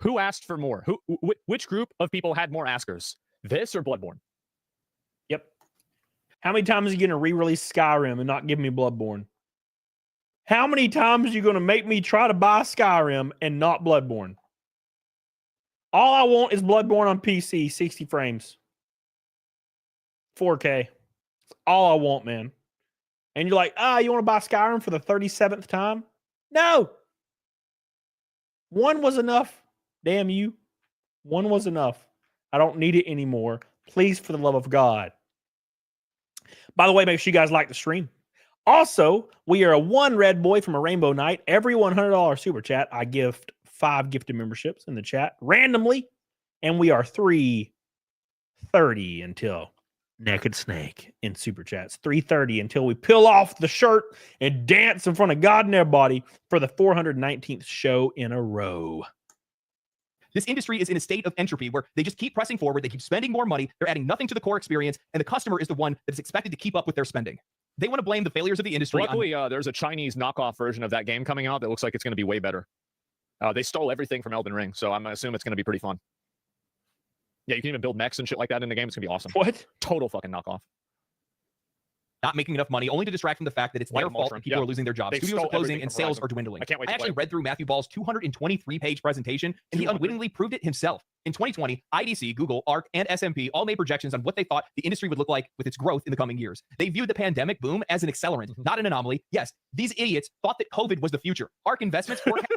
Who asked for more? Which group of people had more askers? This or Bloodborne? Yep. How many times are you going to re-release Skyrim and not give me Bloodborne? How many times are you going to make me try to buy Skyrim and not Bloodborne? All I want is Bloodborne on PC, 60 frames. 4K. That's all I want, man. And you're like, you want to buy Skyrim for the 37th time? No. One was enough. Damn you. One was enough. I don't need it anymore. Please, for the love of God. By the way, make sure you guys like the stream. Also, we are a one red boy from a rainbow night. Every $100 super chat, I gift 5 gifted memberships in the chat randomly. And we are 3:30 until Naked Snake in super chats. 3:30 until we peel off the shirt and dance in front of God and everybody for the 419th show in a row. This industry is in a state of entropy where they just keep pressing forward. They keep spending more money. They're adding nothing to the core experience. And the customer is the one that is expected to keep up with their spending. They want to blame the failures of the industry. Luckily, there's a Chinese knockoff version of that game coming out that looks like it's going to be way better. They stole everything from Elden Ring, so I'm going to assume it's going to be pretty fun. Yeah, you can even build mechs and shit like that in the game. It's going to be awesome. What? Total fucking knockoff. Not making enough money, only to distract from the fact that it's their fault and people are losing their jobs. They Studios are stole closing everything and from sales Horizon. are dwindling. I can't wait I to actually play. read through Matthew Ball's 223-page presentation, and he unwittingly proved it himself. In 2020, IDC, Google, ARC, and S&P all made projections on what they thought the industry would look like with its growth in the coming years. They viewed the pandemic boom as an accelerant, not an anomaly. Yes, these idiots thought that COVID was the future. ARC Investments forecast.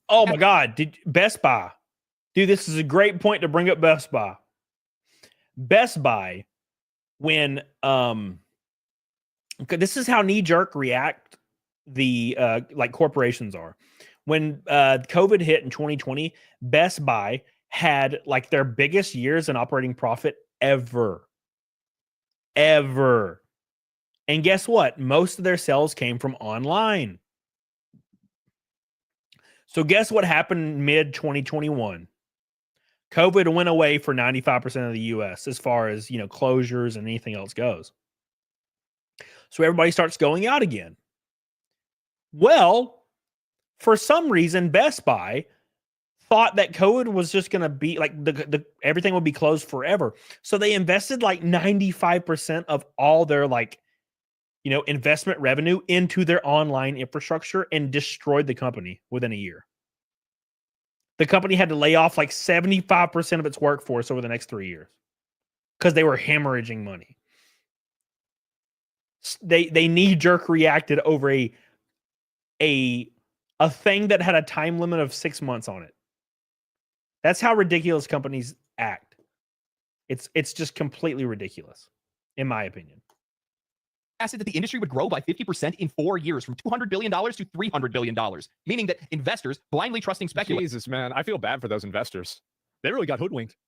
Oh my God. Best Buy. Dude, this is a great point to bring up Best Buy. Best Buy, when this is how knee-jerk react the like corporations are. When COVID hit in 2020, Best Buy had like their biggest years in operating profit ever. And guess what? Most of their sales came from online. So guess what happened mid-2021? COVID went away for 95% of the US as far as, closures and anything else goes. So everybody starts going out again. Well, for some reason, Best Buy thought that COVID was just going to be like everything would be closed forever. So they invested like 95% of all their investment revenue into their online infrastructure and destroyed the company within a year. The company had to lay off like 75% of its workforce over the next 3 years because they were hemorrhaging money. They knee-jerk reacted over a thing that had a time limit of 6 months on it. That's how ridiculous companies act. It's just completely ridiculous, in my opinion. That the industry would grow by 50% in 4 years, from $200 billion to $300 billion, meaning that investors blindly trusting speculators. Jesus, man. I feel bad for those investors. They really got hoodwinked.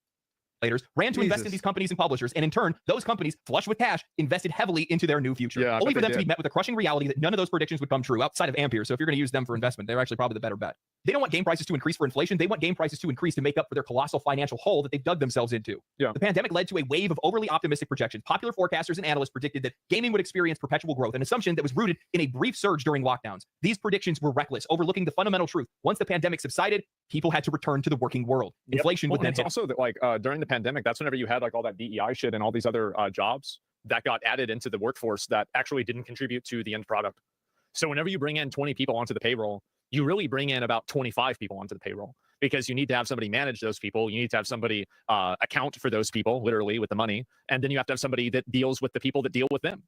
Ran to invest in these companies and publishers, and in turn, those companies, flush with cash, invested heavily into their new future, only for them to be met with a crushing reality that none of those predictions would come true outside of Ampere. So if you're going to use them for investment, they're actually probably the better bet. They don't want game prices to increase for inflation. They want game prices to increase to make up for their colossal financial hole that they've dug themselves into. The pandemic led to a wave of overly optimistic projections. Popular forecasters and analysts predicted that gaming would experience perpetual growth, an assumption that was rooted in a brief surge during lockdowns. These predictions were reckless, overlooking the fundamental truth. Once the pandemic subsided, people had to return to the working world. Inflation would then hit. Also that during the pandemic, that's whenever you had like all that DEI shit and all these other jobs that got added into the workforce that actually didn't contribute to the end product. So whenever you bring in 20 people onto the payroll, you really bring in about 25 people onto the payroll, because you need to have somebody manage those people. You need to have somebody account for those people, literally with the money. And then you have to have somebody that deals with the people that deal with them.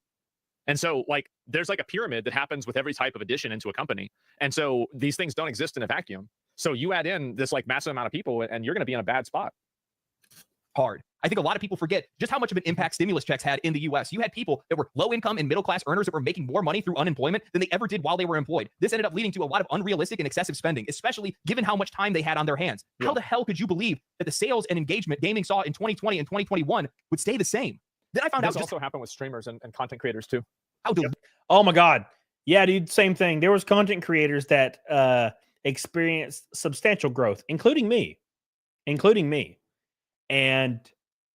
And so there's like a pyramid that happens with every type of addition into a company. And so these things don't exist in a vacuum. So you add in this massive amount of people and you're going to be in a bad spot. Hard. I think a lot of people forget just how much of an impact stimulus checks had in the US. You had people that were low income and middle class earners that were making more money through unemployment than they ever did while they were employed. This ended up leading to a lot of unrealistic and excessive spending, especially given how much time they had on their hands. How the hell could you believe that the sales and engagement gaming saw in 2020 and 2021 would stay the same? Then I found out this also happened with streamers and content creators too. Oh my God. Yeah, dude, same thing. There was content creators that experienced substantial growth, including me. And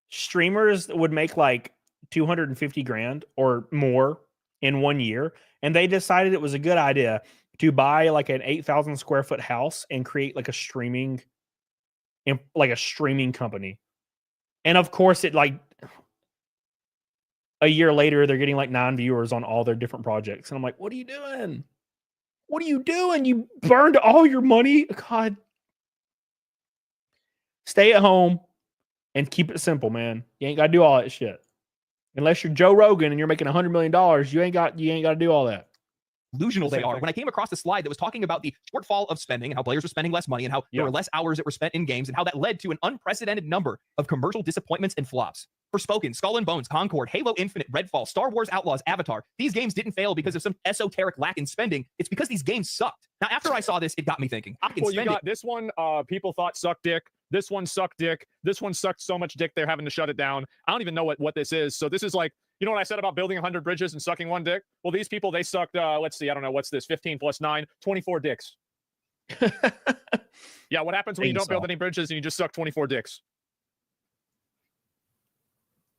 streamers would make like 250 grand or more in 1 year. And they decided it was a good idea to buy like an 8,000 square foot house and create like a streaming company. And of course a year later, they're getting like 9 viewers on all their different projects. And I'm like, what are you doing? What are you doing? You burned all your money. God. Stay at home and keep it simple, man. You ain't got to do all that shit. Unless you're Joe Rogan and you're making $100 million, you ain't got to do all that. delusional they are when I came across a slide that was talking about the shortfall of spending and how players were spending less money and how there were less hours that were spent in games and how that led to an unprecedented number of commercial disappointments and flops. Forspoken, Skull and Bones, Concord, Halo Infinite, Redfall, Star Wars Outlaws, Avatar. These games didn't fail because of some esoteric lack in spending. It's because these games sucked. Now, after I saw this, it got me thinking. I can Well, spend you got it. this one, people thought sucked dick. This one sucked dick. This one sucked so much dick they're having to shut it down. I don't even know what this is. So this is like, you know what I said about building 100 bridges and sucking one dick? Well, these people, they sucked, let's see, I don't know, what's this? 15 plus 9, 24 dicks. Yeah, what happens when you don't build any bridges and you just suck 24 dicks?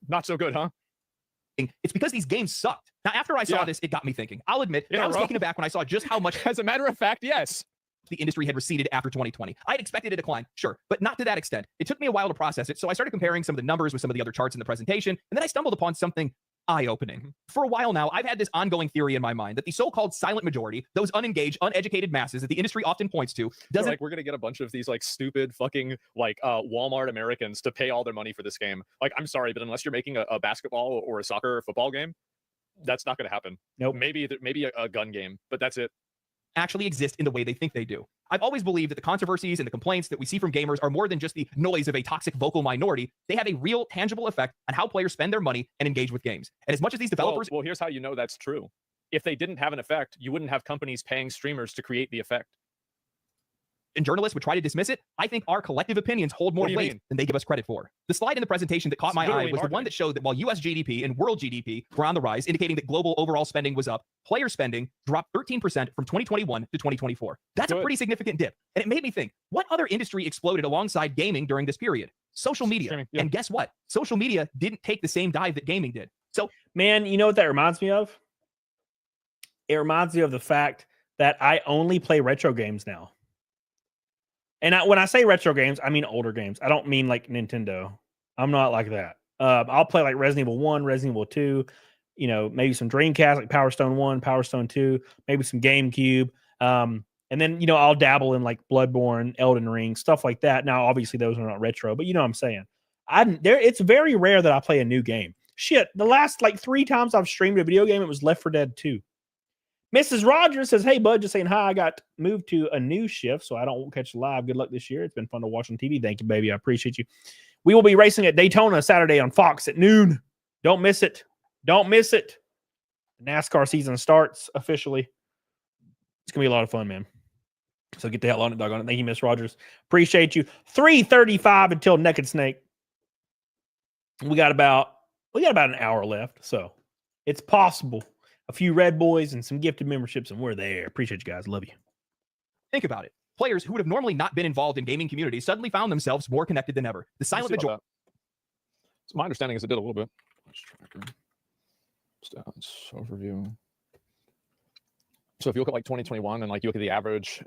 Not so good, huh? It's because these games sucked. Now, after I saw this, it got me thinking. I'll admit, I was taken aback when I saw just how much... As a matter of fact, yes. The industry had receded after 2020. I had expected a decline, sure, but not to that extent. It took me a while to process it, so I started comparing some of the numbers with some of the other charts in the presentation, and then I stumbled upon something eye-opening. For a while now, I've had this ongoing theory in my mind that the so-called silent majority, those unengaged, uneducated masses that the industry often points to, doesn't... Like, we're going to get a bunch of these, like, stupid fucking, like, Walmart Americans to pay all their money for this game. Like, I'm sorry, but unless you're making a basketball or a soccer or football game, that's not going to happen. Nope. Maybe a gun game, but that's it. Actually exist in the way they think they do. I've always believed that the controversies and the complaints that we see from gamers are more than just the noise of a toxic vocal minority. They have a real, tangible effect on how players spend their money and engage with games. And as much as these developers... Well, here's how you know that's true. If they didn't have an effect, you wouldn't have companies paying streamers to create the effect. And journalists would try to dismiss it. I think our collective opinions hold more weight than they give us credit for. The slide in the presentation that caught my eye was the one that showed that while US GDP and world GDP were on the rise, indicating that global overall spending was up, player spending dropped 13% from 2021 to 2024. That's a pretty significant dip. And it made me think, what other industry exploded alongside gaming during this period? Social media. And guess what? Social media didn't take the same dive that gaming did. So, man, you know what that reminds me of? It reminds me of the fact that I only play retro games now. And when I say retro games, I mean older games. I don't mean like Nintendo. I'm not like that. I'll play like Resident Evil 1, Resident Evil 2, you know, maybe some Dreamcast, like Power Stone 1, Power Stone 2, maybe some GameCube. And then, you know, I'll dabble in like Bloodborne, Elden Ring, stuff like that. Now, obviously, those are not retro, but you know what I'm saying. It's very rare that I play a new game. Shit, the last like 3 times I've streamed a video game, it was Left 4 Dead 2. Mrs. Rogers says, hey, bud, just saying hi. I got moved to a new shift, so I don't catch live. Good luck this year. It's been fun to watch on TV. Thank you, baby. I appreciate you. We will be racing at Daytona Saturday on Fox at noon. Don't miss it. Don't miss it. The NASCAR season starts officially. It's going to be a lot of fun, man. So get the hell on it, doggone it. Thank you, Miss Rogers. Appreciate you. 3:35 until Naked Snake. We got about an hour left, so it's possible. A few Red Boys and some gifted memberships, and we're there. Appreciate you guys. Love you. think about it. Players who would have normally not been involved in gaming communities suddenly found themselves more connected than ever. The silent majority. So my understanding is it did a little bit. Stats overview. So if you look at like 2021 and like you look at the average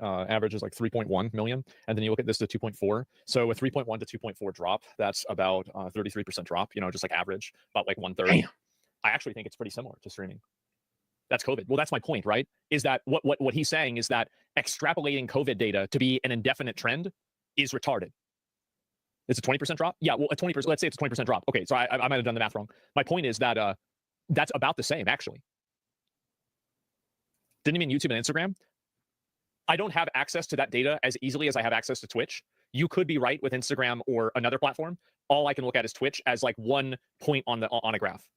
is like 3.1 million, and then you look at this to 2.4. So a 3.1 to 2.4 drop, that's about 33% drop, you know, just like average, about like 1/3. I actually think it's pretty similar to streaming. That's COVID. Well, that's my point, right? Is that what he's saying is that extrapolating COVID data to be an indefinite trend is retarded. It's a 20% drop? Yeah, well, a 20%, let's say it's a 20% drop. Okay, so I might have done the math wrong. My point is that that's about the same, actually. Didn't you mean YouTube and Instagram? I don't have access to that data as easily as I have access to Twitch. You could be right with Instagram or another platform. All I can look at is Twitch as like one point on a graph.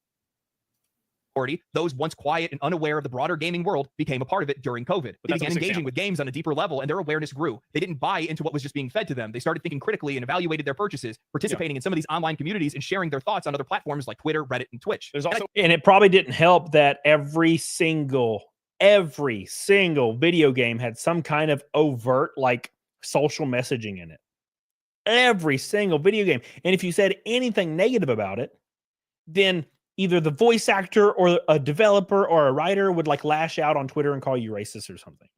Those once quiet and unaware of the broader gaming world became a part of it during COVID. They began engaging with games on a deeper level, and their awareness grew. They didn't buy into what was just being fed to them. They started thinking critically and evaluated their purchases, participating in some of these online communities and sharing their thoughts on other platforms like Twitter, Reddit, and Twitch. There's also, and it probably didn't help that every single video game had some kind of overt like social messaging in it. Every single video game. And if you said anything negative about it, then either the voice actor or a developer or a writer would like lash out on Twitter and call you racist or something.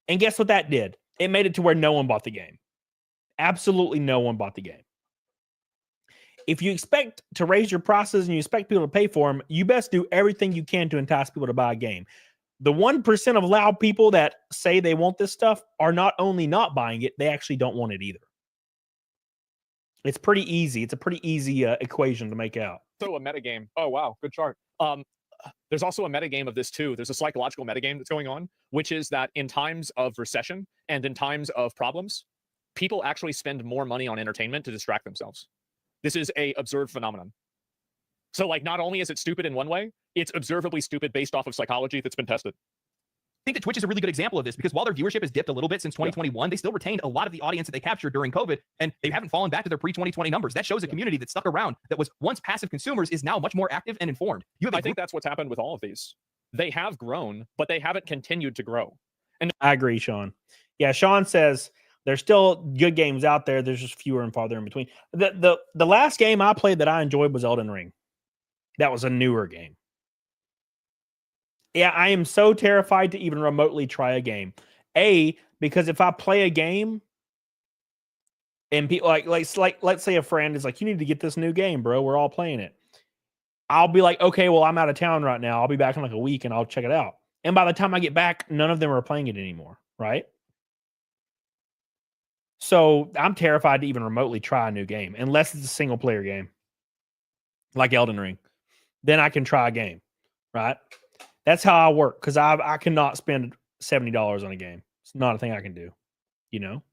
And guess what that did? It made it to where no one bought the game. Absolutely no one bought the game. If you expect to raise your prices and you expect people to pay for them, you best do everything you can to entice people to buy a game. The 1% of loud people that say they want this stuff are not only not buying it, they actually don't want it either. It's pretty easy. It's a pretty easy equation to make out. So a metagame. Oh, wow. Good chart. there's also a metagame of this too. There's a psychological metagame that's going on, which is that in times of recession and in times of problems, people actually spend more money on entertainment to distract themselves. This is a observed phenomenon. So like, not only is it stupid in one way, it's observably stupid based off of psychology that's been tested. I think that Twitch is a really good example of this because while their viewership has dipped a little bit since 2021, they still retained a lot of the audience that they captured during COVID, and they haven't fallen back to their pre-2020 numbers. That shows a community that stuck around, that was once passive consumers, is now much more active and informed. I think that's what's happened with all of these. They have grown, but they haven't continued to grow. And I agree, Sean. Yeah, Sean says there's still good games out there. There's just fewer and farther in between. The last game I played that I enjoyed was Elden Ring. That was a newer game. Yeah, I am so terrified to even remotely try a game. Because if I play a game and people like let's say a friend is like, you need to get this new game, bro. We're all playing it. I'll be like, okay, well, I'm out of town right now. I'll be back in like a week and I'll check it out. And by the time I get back, none of them are playing it anymore, right? So I'm terrified to even remotely try a new game unless it's a single player game like Elden Ring. Then I can try a game, right? That's how I work because I cannot spend $70 on a game. It's not a thing I can do, you know?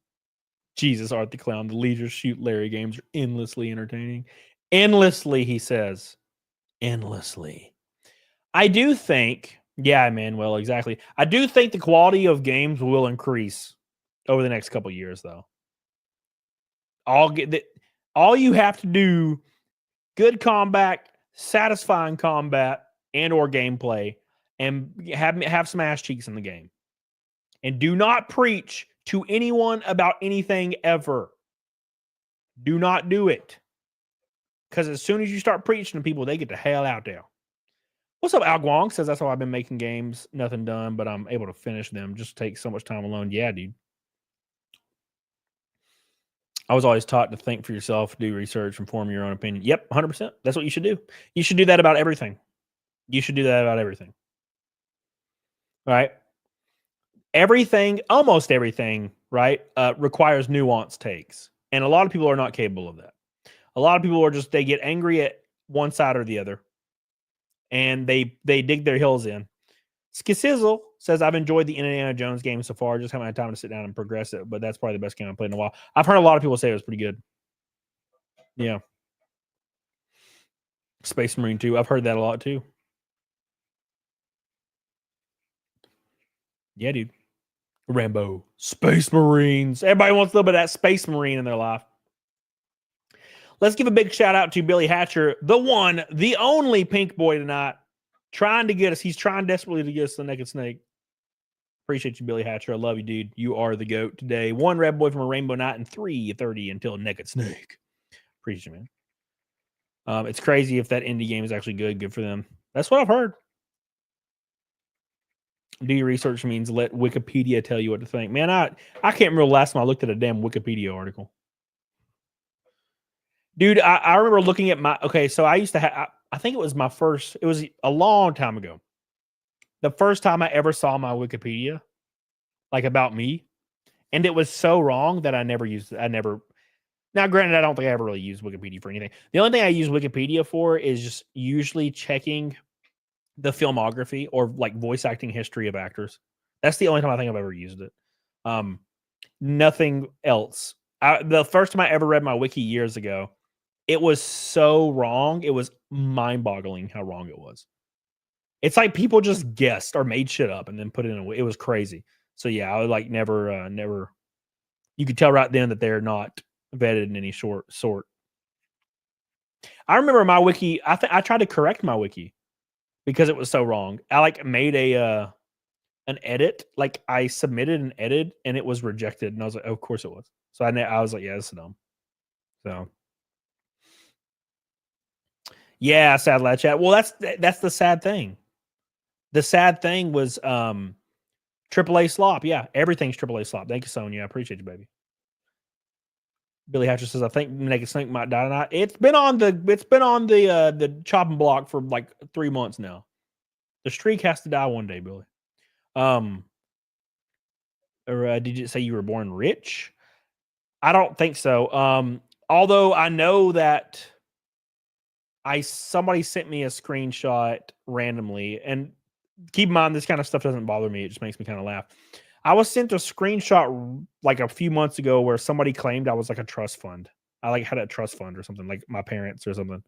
Jesus, Art the Clown. The Leisure Shoot Larry games are endlessly entertaining. Endlessly, he says. Endlessly. I do think, yeah, Manuel, exactly. I do think the quality of games will increase over the next couple of years, though. All you have to do, good combat, satisfying combat, and or gameplay, and have some ass cheeks in the game. And do not preach to anyone about anything ever. Do not do it. Because as soon as you start preaching to people, they get the hell out there. What's up, Al Guang? Says that's how I've been making games. Nothing done, but I'm able to finish them. Just takes so much time alone. Yeah, dude. I was always taught to think for yourself, do research, and form your own opinion. Yep, 100%. That's what you should do. You should do that about everything. You should do that about everything. Right? Everything, almost everything, right, requires nuanced takes. And a lot of people are not capable of that. A lot of people are just, they get angry at one side or the other. And they dig their heels in. Skissizzle says, I've enjoyed the Indiana Jones game so far. Just haven't had time to sit down and progress it. But that's probably the best game I've played in a while. I've heard a lot of people say it was pretty good. Yeah. Space Marine 2. I've heard that a lot too. Yeah, dude. Rambo. Space Marines. Everybody wants a little bit of that Space Marine in their life. Let's give a big shout out to Billy Hatcher, the one, the only pink boy tonight, trying to get us. He's trying desperately to get us the Naked Snake. Appreciate you, Billy Hatcher. I love you, dude. You are the GOAT today. 1 red boy from a Rainbow Night and 3:30 until Naked Snake. Appreciate you, man. It's crazy if that indie game is actually good. Good for them. That's what I've heard. Do your research means let Wikipedia tell you what to think. Man, I can't remember the last time I looked at a damn Wikipedia article. Dude, I remember looking at my... Okay, so I used to have... I think it was my first... It was a long time ago. The first time I ever saw my Wikipedia, like about me, and it was so wrong that I never used it. Now, granted, I don't think I ever really used Wikipedia for anything. The only thing I use Wikipedia for is just usually checking the filmography or like voice acting history of actors. That's the only time I think I've ever used it. Nothing else. The first time I ever read my wiki years ago, it was so wrong. It was mind-boggling how wrong it was. It's like people just guessed or made shit up and then put it in it was crazy. So yeah, I would like never. You could tell right then that they're not vetted in any sort. I remember my wiki. I tried to correct my wiki because it was so wrong. I like made an edit. Like I submitted an edit and it was rejected, and I was like, oh, of course it was. So I was like, yeah, this is dumb. So. Yeah, sad lad chat. Well, that's the sad thing. The sad thing was AAA slop. Yeah, everything's AAA slop. Thank you, Sonya. I appreciate you, baby. Billy Hatcher says, I think Naked Snake might die tonight. It's been on the chopping block for like 3 months now. The streak has to die one day, Billy. Or did you say you were born rich? I don't think so. Although I know that Somebody sent me a screenshot randomly, and keep in mind this kind of stuff doesn't bother me. It just makes me kind of laugh. I was sent a screenshot like a few months ago where somebody claimed I was like a trust fund. I like had a trust fund or something, like my parents or something.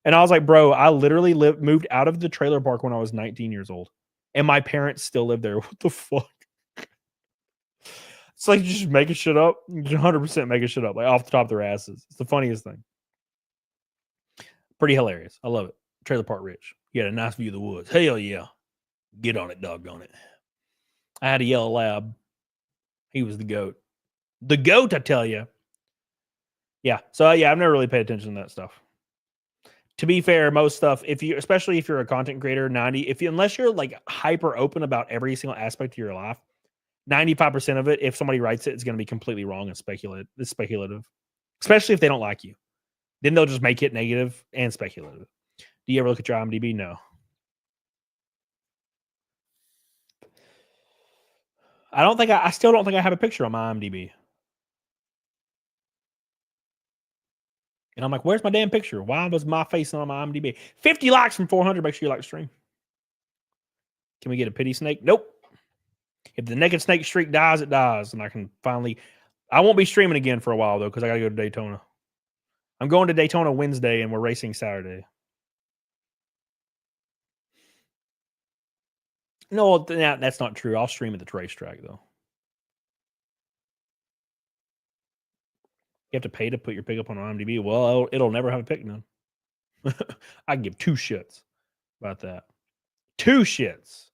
And I was like, bro, I literally moved out of the trailer park when I was 19 years old, and my parents still live there. What the fuck? It's like just making shit up. 100% making shit up, like off the top of their asses. It's the funniest thing. Pretty hilarious. I love it. Trailer Park Rich. You had a nice view of the woods. Hell yeah. Get on it, doggone it. I had a yellow lab. He was the goat. The goat, I tell you. Yeah. So yeah, I've never really paid attention to that stuff. To be fair, most stuff, especially if you're a content creator, unless you're like hyper open about every single aspect of your life, 95% of it, if somebody writes it, it's going to be completely wrong and speculative. It's speculative, especially if they don't like you. Then they'll just make it negative and speculative. Do you ever look at your IMDb? No. I still don't think I have a picture on my IMDb. And I'm like, where's my damn picture? Why was my face on my IMDb? 50 likes from 400. Make sure you like the stream. Can we get a pity snake? Nope. If the naked snake streak dies, it dies. And I can finally... I won't be streaming again for a while, though, because I got to go to Daytona. I'm going to Daytona Wednesday, and we're racing Saturday. No, that's not true. I'll stream at the racetrack, though. You have to pay to put your pickup on IMDb. Well, it'll never have a pick none. I give 2 shits about that. 2 shits.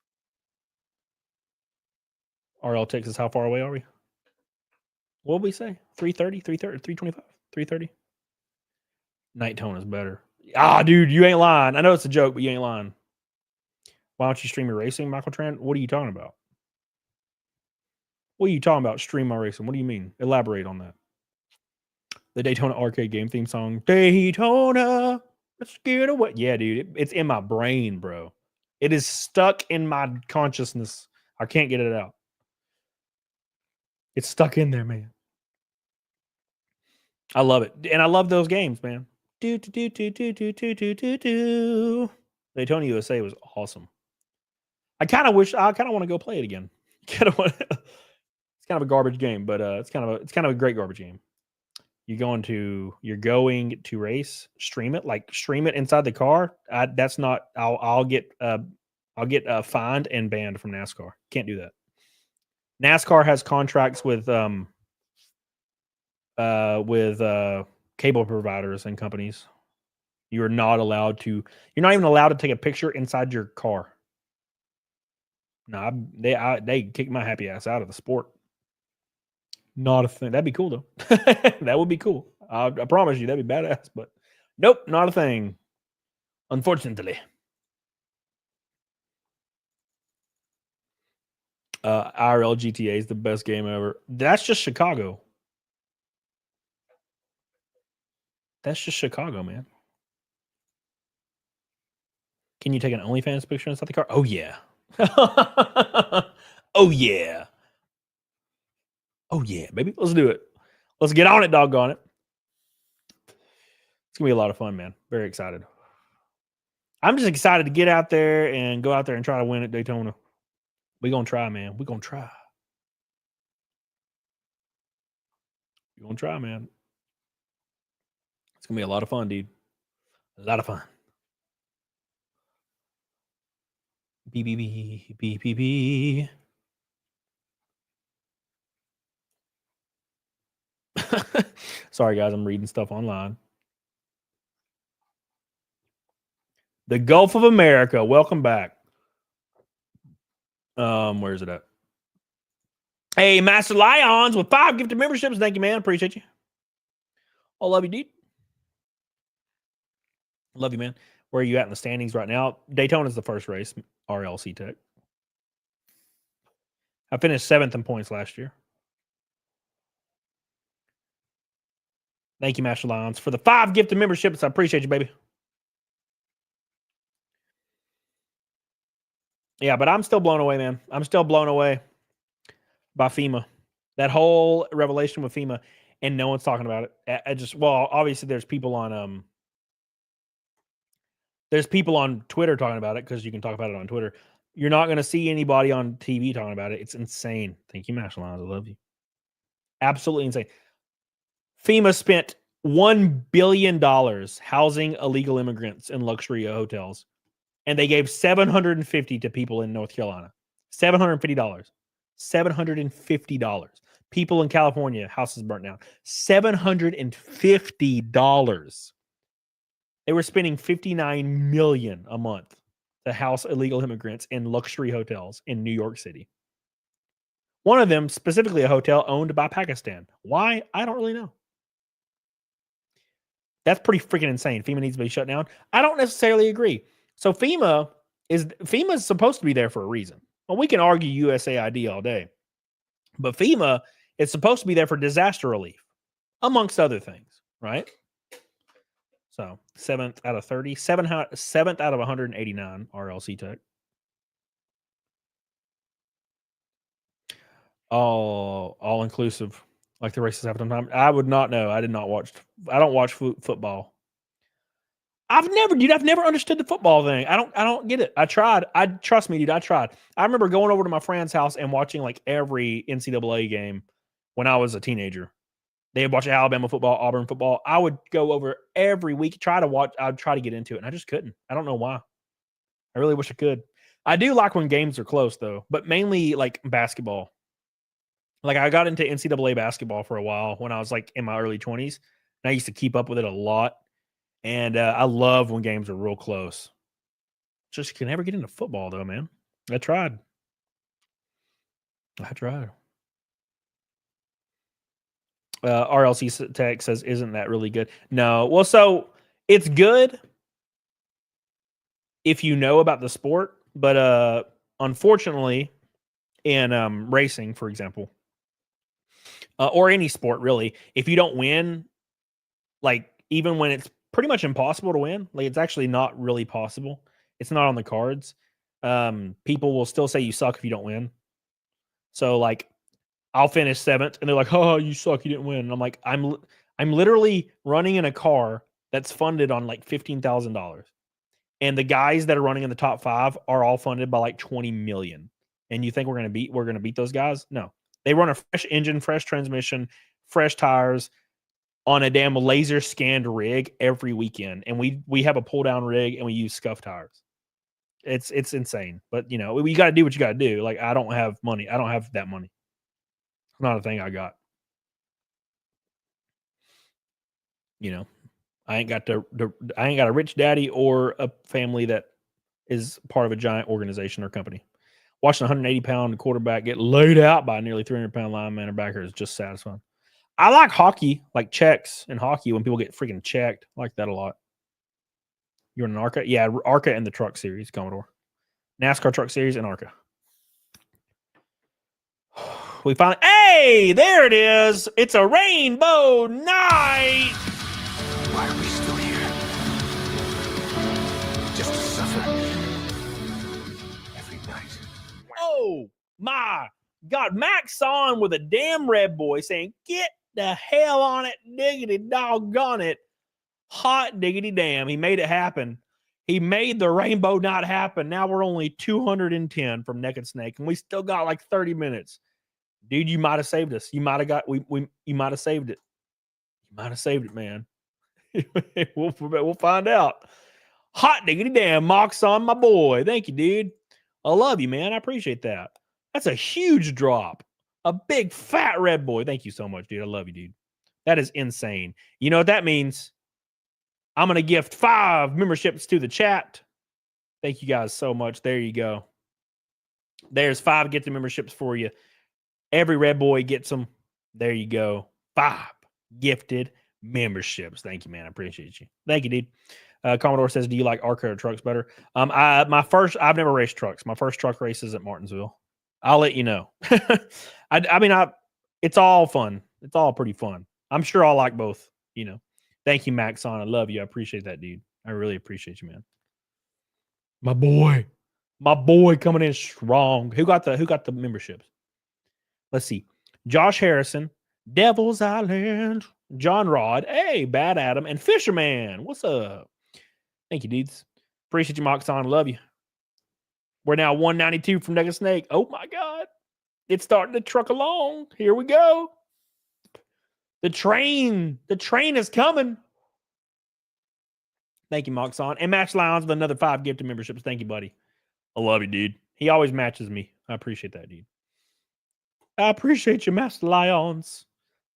RL Texas, how far away are we? What did we say? 330, 330, 325, 330. Daytona's better. Ah, dude, you ain't lying. I know it's a joke, but you ain't lying. Why don't you stream your racing, Michael Tran? What are you talking about? What are you talking about? Stream my racing. What do you mean? Elaborate on that. The Daytona arcade game theme song. Daytona, let's get away. Yeah, dude, it's in my brain, bro. It is stuck in my consciousness. I can't get it out. It's stuck in there, man. I love it. And I love those games, man. Daytona USA was awesome. I kind of want to go play it again. It's kind of a garbage game, but it's kind of a great garbage game. You're going to race, stream it inside the car. That's not. I'll get fined and banned from NASCAR. Can't do that. NASCAR has contracts with cable providers and companies. You're not even allowed to take a picture inside your car. No, they kick my happy ass out of the sport. Not a thing. That'd be cool though. That would be cool. I promise you, that'd be badass. But nope, not a thing. Unfortunately. IRL GTA is the best game ever. That's just Chicago. That's just Chicago, man. Can you take an OnlyFans picture inside the car? Oh yeah. Oh yeah. Oh yeah, baby. Let's do it. Let's get on it, doggone it. It's gonna be a lot of fun, man. Very excited. I'm just excited to get out there and go out there and try to win at Daytona. We're gonna try, man. We're gonna try. We're gonna try, man. It's gonna be a lot of fun, dude. A lot of fun. B. Sorry, guys. I'm reading stuff online. The Gulf of America. Welcome back. Where is it at? Hey, Master Lions with 5 gifted memberships. Thank you, man. Appreciate you. I love you, dude. Love you, man. Where are you at in the standings right now? Daytona's the first race. RLC Tech. I finished 7th in points last year. Thank you, Master Lions, for the 5 gifted memberships. I appreciate you, baby. Yeah, but I'm still blown away, man. I'm still blown away by FEMA. That whole revelation with FEMA, and no one's talking about it. Obviously there's people on There's people on Twitter talking about it because you can talk about it on Twitter. You're not going to see anybody on TV talking about it. It's insane. Thank you, Mash Lines. I love you. Absolutely insane. FEMA spent $1 billion housing illegal immigrants in luxury hotels, and they gave $750 to people in North Carolina. $750. $750. People in California, houses burnt down. $750. They were spending $59 million a month to house illegal immigrants in luxury hotels in New York City. One of them, specifically a hotel owned by Pakistan. Why? I don't really know. That's pretty freaking insane. FEMA needs to be shut down. I don't necessarily agree. So FEMA is supposed to be there for a reason. Well, we can argue USAID all day, but FEMA is supposed to be there for disaster relief, amongst other things, right? So 7th out of 30, 7th out of 189 RLC Tech. All inclusive, like the races happen sometimes. I would not know. I don't watch football. I've never understood the football thing. I don't get it. I tried. Trust me, dude. I tried. I remember going over to my friend's house and watching like every NCAA game when I was a teenager. They would watch Alabama football, Auburn football. I would go over every week, I'd try to get into it, and I just couldn't. I don't know why. I really wish I could. I do like when games are close, though, but mainly like basketball. Like I got into NCAA basketball for a while when I was like in my early 20s, and I used to keep up with it a lot. And I love when games are real close. Just can never get into football, though, man. I tried. RLC Tech says, isn't that really good? No. Well, so it's good if you know about the sport, but unfortunately, in racing, for example, or any sport really, if you don't win, like even when it's pretty much impossible to win, like it's actually not really possible. It's not on the cards. People will still say you suck if you don't win. So like I'll finish 7th and they're like, "Oh, you suck, you didn't win." And I'm like, I'm literally running in a car that's funded on like $15,000. And the guys that are running in the top 5 are all funded by like 20 million. And you think we're going to beat those guys? No. They run a fresh engine, fresh transmission, fresh tires on a damn laser scanned rig every weekend. And we have a pull down rig and we use scuff tires. It's insane. But you know, you got to do what you got to do. Like I don't have money. I don't have that money. It's not a thing I got. You know, I ain't got a rich daddy or a family that is part of a giant organization or company. Watching a 180-pound quarterback get laid out by a nearly 300-pound lineman or backer is just satisfying. I like hockey, like checks in hockey when people get freaking checked. I like that a lot. You're in an ARCA? Yeah, ARCA and the truck series, Commodore. NASCAR truck series and ARCA. We finally... Hey, there it is. It's a rainbow night. Why are we still here? Just to suffer. Every night. Oh, my God. Max on with a damn red boy saying, get the hell on it, diggity doggone it. Hot diggity damn. He made it happen. He made the rainbow not happen. Now we're only 210 from Naked Snake, and we still got like 30 minutes. Dude, you might have saved us. You might have got you might have saved it. You might have saved it, man. we'll find out. Hot diggity damn, Mox on my boy. Thank you, dude. I love you, man. I appreciate that. That's a huge drop. A big fat red boy. Thank you so much, dude. I love you, dude. That is insane. You know what that means? I'm going to gift 5 memberships to the chat. Thank you guys so much. There you go. There's 5 gifted memberships for you. Every red boy gets them. There you go. 5 gifted memberships. Thank you, man. I appreciate you. Thank you, dude. Commodore says, do you like ARCA or trucks better? I've never raced trucks. My first truck race is at Martinsville. I'll let you know. It's all fun. It's all pretty fun. I'm sure I'll like both, you know. Thank you, Maxon. I love you. I appreciate that, dude. I really appreciate you, man. My boy coming in strong. Who got the memberships? Let's see. Josh Harrison, Devil's Island, John Rod, hey, Bad Adam, and Fisherman. What's up? Thank you, dudes. Appreciate you, Moxon. Love you. We're now 192 from Nugget Snake. Oh my God. It's starting to truck along. Here we go. The train is coming. Thank you, Moxon. And Match Lions with another 5 gifted memberships. Thank you, buddy. I love you, dude. He always matches me. I appreciate that, dude. I appreciate you, Master Lions.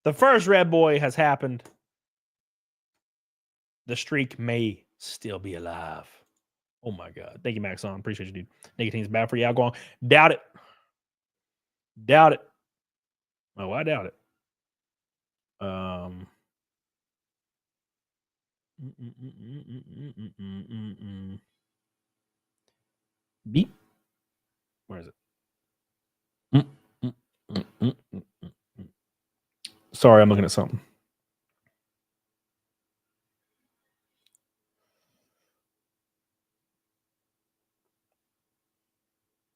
The first red boy has happened. The streak may still be alive. Oh my God. Thank you, Maxon. Appreciate you, dude. Nicotine's bad for you. Alcohol. Doubt it. Doubt it. Oh, I doubt it. Beep. Where is it? Sorry, I'm looking at something.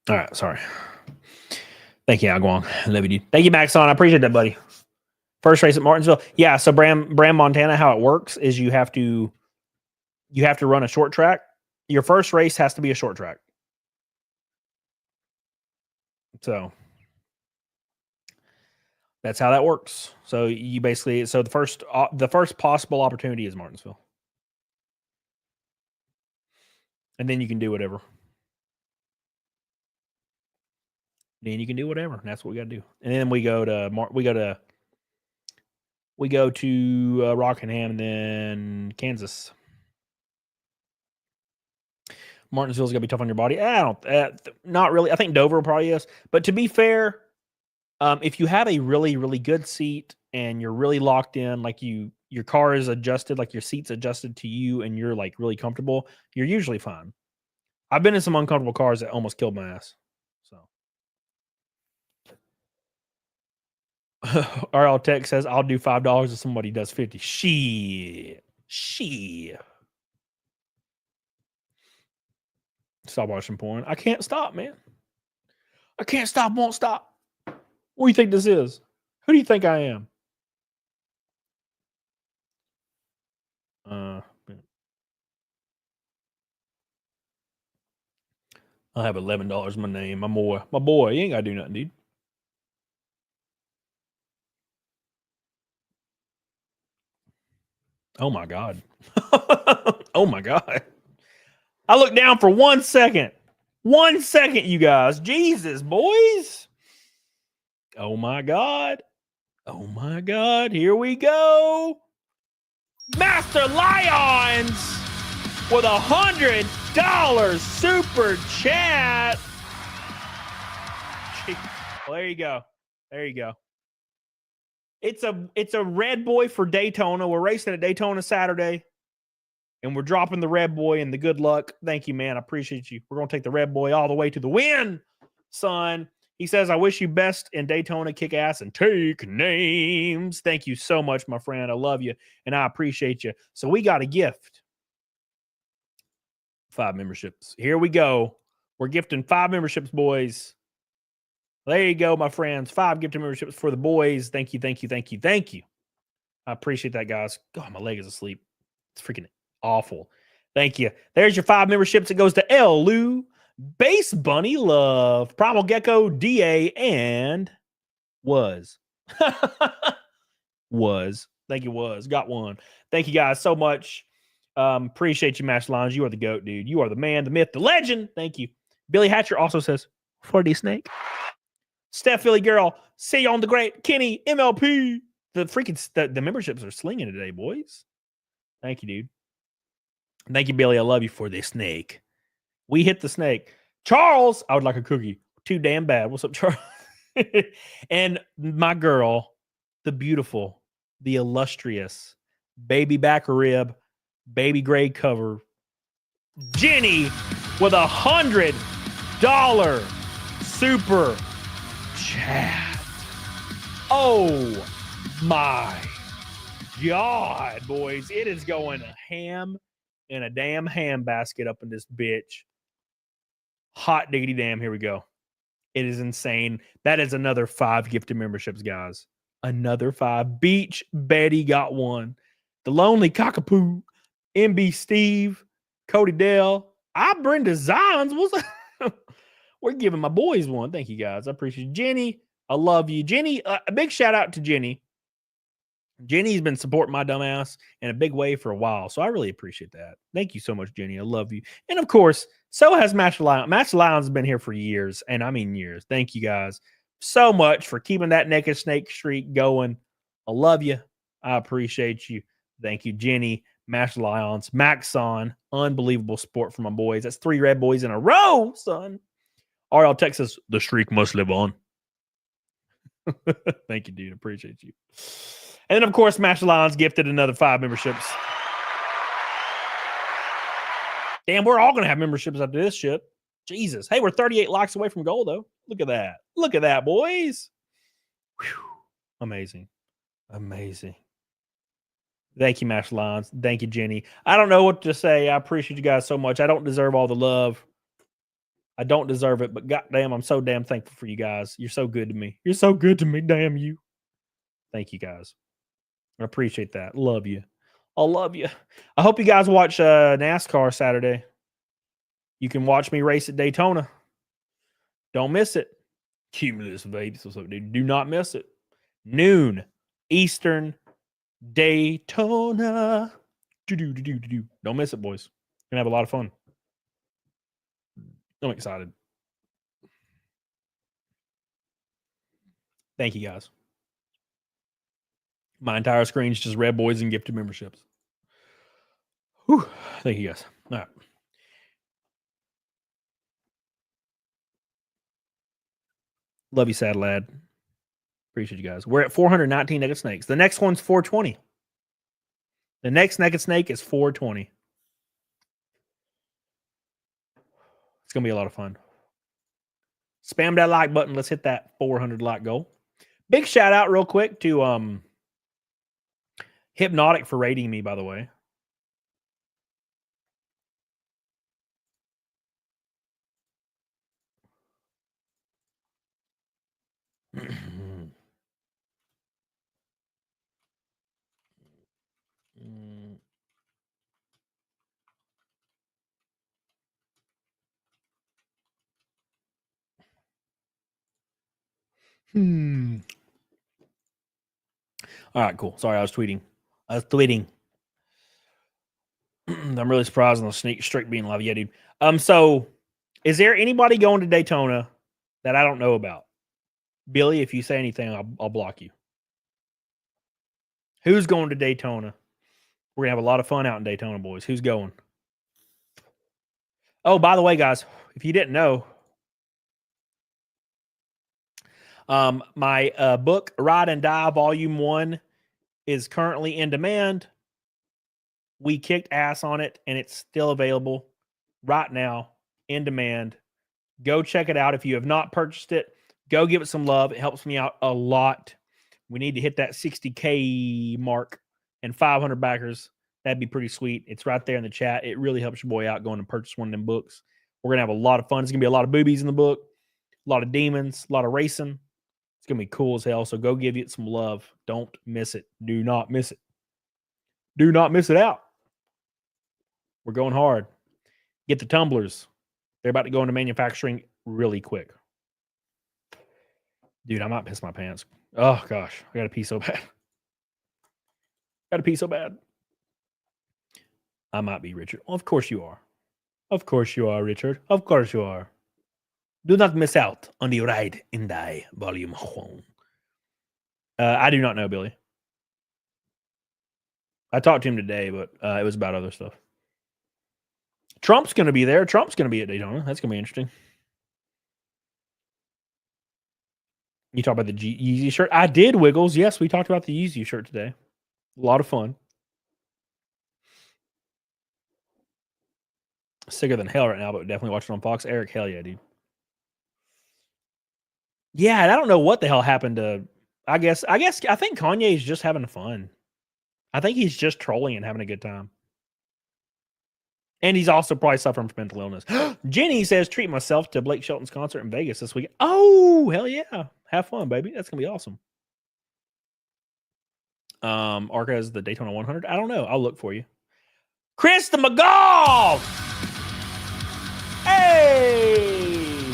All right, sorry. Thank you, Aguang. Love you, dude. Thank you, Maxon. I appreciate that, buddy. First race at Martinsville. Yeah, so Bram, Montana, how it works is you have to run a short track. Your first race has to be a short track. So that's how that works. So you basically, so the first possible opportunity is Martinsville. And then you can do whatever. Then you can do whatever. And that's what we got to do. And then we go to Rockingham and then Kansas. Martinsville's gonna be tough on your body. Not really. I think Dover probably is. But to be fair, if you have a really, really good seat and you're really locked in, like your car is adjusted, like your seat's adjusted to you, and you're like really comfortable, you're usually fine. I've been in some uncomfortable cars that almost killed my ass. RL Tech says, I'll do $5 if somebody does 50. Shit. Stop watching porn. I can't stop, man. I can't stop, won't stop. What do you think this is? Who do you think I am? I have $11 in my name. My boy. You ain't gotta do nothing, dude. Oh my God. Oh my God. I looked down for 1 second. 1 second, you guys. Jesus, boys. Oh my God. Oh my God. Here we go. Master Lions with $100 super chat. Well, there you go. There you go. It's a red boy for Daytona. We're racing at Daytona Saturday, and we're dropping the red boy and the good luck. Thank you, man. I appreciate you. We're going to take the red boy all the way to the win, son. He says, I wish you best in Daytona, kick ass, and take names. Thank you so much, my friend. I love you, and I appreciate you. So we got a gift. 5 memberships. Here we go. We're gifting 5 memberships, boys. There you go, my friends. 5 gifted memberships for the boys. Thank you, thank you, thank you, thank you. I appreciate that, guys. God, my leg is asleep. It's freaking awful. Thank you. There's your 5 memberships. It goes to L. Lou, Base Bunny Love, Primal Gecko, DA, and Was. Was. Thank you, Was. Got one. Thank you, guys, so much. Appreciate you, Master Lions. You are the GOAT, dude. You are the man, the myth, the legend. Thank you. Billy Hatcher also says, 4D Snake. Steph Philly Girl, see you on the great Kenny MLP. The memberships are slinging today, boys. Thank you, dude. Thank you, Billy. I love you for this snake. We hit the snake. Charles, I would like a cookie. Too damn bad. What's up, Charles? And my girl, the beautiful, the illustrious, baby back rib, baby gray cover, Jenny with $100 super chat. Oh my God, boys. It is going ham in a damn ham basket up in this bitch. Hot diggity damn. Here we go. It is insane. That is another 5 gifted memberships, guys. Another 5. Beach Betty got one. The Lonely Cockapoo, MB Steve, Cody Dell, Brenda Zines. We're giving my boys one. Thank you guys. I appreciate it. Jenny. I love you. Jenny, a big shout out to Jenny. Jenny's been supporting my dumb ass in a big way for a while. So I really appreciate that. Thank you so much, Jenny. I love you. And of course, so has Master Lion. Master Lion's been here for years. And I mean years. Thank you guys so much for keeping that naked snake streak going. I love you. I appreciate you. Thank you, Jenny, Master Lions, Maxon. Unbelievable sport for my boys. That's 3 red boys in a row, son. RL Texas, the streak must live on. Thank you, dude. Appreciate you. And then, of course, Master Lions gifted another 5 memberships. Damn, we're all going to have memberships after this shit. Jesus. Hey, we're 38 likes away from goal, though. Look at that. Look at that, boys. Whew. Amazing. Amazing. Thank you, Master Lions. Thank you, Jenny. I don't know what to say. I appreciate you guys so much. I don't deserve all the love. I don't deserve it, but goddamn, I'm so damn thankful for you guys. You're so good to me. You're so good to me. Damn you. Thank you, guys. I appreciate that. Love you. I love you. I hope you guys watch NASCAR Saturday. You can watch me race at Daytona. Don't miss it. Cumulus Vegas. Do not miss it. Noon Eastern Daytona. Don't miss it, boys. Gonna have a lot of fun. I'm excited. Thank you, guys. My entire screen is just red boys and gifted memberships. Whew. Thank you, guys. All right. Love you, sad lad. Appreciate you guys. We're at 419 naked snakes. The next one's 420. The next naked snake is 420. It's going to be a lot of fun. Spam that like button. Let's hit that 400 like goal. Big shout out real quick to Hypnotic for rating me, by the way. All right, cool. Sorry, I was tweeting. I'm really surprised on the sneak streak being live. Yeah, dude. So is there anybody going to Daytona that I don't know about? Billy, if you say anything, I'll block you. Who's going to Daytona? We're going to have a lot of fun out in Daytona, boys. Who's going? Oh, by the way, guys, if you didn't know, my book, Ride and Die, Volume 1, is currently in demand. We kicked ass on it, and it's still available right now, in demand. Go check it out. If you have not purchased it, go give it some love. It helps me out a lot. We need to hit that 60K mark and 500 backers. That'd be pretty sweet. It's right there in the chat. It really helps your boy out going and purchase one of them books. We're going to have a lot of fun. There's going to be a lot of boobies in the book, a lot of demons, a lot of racing. It's going to be cool as hell. So go give it some love. Don't miss it. Do not miss it. Do not miss it out. We're going hard. Get the tumblers. They're about to go into manufacturing really quick. Dude, I might piss my pants. Oh, gosh. I got to pee so bad. Got to pee so bad. I might be, Richard. Of course you are. Of course you are, Richard. Of course you are. Do not miss out on the Ride and Die Volume 1. I do not know, Billy. I talked to him today, but it was about other stuff. Trump's going to be there. Trump's going to be at Daytona. That's going to be interesting. You talk about the Yeezy shirt? I did, Wiggles. Yes, we talked about the Yeezy shirt today. A lot of fun. Sicker than hell right now, but definitely watching on Fox. Eric, hell yeah, dude. Yeah, I don't know what the hell happened to. I think Kanye's just having fun. I think he's just trolling and having a good time. And he's also probably suffering from mental illness. Jenny says, treat myself to Blake Shelton's concert in Vegas this weekend. Oh, hell yeah. Have fun, baby. That's going to be awesome. Arca has the Daytona 100. I don't know. I'll look for you. Chris the McGall! Hey!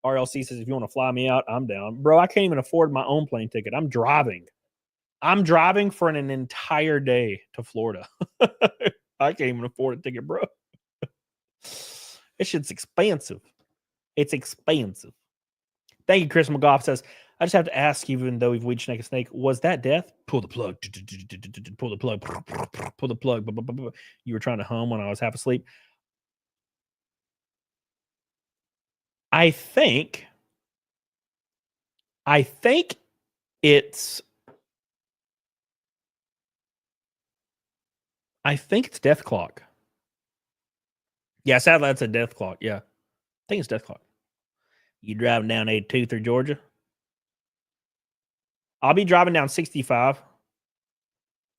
RLC says, if you want to fly me out, I'm down. Bro, I can't even afford my own plane ticket. I'm driving. I'm driving for an entire day to Florida. I can't even afford a ticket, bro. This shit's expensive. It's expensive. Thank you, Chris McGough says, I just have to ask, even though we've weed snake a snake, was that death? Pull the plug. Pull the plug. Pull the plug. You were trying to hum when I was half asleep. I think it's death clock. Yeah, sadly that's a death clock. Yeah. I think it's death clock. You driving down 82 through Georgia? I'll be driving down 65.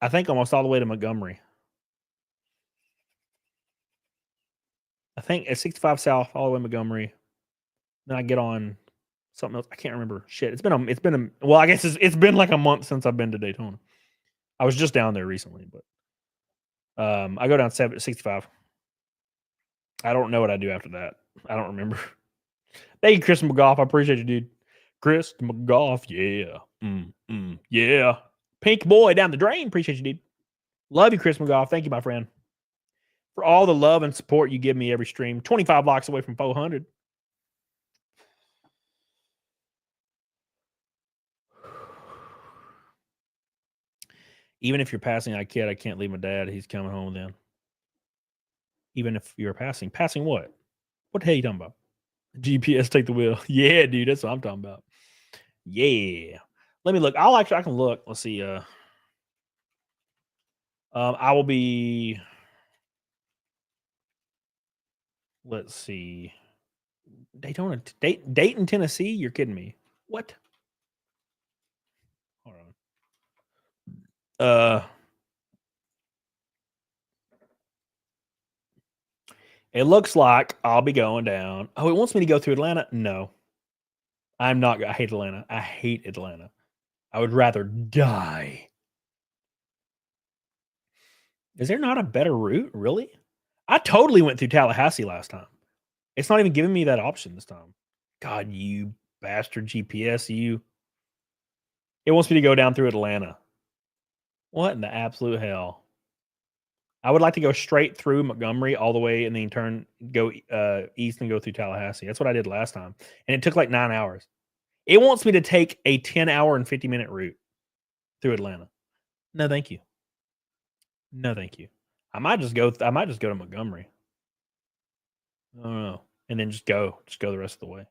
I think almost all the way to Montgomery. I think it's 65 south all the way to Montgomery. Then I get on something else. I can't remember. Shit. It's been well, I guess it's been like a month since I've been to Daytona. I was just down there recently, but I go down 65. I don't know what I do after that. I don't remember. Thank you, Chris McGough. I appreciate you, dude. Chris McGough, yeah. Yeah. Pink boy down the drain. Appreciate you, dude. Love you, Chris McGough. Thank you, my friend, for all the love and support you give me every stream. 25 blocks away from 400. Even if you're passing, I can't leave my dad. He's coming home then. Even if you're passing what? What the hell are you talking about? GPS, take the wheel. Yeah, dude, that's what I'm talking about. Yeah. Let me look. I can look. Let's see. I will be. Let's see. Dayton, Tennessee. You're kidding me. What? Hold on. It looks like I'll be going down. Oh, it wants me to go through Atlanta? No. I'm not. I hate Atlanta. I hate Atlanta. I would rather die. Is there not a better route? Really? I totally went through Tallahassee last time. It's not even giving me that option this time. God, you bastard GPS, you. It wants me to go down through Atlanta. What in the absolute hell? I would like to go straight through Montgomery all the way and then go east and go through Tallahassee. That's what I did last time. And it took like 9 hours. It wants me to take a 10-hour and 50-minute route through Atlanta. No, thank you. No, thank you. I might just go to Montgomery. I don't know. And then just go the rest of the way.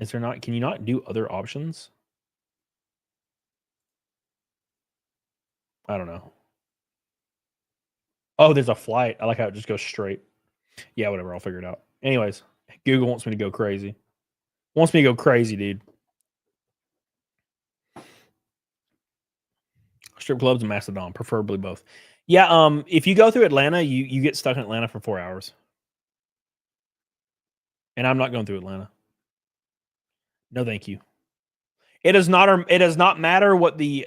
Is there not? Can you not do other options? I don't know. Oh, there's a flight. I like how it just goes straight. Yeah, whatever. I'll figure it out. Anyways, Google wants me to go crazy. Wants me to go crazy, dude. Strip clubs and Mastodon, preferably both. Yeah, if you go through Atlanta, you get stuck in Atlanta for 4 hours. And I'm not going through Atlanta. No, thank you. It does not matter what the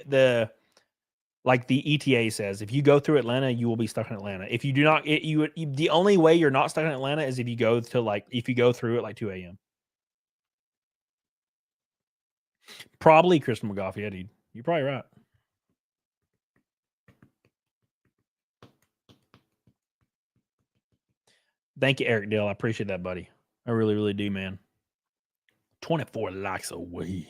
ETA says. If you go through Atlanta, you will be stuck in Atlanta. If you do not, the only way you're not stuck in Atlanta is if you go through at like 2 a.m. Probably Chris McGough. Yeah, dude. You're probably right. Thank you, Eric Dill. I appreciate that, buddy. I really, really do, man. 24 likes away.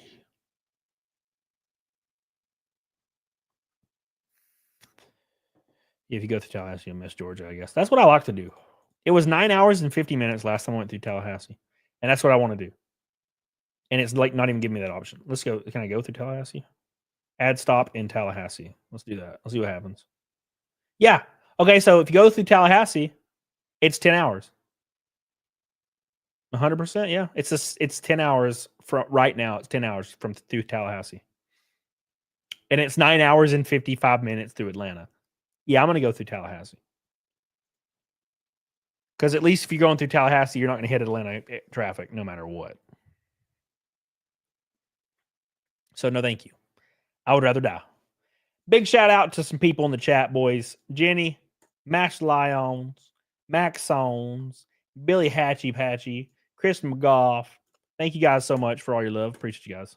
If you go through Tallahassee, you'll miss Georgia, I guess. That's what I like to do. It was 9 hours and 50 minutes last time I went through Tallahassee. And that's what I want to do. And it's like not even giving me that option. Let's go. Can I go through Tallahassee? Add stop in Tallahassee. Let's do that. Let's see what happens. Yeah. Okay, so if you go through Tallahassee, it's 10 hours. 100%, yeah. It's 10 hours from right now. It's 10 hours from through Tallahassee. And it's 9 hours and 55 minutes through Atlanta. Yeah, I'm going to go through Tallahassee. Because at least if you're going through Tallahassee, you're not going to hit Atlanta traffic no matter what. So no, thank you. I would rather die. Big shout out to some people in the chat, boys. Jenny, Max Lyons, Maxons, Billy Hatchy Patchy, Chris McGough. Thank you guys so much for all your love. Appreciate you guys.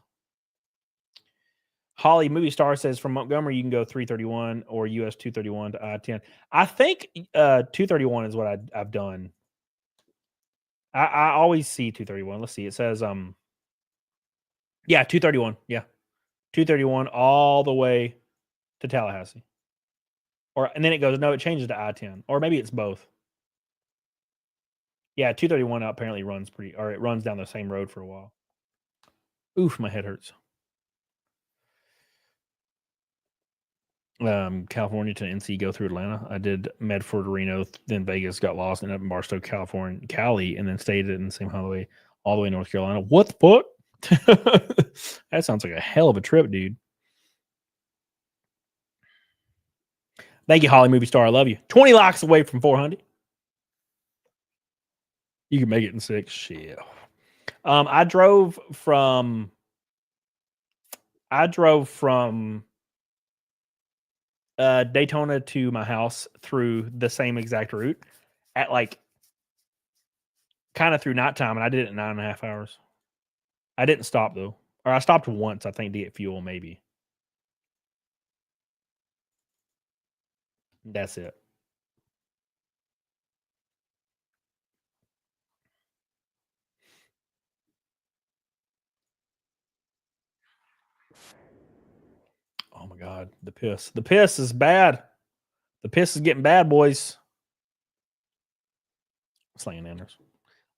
Holly Movie Star says from Montgomery, you can go 331 or US 231 to I-10. I think 231 is what I've done. I always see 231. Let's see. It says, yeah, 231. Yeah. 231 all the way to Tallahassee. And then it goes, no, it changes to I-10. Or maybe it's both. Yeah, 231 apparently runs it runs down the same road for a while. Oof, my head hurts. California to NC, go through Atlanta. I did Medford, Reno, then Vegas, got lost, ended up in Barstow, Cali, and then stayed in the same highway all the way to North Carolina. What the fuck? That sounds like a hell of a trip, dude. Thank you, Holly Movie Star. I love you. 20 likes away from 400. You can make it in 6. Shit. I drove from Daytona to my house through the same exact route at like kind of through nighttime, and I did it in 9.5 hours. I didn't stop though, or I stopped once, I think, to get fuel, maybe. That's it. Oh my God, the piss. The piss is bad. The piss is getting bad, boys. Slaying Anders.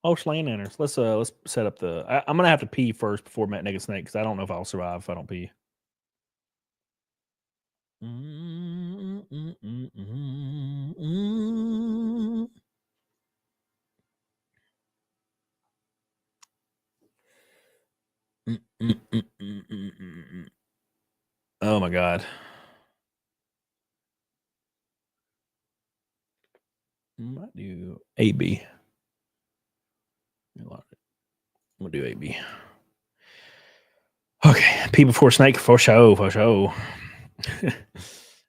Oh, slaying Anders. Let's set up the. I'm gonna have to pee first before Matt Nigga Snake because I don't know if I'll survive if I don't pee. Oh my God. Might do AB. I'm gonna do AB. Okay, pee before snake for show, for show.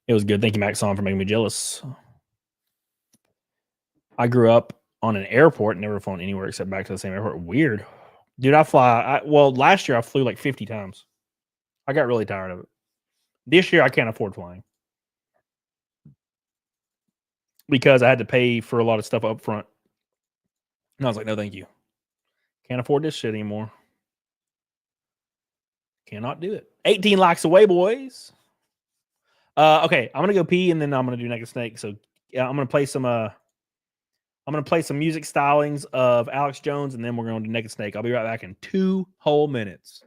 It was good. Thank you, Maxon, for making me jealous. I grew up on an airport, never flown anywhere except back to the same airport. Weird. Dude, last year I flew like 50 times. I got really tired of it. This year I can't afford flying. Because I had to pay for a lot of stuff up front. And I was like, no, thank you. Can't afford this shit anymore. Cannot do it. 18 likes away, boys. Okay, I'm gonna go pee and then I'm gonna do Naked Snake. So yeah, I'm gonna play some music stylings of Alex Jones, and then we're gonna do Naked Snake. I'll be right back in 2 whole minutes.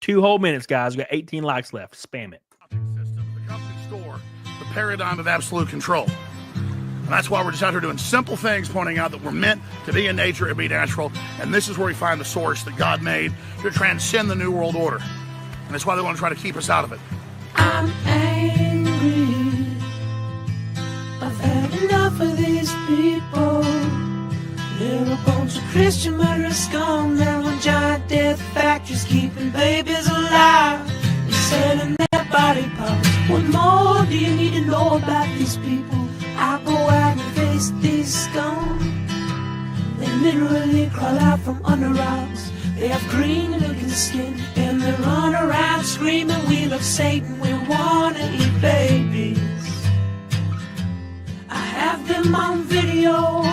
2 whole minutes, guys. We got 18 likes left. Spam it. System, the company store, the paradigm of absolute control. And that's why we're just out here doing simple things, pointing out that we're meant to be in nature and be natural. And this is where we find the source that God made to transcend the New World Order. And that's why they want to try to keep us out of it. I'm angry. I've had enough of these people. They're a bunch of Christian murderers, scum. They're on giant death factories, keeping babies alive and selling their body parts. What more do you need to know about these people? I go out and face these scum. They literally crawl out from under rocks. They have green looking skin and they run around screaming, we love Satan, we wanna eat babies. I have them on video.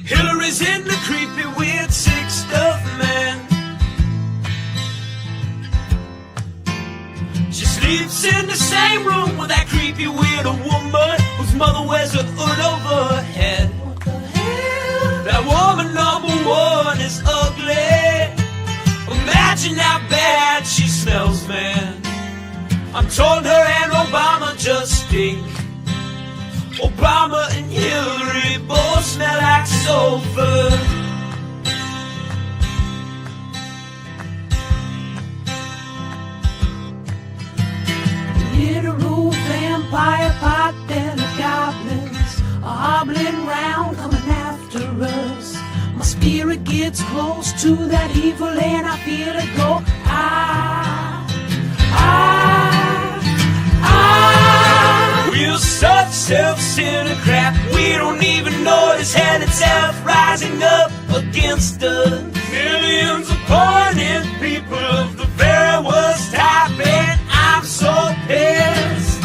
Hillary's in the creepy weird sick stuff, man. She sleeps in the same room with that creepy weird woman whose mother wears a hood over her head. What the hell? That woman number one is ugly. Imagine how bad she smells, man. I'm told her and Obama just stink. Obama and Hillary both smell like sulfur. Little vampire pot and the goblins are gets close to that evil and I feel it go. We're such self-centered crap. We don't even notice hell itself rising up against us. Millions of pointed people of the very worst type, and I'm so pissed.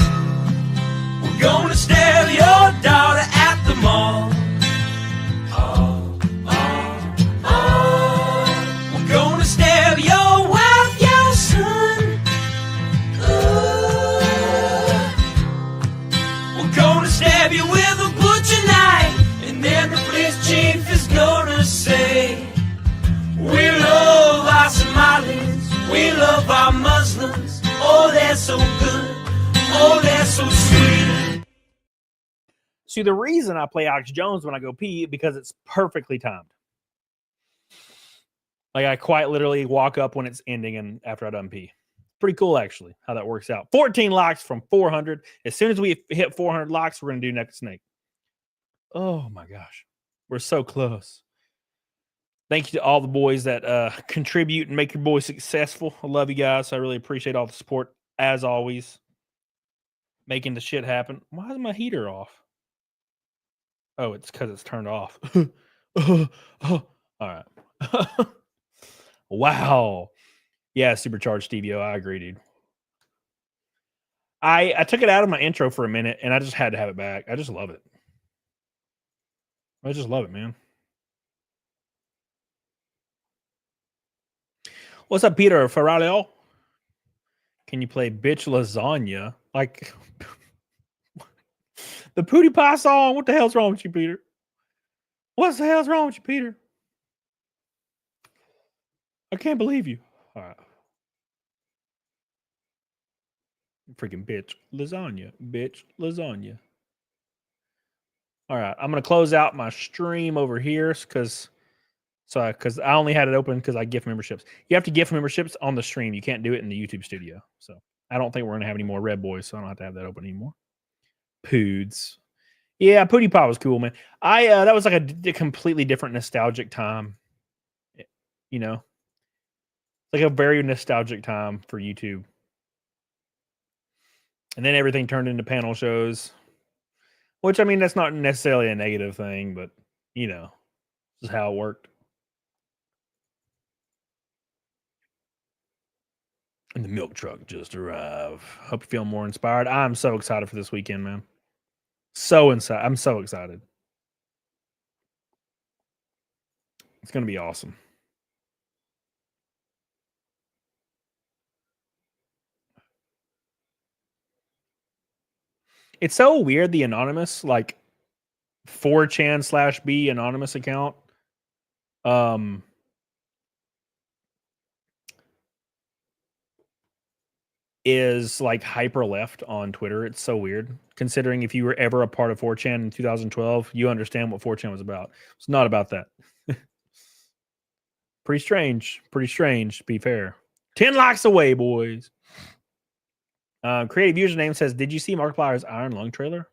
We're gonna stab your daughter at the mall. We're gonna stab your wife, your son. We're gonna stab you with a butcher knife, and then the police chief is gonna say, we love our Somalis, we love our Muslims. Oh, they're so good. Oh, they're so sweet. See, the reason I play Alex Jones when I go pee because it's perfectly timed. Like I quite literally walk up when it's ending and after I done pee. Pretty cool, actually, how that works out. 14 likes from 400. As soon as we hit 400 likes, we're going to do Next Snake. Oh, my gosh. We're so close. Thank you to all the boys that contribute and make your boys successful. I love you guys. I really appreciate all the support, as always. Making the shit happen. Why is my heater off? Oh, it's because it's turned off. All right. Wow. Yeah, Supercharged Stevio. I agree, dude. I took it out of my intro for a minute, and I just had to have it back. I just love it. I just love it, man. What's up, Peter Ferralio? Can you play Bitch Lasagna? Like the Pootie Pie song? What the hell's wrong with you, Peter? What the hell's wrong with you, Peter? I can't believe you. All right. Freaking bitch lasagna. Bitch lasagna. All right. I'm going to close out my stream over here because I only had it open because I gift memberships. You have to gift memberships on the stream. You can't do it in the YouTube studio. So I don't think we're going to have any more Red Boys, so I don't have to have that open anymore. Poods. Yeah, Pootie Pie was cool, man. That was like a completely different nostalgic time. You know? Like a very nostalgic time for YouTube. And then everything turned into panel shows. Which, I mean, that's not necessarily a negative thing, but, you know, this is how it worked. And the milk truck just arrived. Hope you feel more inspired. I'm so excited for this weekend, man. I'm so excited. It's going to be awesome. It's so weird, the anonymous, like 4chan/B anonymous account. Is like hyper left on Twitter. It's so weird. Considering if you were ever a part of 4chan in 2012, you understand what 4chan was about. It's not about that. Pretty strange. Pretty strange, to be fair. 10 likes away, boys. Creative username says, did you see Markiplier's Iron Lung trailer?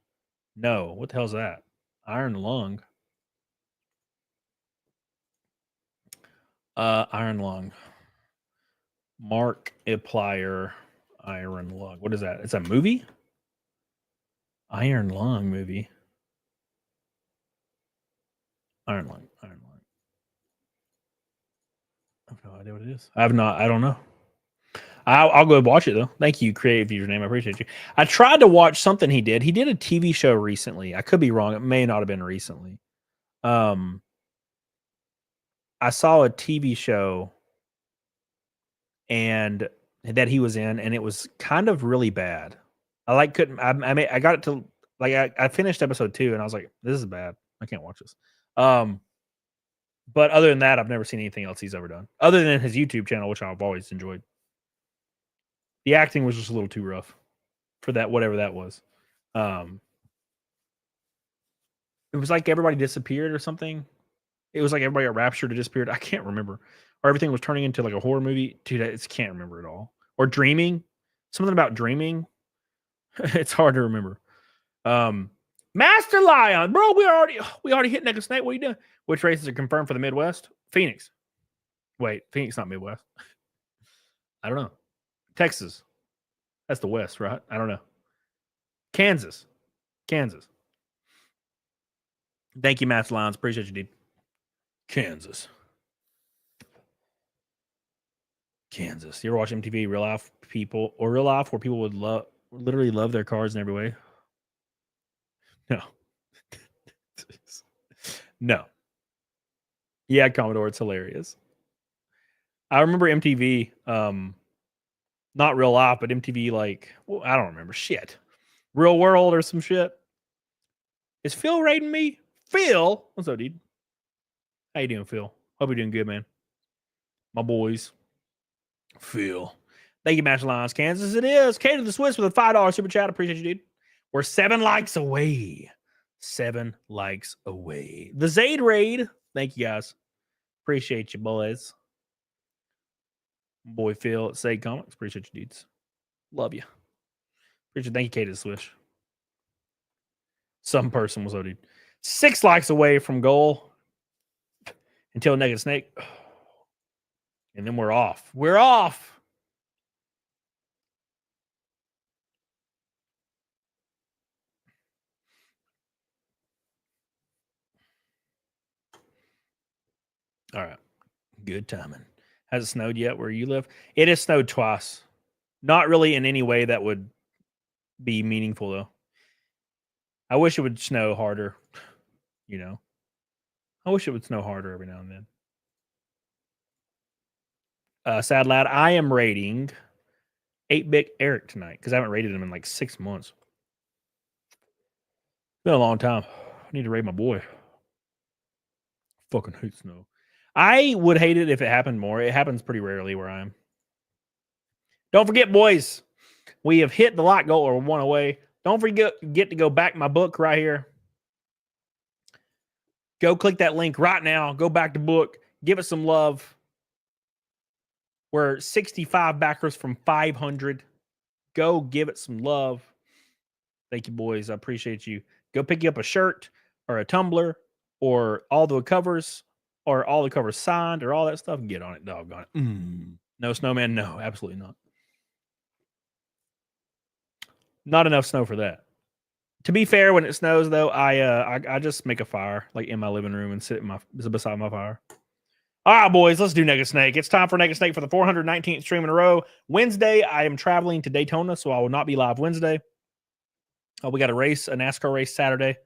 No. What the hell's that? Iron Lung. Iron Lung. Markiplier Iron Lung. What is that? It's a movie? Iron Lung movie. Iron Lung. Iron Lung. I have no idea what it is. I don't know. I'll go watch it though. Thank you, creative username. I appreciate you. I tried to watch something he did. He did a TV show recently. I could be wrong. It may not have been recently. I saw a TV show and that he was in, and it was kind of really bad. I got it to like I finished episode 2 and I was like, this is bad. I can't watch this. But other than that, I've never seen anything else he's ever done. Other than his YouTube channel, which I've always enjoyed. The acting was just a little too rough for that, whatever that was. It was like everybody disappeared or something. It was like everybody at Rapture disappeared. I can't remember. Or everything was turning into like a horror movie. Dude, I just can't remember at all. Or dreaming. Something about dreaming. It's hard to remember. Master Lion, bro, we already hit Next Snake. What are you doing? Which races are confirmed for the Midwest? Phoenix. Wait, Phoenix not Midwest. I don't know. Texas. That's the West, right? I don't know. Kansas. Thank you, Matt Lyons. Appreciate you, dude. Kansas. You ever watch MTV Real Life people or Real Life where people would literally love their cars in every way? No. Yeah, Commodore, it's hilarious. I remember MTV, not Real Life, but MTV I don't remember shit. Real World or some shit. Is Phil rating me? Phil, what's up, dude? How you doing, Phil? Hope you're doing good, man. My boys. Phil. Thank you, Match Lions. Kansas, it is. Cater the Swiss with a $5 super chat. Appreciate you, dude. We're 7 likes away. 7 likes away. The Zaid raid. Thank you, guys. Appreciate you, boys. Boy Phil at Zaid Comics. Appreciate you, dudes. Love you. Appreciate. Thank you, Cater the Swiss. Some person was, dude. 6 likes away from goal until Naked Snake. And then we're off. We're off. All right. Good timing. Has it snowed yet where you live? It has snowed twice. Not really in any way that would be meaningful, though. I wish it would snow harder. You know, I wish it would snow harder every now and then. Sad lad, I am rating 8-Bit Eric tonight because I haven't rated him in like 6 months. Been a long time. I need to rate my boy. Fucking hate snow. I would hate it if it happened more. It happens pretty rarely where I am. Don't forget, boys, we have hit the like goal or 1 away. Don't forget to go back my book right here. Go click that link right now. Go back to book. Give it some love. We're 65 backers from 500. Go give it some love. Thank you, boys. I appreciate you. Go pick you up a shirt or a tumbler or all the covers or all the covers signed or all that stuff. Get on it, doggone it. No snowman? No, absolutely not. Not enough snow for that. To be fair, when it snows, though, I just make a fire like in my living room and sit beside my fire. All right, boys, let's do Naked Snake. It's time for Naked Snake for the 419th stream in a row. Wednesday, I am traveling to Daytona, so I will not be live Wednesday. We got a NASCAR race Saturday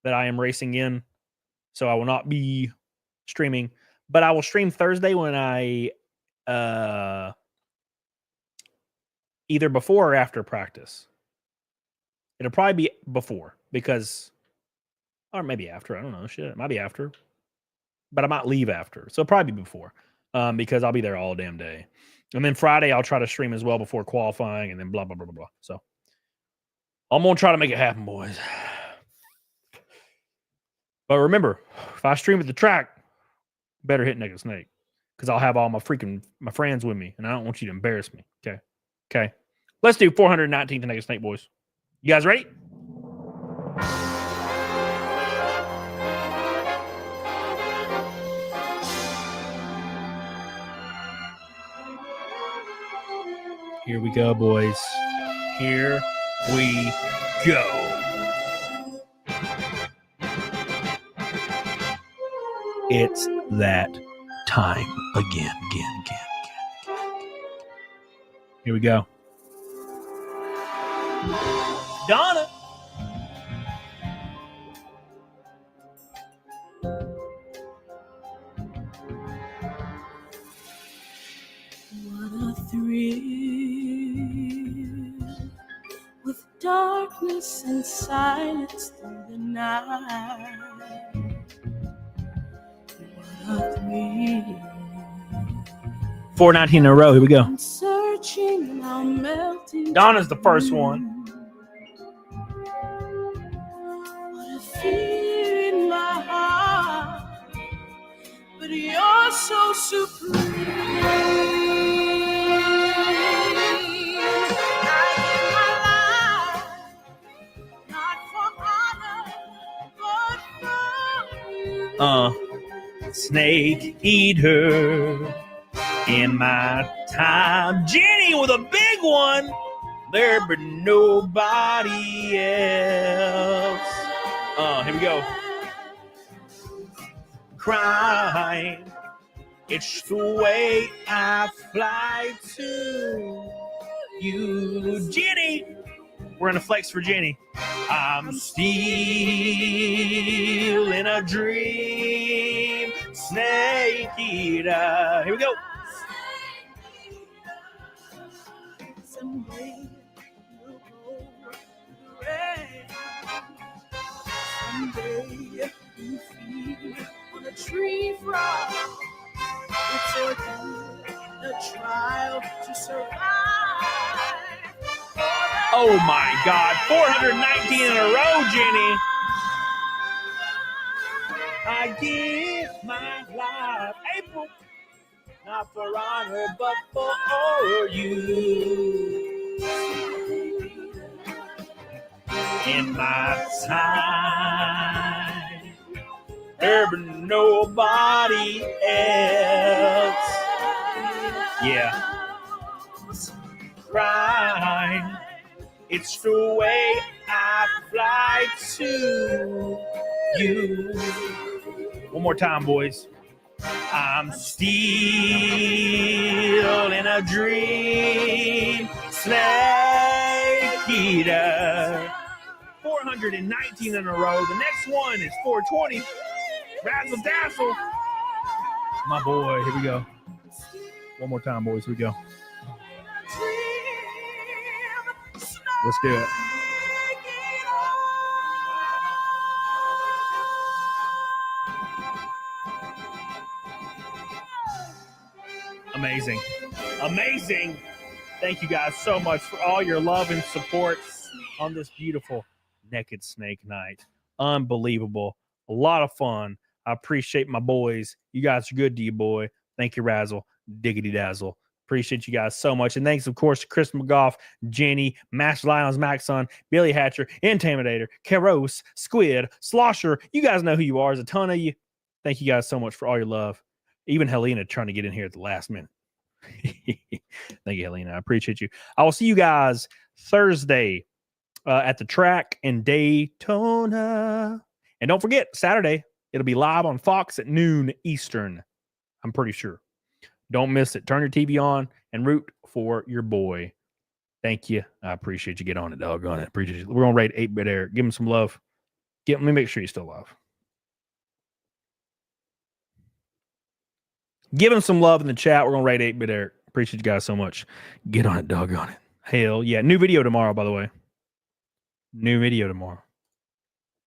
that I am racing in, so I will not be streaming. But I will stream Thursday when I either before or after practice. It'll probably be before or maybe after. I don't know. Shit, it might be after. But I might leave after. So probably before because I'll be there all damn day. And then Friday, I'll try to stream as well before qualifying and then blah, blah, blah, blah, blah. So I'm going to try to make it happen, boys. But remember, if I stream at the track, better hit Naked Snake because I'll have all my friends with me and I don't want you to embarrass me. Okay. Let's do 419th Naked Snake, boys. You guys ready? Here we go, boys. Here we go. It's that time again. Here we go. Donna. What a thrill with darkness and silence through the night. What a thrill. 419 in a row. Here we go. I'm searching, I'm melting. Donna's the first one. What a fear in my heart, but you're so supreme. I give my life, not for honor, but for you. snake eater. In my time, Jenny with a big one. There be nobody else. Here we go. Crime, it's the way I fly to you. Jenny, we're gonna flex for Jenny. I'm still in a dream, snake eater. Here we go. Someday you'll go red. Someday you feed on a tree frog. It's a trial to survive. Oh my God, 419 in a row, Jenny. I give my life, April, not for honor, but for you. In my time, there be nobody else. Yeah. Crime, it's the way I fly to you. One more time, boys. I'm still in a dream, snake eater. 419 in a row. The next one is 420. Razzle dazzle. My boy, here we go. One more time, boys. Here we go. Let's do it. Amazing. Amazing. Thank you guys so much for all your love and support on this beautiful Naked Snake night. Unbelievable. A lot of fun. I appreciate my boys. You guys are good to you, boy. Thank you, Razzle. Diggity dazzle. Appreciate you guys so much. And thanks, of course, to Chris McGough, Jenny, Master Lions, Maxon, Billy Hatcher, Intimidator, Caros, Squid, Slosher. You guys know who you are. There's a ton of you. Thank you guys so much for all your love. Even Helena trying to get in here at the last minute. Thank you, Helena. I appreciate you. I will see you guys Thursday at the track in Daytona. And don't forget, Saturday, it'll be live on Fox at noon Eastern. I'm pretty sure. Don't miss it. Turn your TV on and root for your boy. Thank you. I appreciate you. Get on it, dog. On it. Appreciate you. We're going to rate 8-Bit Eric. Give him some love. Let me make sure you're still alive. Give him some love in the chat. We're going to rate 8-Bit Eric. Appreciate you guys so much. Get on it, dog. On it. Hell yeah. New video tomorrow, by the way. New video tomorrow.